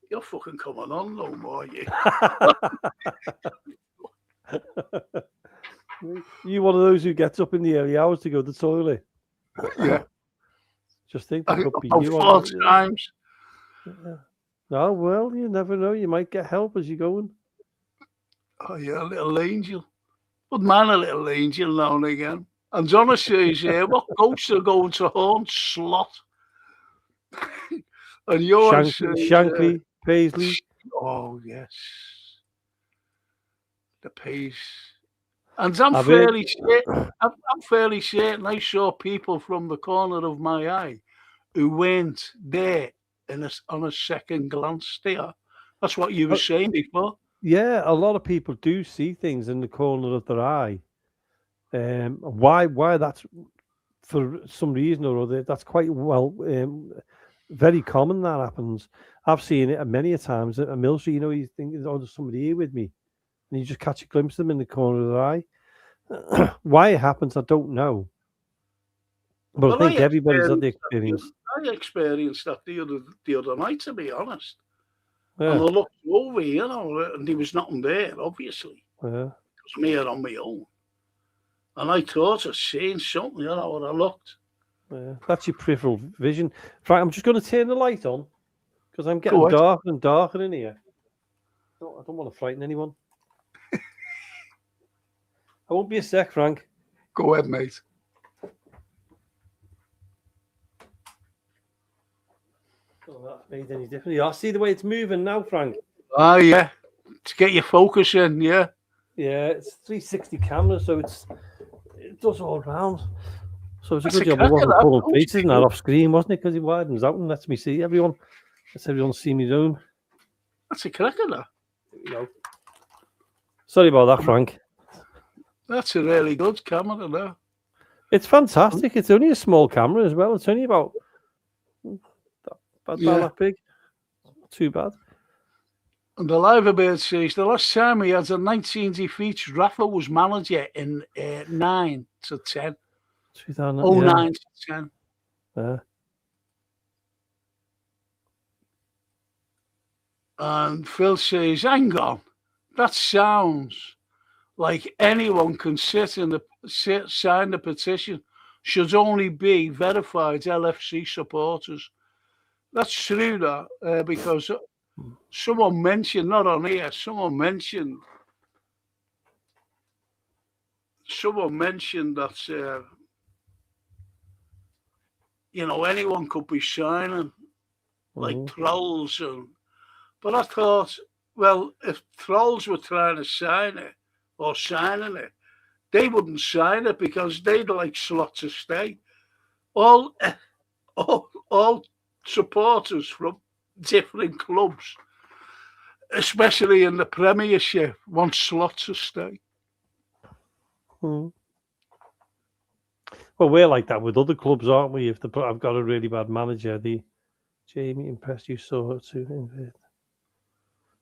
You're fucking coming on no more, you. You one of those who gets up in the early hours to go to the toilet? Yeah. Just think that could be you. 4 times. Yeah. Oh, well, you never know. You might get help as you're going. Oh, yeah, a little angel. But man, a little angel now and again. And Donna says, what ghosts are going to haunt Slot? And Johan says, Shankly, Paisley. Oh, yes. The Pace. And I'm fairly certain I saw people from the corner of my eye who weren't there on a second glance there. That's what you were saying before. Yeah, a lot of people do see things in the corner of their eye. Why that's for some reason or other, that's quite very common that happens. I've seen it many a times at a mill street, you know, you think, oh, there's somebody here with me. And you just catch a glimpse of them in the corner of their eye. Why it happens, I don't know. But I think everybody's had the experience. I experienced that the other night, to be honest. Yeah. And I looked over, you know, and there was nothing there, obviously. Yeah. was me on my own. And I thought I'd seen something, when I looked. That's your peripheral vision. Right, I'm just going to turn the light on because I'm getting darker and darker in here. I don't want to frighten anyone. I won't be a sec, Frank. Go ahead, mate. Oh, that made any difference. I see the way it's moving now, Frank. Ah, yeah. To get your focus in, yeah. Yeah, it's 360 camera, so it does all round. So it's a good job I wasn't pulling faces and that off screen, wasn't it? Because he widens out and lets me see everyone. Lets everyone see me doing. That's a cracker, that. No. Sorry about that, Frank. That's a really good camera, though. It's fantastic. It's only a small camera as well. It's only about that big. Not too bad. And the Liverbird says the last time we had a 19 defeats, Rafa was manager in 9 to 10. 9 to 10. Yeah. And Phil says, hang on, that sounds like anyone can sign the petition. Should only be verified LFC supporters. That's true, that, because someone mentioned, not on here, someone mentioned that, anyone could be signing, like trolls. But I thought, well, if trolls were trying to sign it or signing it, they wouldn't sign it because they'd like slot to stay. All supporters from different clubs, especially in the Premiership, want slot to stay. Well, we're like that with other clubs, aren't we? If I've got a really bad manager, Jamie impressed you so to.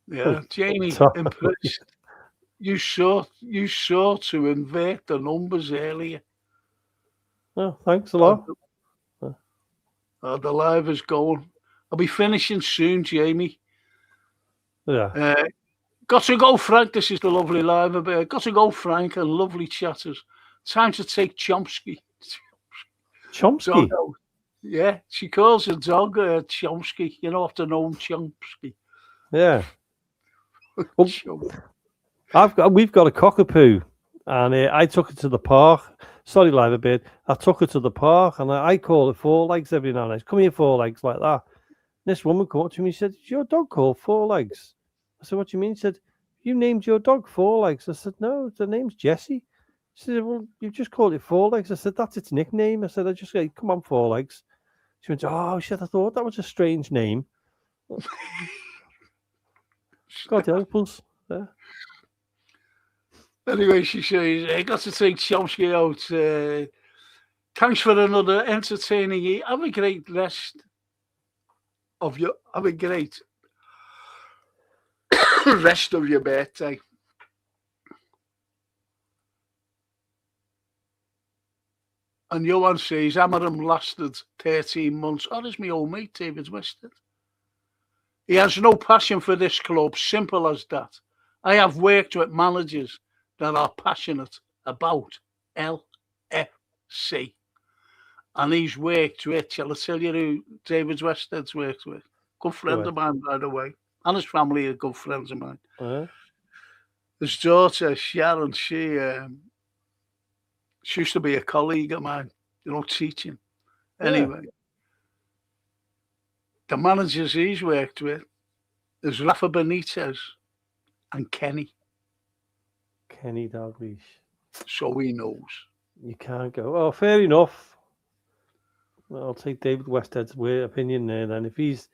Yeah, Jamie impressed. You saw to invert the numbers earlier. Oh, thanks a lot. The live is going. I'll be finishing soon, Jamie. Yeah. Got to go, Frank. This is the lovely live a bit. Got to go, Frank, and lovely chatters. Time to take Chomsky. Chomsky? Yeah, she calls her dog Chomsky. After Noam Chomsky. Yeah. Well, we've got a cockapoo, and I took it to the park. Sorry, live a bit. I took it to the park, and I call it Four Legs every now and then. Come here, Four Legs, like that. This woman came up to me and said, "Is your dog called Four Legs?" I said, "What do you mean?" She said, "You named your dog Four Legs." I said, "No, the name's Jessie." She said, "Well, you just called it Four Legs." I said, "That's its nickname." I said, "I just say, come on, Four Legs." She went, "Oh," she said, "I thought that was a strange name." God help us. Yeah. Anyway, she says, I got to take Chomsky out. Thanks for another entertaining year. Have a great rest of your rest of your birthday. And Johan says, Amaram lasted 13 months. Oh, there's my old mate, David Weston. He has no passion for this club, simple as that. I have worked with managers that are passionate about LFC. And he's worked with, shall I tell you who David Wested's worked with? Good friend of mine, by the way. And his family are good friends of mine. His daughter, Sharon, she used to be a colleague of mine, teaching. Anyway, the managers he's worked with is Rafa Benitez and Kenny. Kenny Dalglish. So he knows. You can't go, oh, fair enough. I'll take David Wested's opinion there then. If he's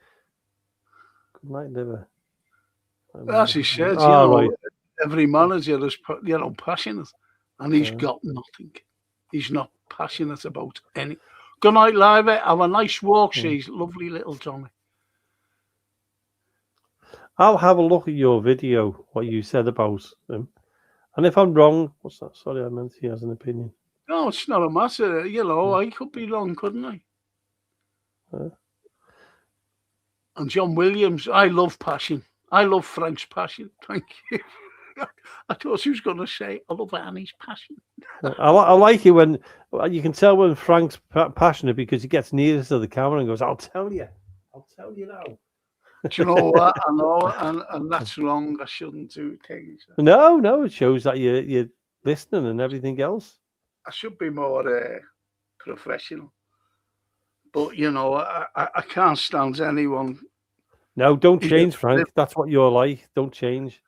good night, liver. As he said, every manager is, passionate, and he's got nothing. He's not passionate about any. Good night, Live. Have a nice walk, says lovely little Tommy. I'll have a look at your video, what you said about him. And if I'm wrong, what's that? Sorry, I meant he has an opinion. No, it's not a matter. I could be wrong, couldn't I? And John Williams, I love passion. I love Frank's passion. Thank you. I thought she was going to say, I love Annie's passion. I like it when you can tell when Frank's passionate because he gets near to the camera and goes, I'll tell you now. Do you know what? I know, and that's wrong. I shouldn't do things. No, it shows that you're listening and everything else. I should be more professional. But, you know, I can't stand anyone. No, don't change, Frank. That's what you're like. Don't change.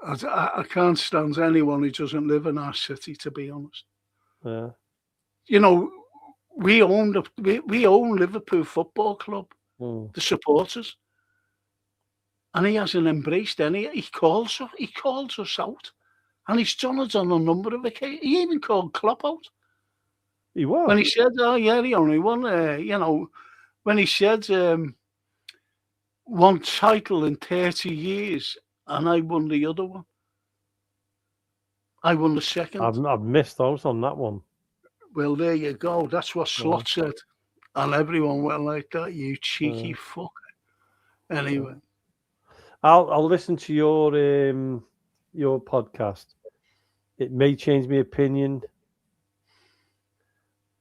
I can't stand anyone who doesn't live in our city, to be honest. Yeah. You know, we own Liverpool Football Club, the supporters. And he hasn't embraced any. He calls us out. And he's done it on a number of occasions. He even called Klopp out. He was? When he said, oh, yeah, he only won, you know, when he said one title in 30 years and I won the other one. I won the second. I've missed out on that one. Well, there you go. That's what Slot said. And everyone went like that, you cheeky fucker. Anyway. I'll listen to your podcast. It may change my opinion.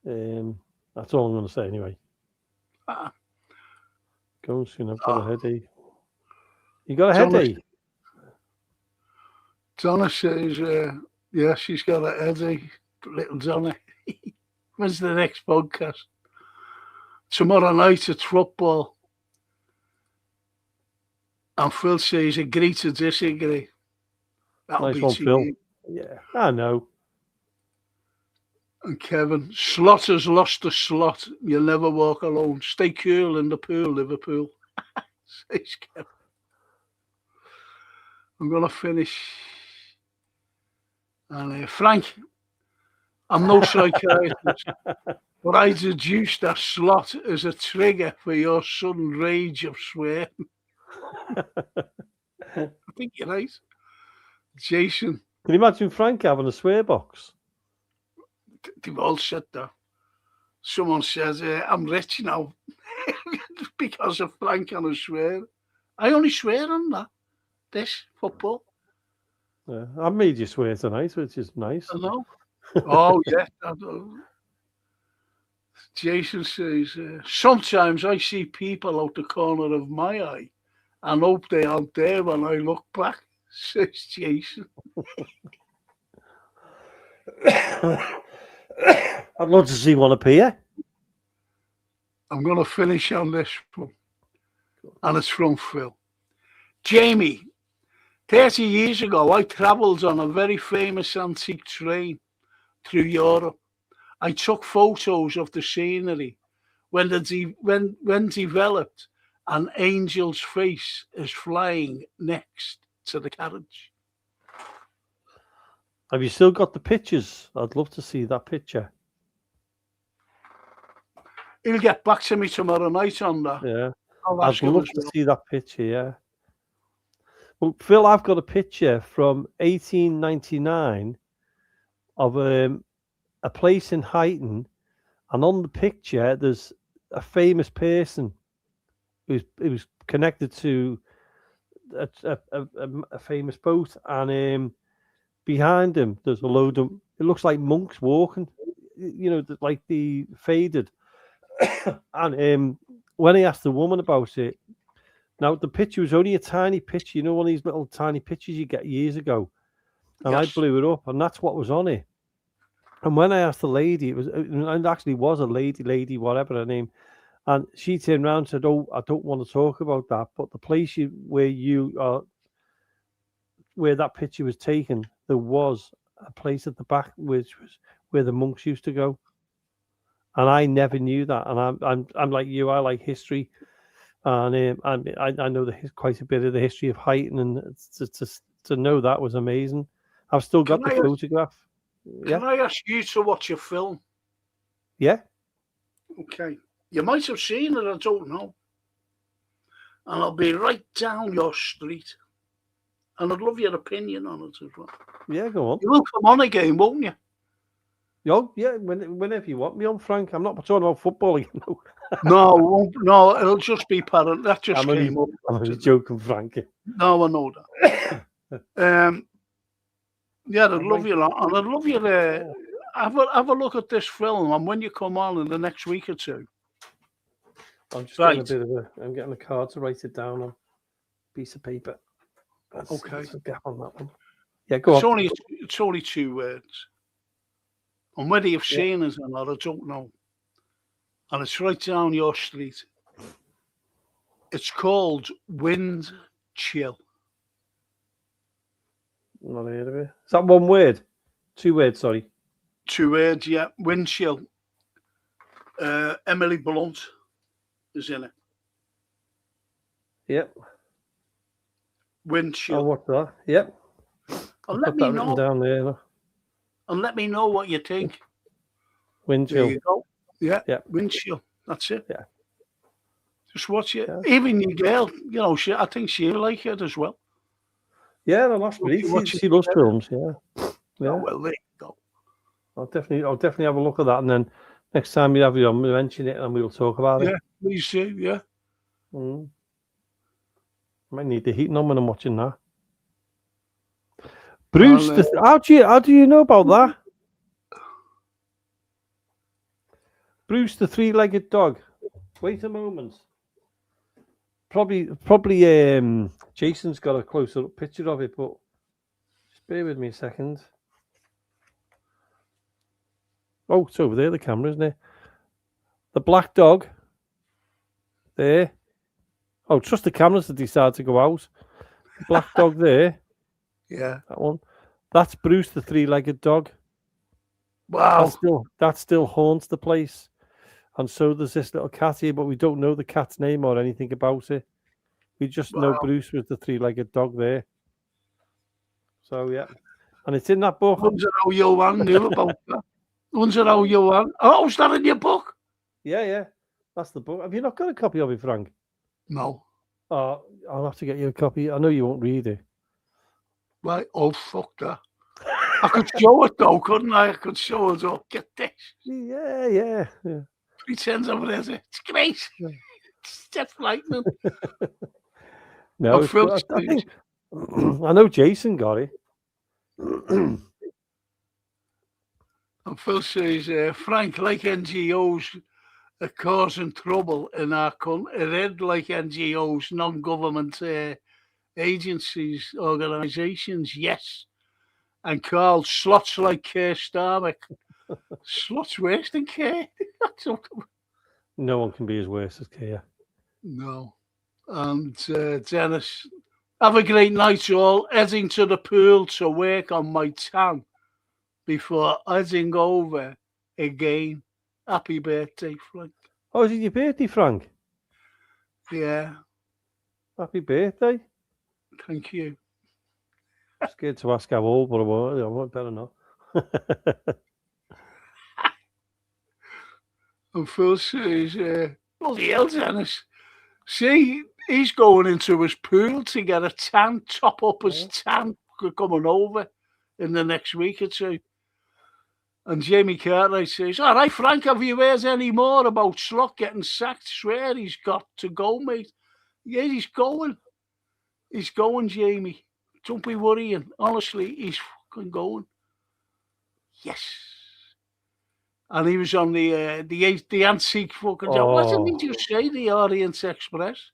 That's all I'm going to say anyway. Go soon. I've got a headache. You got a headache? Donna says, yeah, she's got a headache. Little Donna. When's the next podcast? Tomorrow night it's football. And Phil says, agree to disagree. That'll nice be one, Phil. Yeah, I know. And Kevin, Slot has lost the slot. You'll never walk alone. Stay cool in the pool, Liverpool. Says Kevin. I'm going to finish. And Frank, I'm no psychiatrist, but I deduced that Slot as a trigger for your sudden rage of swearing. I think you're right. Jason. Can you imagine Frank having a swear box? They've all said that. Someone says, I'm rich now because of Frank and I swear. I only swear on that. This football. Yeah, I made you swear tonight, which is nice. I know. Oh, yeah. Jason says, sometimes I see people out the corner of my eye and hope they aren't there when I look back, says Jason. I'd love to see one appear. I'm going to finish on this one. And it's from Phil. Jamie, 30 years ago, I travelled on a very famous antique train through Europe. I took photos of the scenery when developed an angel's face is flying next to the carriage. Have you still got the pictures? I'd love to see that picture. He'll get back to me tomorrow night on that. Yeah. I'd love to see that picture, yeah. Well, Phil, I've got a picture from 1899 of a place in Huyton, and on the picture there's a famous person who's connected to a famous boat, and behind him there's a load of, it looks like monks walking, you know, like the faded. And when I asked the woman about it, now the picture was only a tiny picture, you know, one of these little tiny pictures you get years ago, and yes. I blew it up, and that's what was on it. And when I asked the lady, it actually was a lady, whatever her name, and she turned around and said, "Oh, I don't want to talk about that, but the place where that picture was taken, there was a place at the back which was where the monks used to go." And I never knew that. And I'm like you. I like history, and I know quite a bit of the history of Huyton, and to know that was amazing. I've still got the photograph. Can I ask you to watch a film? Yeah. Okay. You might have seen it. I don't know. And I'll be right down your street. And I'd love your opinion on it as well. Yeah, go on. You will come on again, won't you? Oh, yeah, whenever you want me on, Frank. I'm not talking about football again. No, it'll just be parent. That just came up. I'm only joking, Frank. No, I know that. Yeah, I'd love you, lot, and I'd love you to have a look at this film, and when you come on in the next week or two. I'm just getting I'm getting a card to write it down on a piece of paper. Okay. That's a gap on that one. Yeah, go on. It's only 2 words. And whether you've seen it or not, I don't know. And it's right down your street. It's called Wind Chill. Not heard of it. Is that one word? 2 words, sorry. 2 words, yeah. Wind Chill. Emily Blunt is in it. Yep. Wind Chill. Oh, what's that? Yep. And let me know. Down there. And let me know what you think. Wind Chill. There you go. Yeah. Yep. Wind Chill. That's it. Yeah. Just watch it. Yeah. Even your girl, I think she'll like it as well. Yeah, no, that's great. She loves films. Yeah. Oh, well, there you go. I'll definitely have a look at that, and then next time you have you on, we'll mention it and we'll talk about it. Yeah, please do. Yeah. Might need the heating on when I'm watching that. Bruce, how do you know about that? Bruce, the 3-legged dog. Wait a moment. Probably. Jason's got a closer up picture of it, but just bear with me a second. Oh, it's over there. The camera, isn't it? The black dog. There. Oh, trust the cameras to decide to go out. The black dog there. Yeah. That one. That's Bruce, the 3-legged dog. Wow. That still haunts the place. And so there's this little cat here, but we don't know the cat's name or anything about it. We just know Bruce was the 3-legged dog there. So, yeah. And it's in that book. Wonder how Johan knew about that. Wonder how Johan... Oh, is that in your book? Yeah. That's the book. Have you not got a copy of it, Frank? No. Oh, I'll have to get you a copy. I know you won't read it. Right. Oh, fuck that. I could show it, though, couldn't I? I could show it. Oh, get this. Yeah. Pretends over there. It's great. Yeah. It's just lightning. No, I think I know Jason got it. And Phil says, Frank, like NGOs are causing trouble in our country. Red like NGOs, non-government agencies, organisations, yes. And Carl, slots like Keir Starmer. Slots worse than Keir. No one can be as worse as Keir. No. And Dennis, have a great night, all. Heading to the pool to work on my tan before heading over again. Happy birthday, Frank. Oh, is it your birthday, Frank? Yeah. Happy birthday. Thank you. I'm scared to ask how old, but I won't better not. And Phil says, bloody hell, Dennis. See, he's going into his pool to get a tan, top up his tan coming over in the next week or two. And Jamie Cartwright says, all right, Frank, have you heard any more about Slot getting sacked? Swear he's got to go, mate. Yeah, he's going. He's going, Jamie. Don't be worrying. Honestly, he's fucking going. Yes. And he was on the antique fucking job. What did you say? The Orient Express.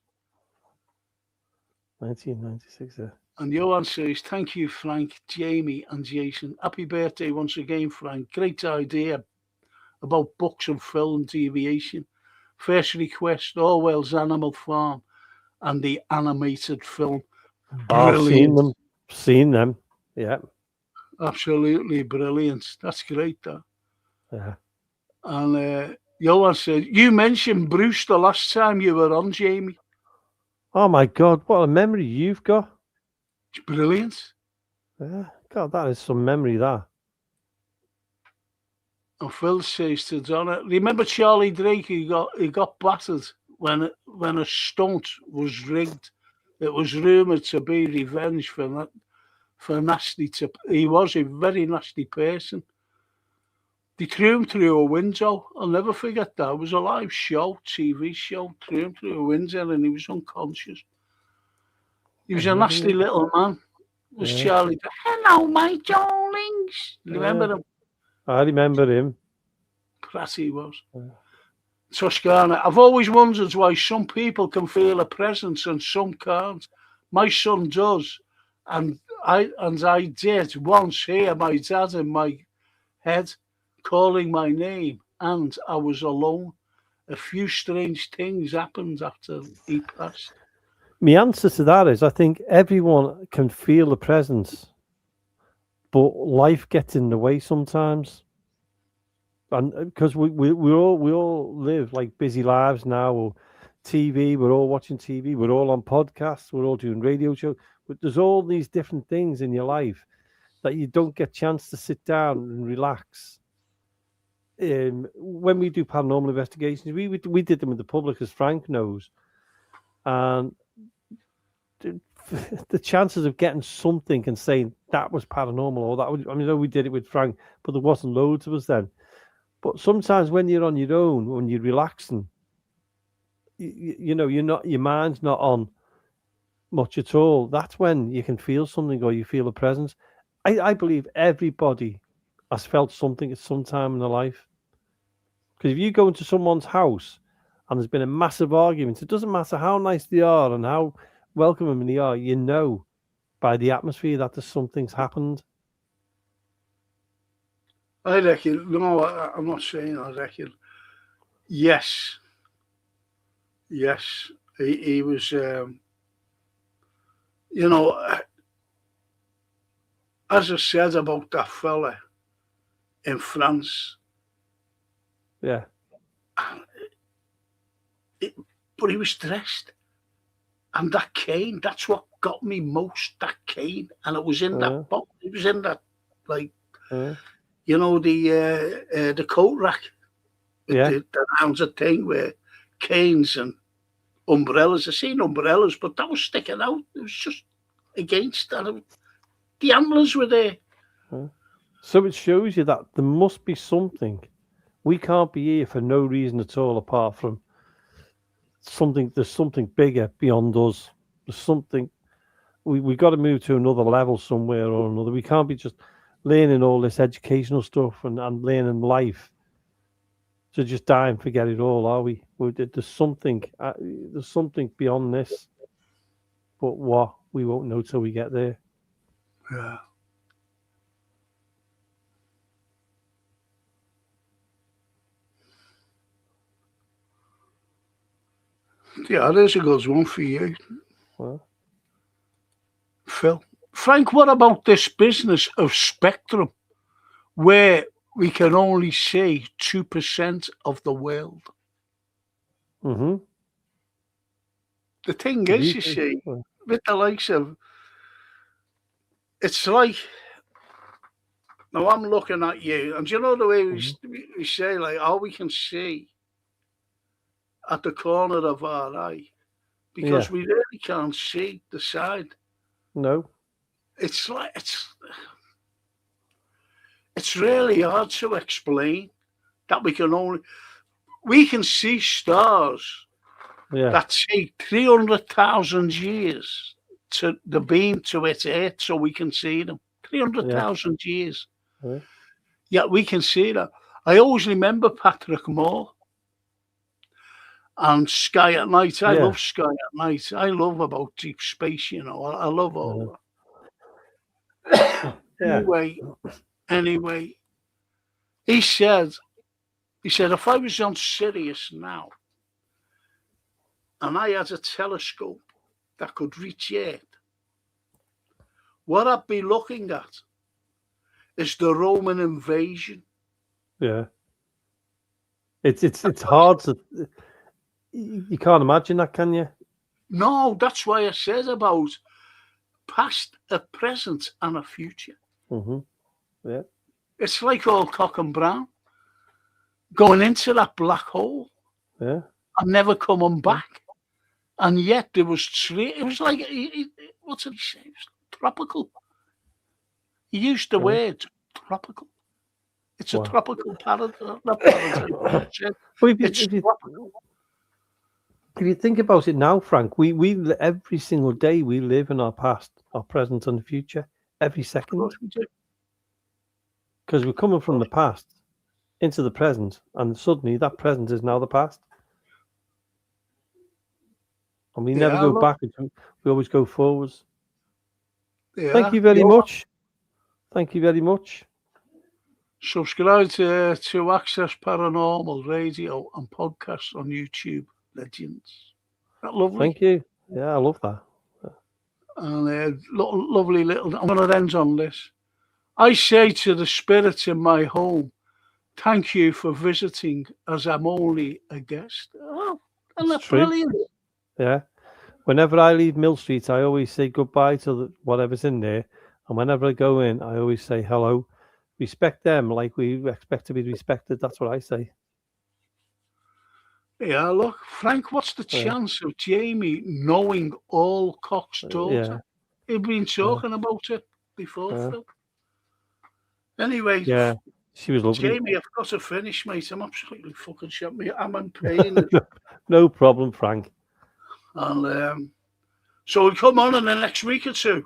1996, yeah. And Johan says, thank you, Frank, Jamie and Jason. Happy birthday once again, Frank. Great idea about books and film deviation. First request, Orwell's Animal Farm and the animated film. Brilliant. I've seen them. Yeah. Absolutely brilliant. That's great, that. Yeah. And Johan said, you mentioned Bruce the last time you were on, Jamie. Oh, my God. What a memory you've got. It's brilliant. Yeah. God, that is some memory, that. And Phil says to Donna, remember Charlie Drake? He got battered when a stunt was rigged. It was rumoured to be revenge for nasty. He was a very nasty person. They threw him through a window. I'll never forget that. It was a live show, TV show. Threw him through a window and he was unconscious. He was a nasty little man. was Charlie. Hello, my darlings. Remember him? I remember him. Class he was. Toscana. I've always wondered why some people can feel a presence and some can't. My son does, and I did once hear my dad in my head calling my name, and I was alone. A few strange things happened after he passed. My answer to that is I think everyone can feel the presence, but life gets in the way sometimes. And because we all live like busy lives now, or TV, we're all watching TV, we're all on podcasts, we're all doing radio shows. But there's all these different things in your life that you don't get a chance to sit down and relax. When we do paranormal investigations, we did them with the public, as Frank knows, and the chances of getting something and saying that was paranormal or that was, I know we did it with Frank, but there wasn't loads of us then. But sometimes when you're on your own, when you're relaxing, you know, your mind's not on much at all. That's when you can feel something or you feel a presence. I believe everybody has felt something at some time in their life. Because if you go into someone's house and there's been a massive argument, it doesn't matter how nice they are and how welcoming they are, you know by the atmosphere that there's something's happened. I reckon, no, I'm not saying I reckon. Yes. He was, you know, as I said about that fella in France. Yeah. But he was dressed. And that cane, that's what got me most, that cane. And it was in that box. It was in that, like, you know, the coat rack. The rounds of thing where canes and umbrellas. I seen umbrellas, but that was sticking out. It was just against that. The antlers were there. So it shows you that there must be something. We can't be here for no reason at all, apart from something. There's something bigger beyond us. There's something. We got to move to another level somewhere or another. We can't be just learning all this educational stuff and learning life to just die and forget it all, are we? There's something beyond this, but what, we won't know till we get there. Yeah. Yeah, there's a good one for you. Well, Phil. Frank, what about this business of spectrum where we can only see 2% of the world? Mm-hmm. The thing is, you see, with the likes of, it's like, now I'm looking at you, and you know the way we say, like, all we can see at the corner of our eye, because we really can't see the side. No. It's like, it's really hard to explain that we can see stars that take 300,000 years to the beam to its Earth so we can see them. 300,000 years. Yet we can see that. I always remember Patrick Moore and Sky at Night. I love Sky at Night. I love about deep space, you know. I love all that. Anyway, he said, if I was on Sirius now and I had a telescope that could reach Earth, what I'd be looking at is the Roman invasion. Yeah. It's hard to, you can't imagine that, can you? No, that's why I said about past, a present, and a future. Mm-hmm. Yeah. It's like all cock and brown, going into that black hole, and never coming back. And yet there was it was like, what did he say? It was tropical. He used the word tropical. It's a tropical paradigm. If you think about it now, Frank, we every single day we live in our past our present and the future every Of second. course we do. Because we're coming from the past into the present, and suddenly that present is now the past. And we never Yeah, go look, backwards, we always go forwards. Thank yeah. you very much. Thank you very much. Subscribe to Access Paranormal Radio and podcast on YouTube. Legends. Isn't that lovely? Thank you. Yeah, I love that. And lovely little. I'm going to end on this. I say to the spirits in my home, thank you for visiting, as I'm only a guest. Oh, isn't that brilliant? Yeah. Whenever I leave Mill Street, I always say goodbye to whatever's in there. And whenever I go in, I always say hello. Respect them like we expect to be respected. That's what I say. Yeah, look, Frank, what's the chance of Jamie knowing all Cox's daughter? He'd been talking about it before, Phil. Anyway, yeah, she was lovely. Jamie, I've got to finish, mate. I'm absolutely fucking shot. I'm in pain. No problem, Frank. And so we'll come on in the next week or two.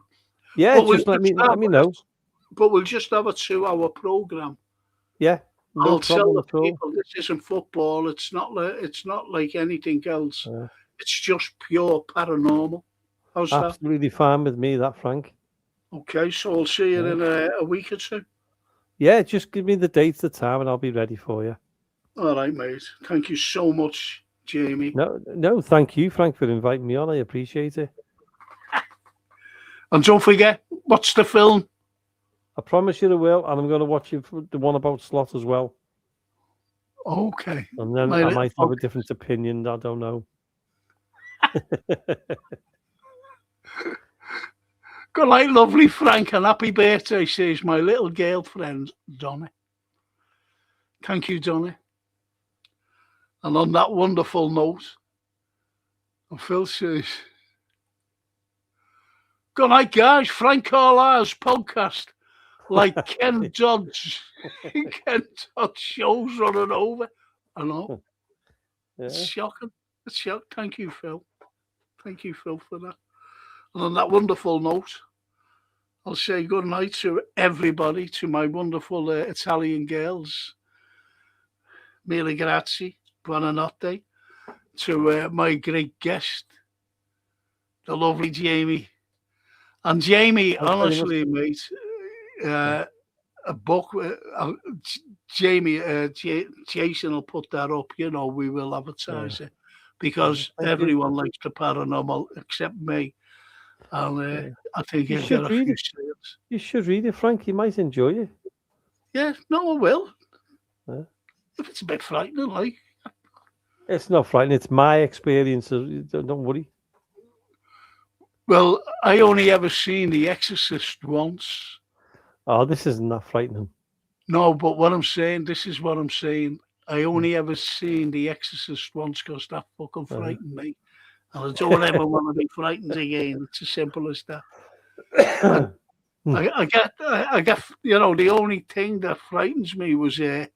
Yeah, just let me know. But we'll just have a 2-hour program. Yeah, I'll tell the people this isn't football. It's not like anything else. It's just pure paranormal. How's that? Absolutely fine with me, that, Frank. Okay, so I'll see you in a week or two. Yeah, just give me the date, the time, and I'll be ready for you. All right, mate. Thank you so much, Jamie. No, thank you, Frank, for inviting me on. I appreciate it. And don't forget, watch the film. I promise you I will, and I'm going to watch the one about Slot as well. Okay. And then I might have a different opinion. I don't know. Good night, lovely Frank, and happy birthday, says my little girlfriend, Donna. Thank you, Donna. And on that wonderful note, Phil says, good night, guys. Frank Carlyle's podcast, like Ken Dodd's show's running over. I know. Yeah. It's shocking. It's shocking. Thank you, Phil. Thank you, Phil, for that. And on that wonderful note, I'll say good night to everybody, to my wonderful Italian girls. Mille grazie, buonanotte. To my great guest, the lovely Jamie. And Jamie, honestly, mate, a book, Jamie, Jason will put that up. You know, we will advertise it because everyone likes the paranormal except me. And I think you should read it. You should read it, Frank. You might enjoy it. Yeah, no, I will. If it's a bit frightening, like. It's not frightening. It's my experience. Don't worry. Well, I only ever seen The Exorcist once. Oh, this isn't that frightening. No, but this is what I'm saying. I only ever seen The Exorcist once because that fucking frightened me. And I don't ever want to be frightened again. It's as simple as that. I get, you know, the only thing that frightens me was, as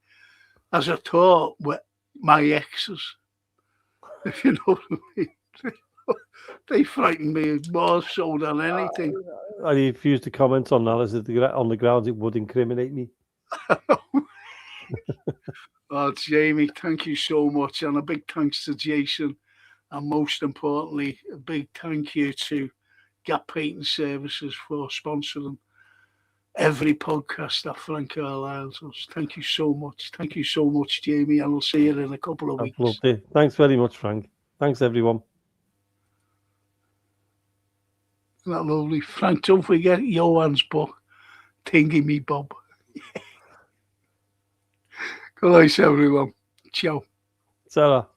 I thought, with my exes. If you know what I mean. They frighten me more so than anything. I refuse to comment on that, as on the grounds it would incriminate me. Oh, Jamie, thank you so much. And a big thanks to Jason. And most importantly, a big thank you to Gap Painting Services for sponsoring every podcast that Frank Carlyle does. Thank you so much. Thank you so much, Jamie. And I'll see you in a couple of weeks. Loved it. Thanks very much, Frank. Thanks, everyone. Isn't that lovely? Frank, don't forget Johan's book, Tingy Me Bob. Good night, everyone. Ciao. Sarah.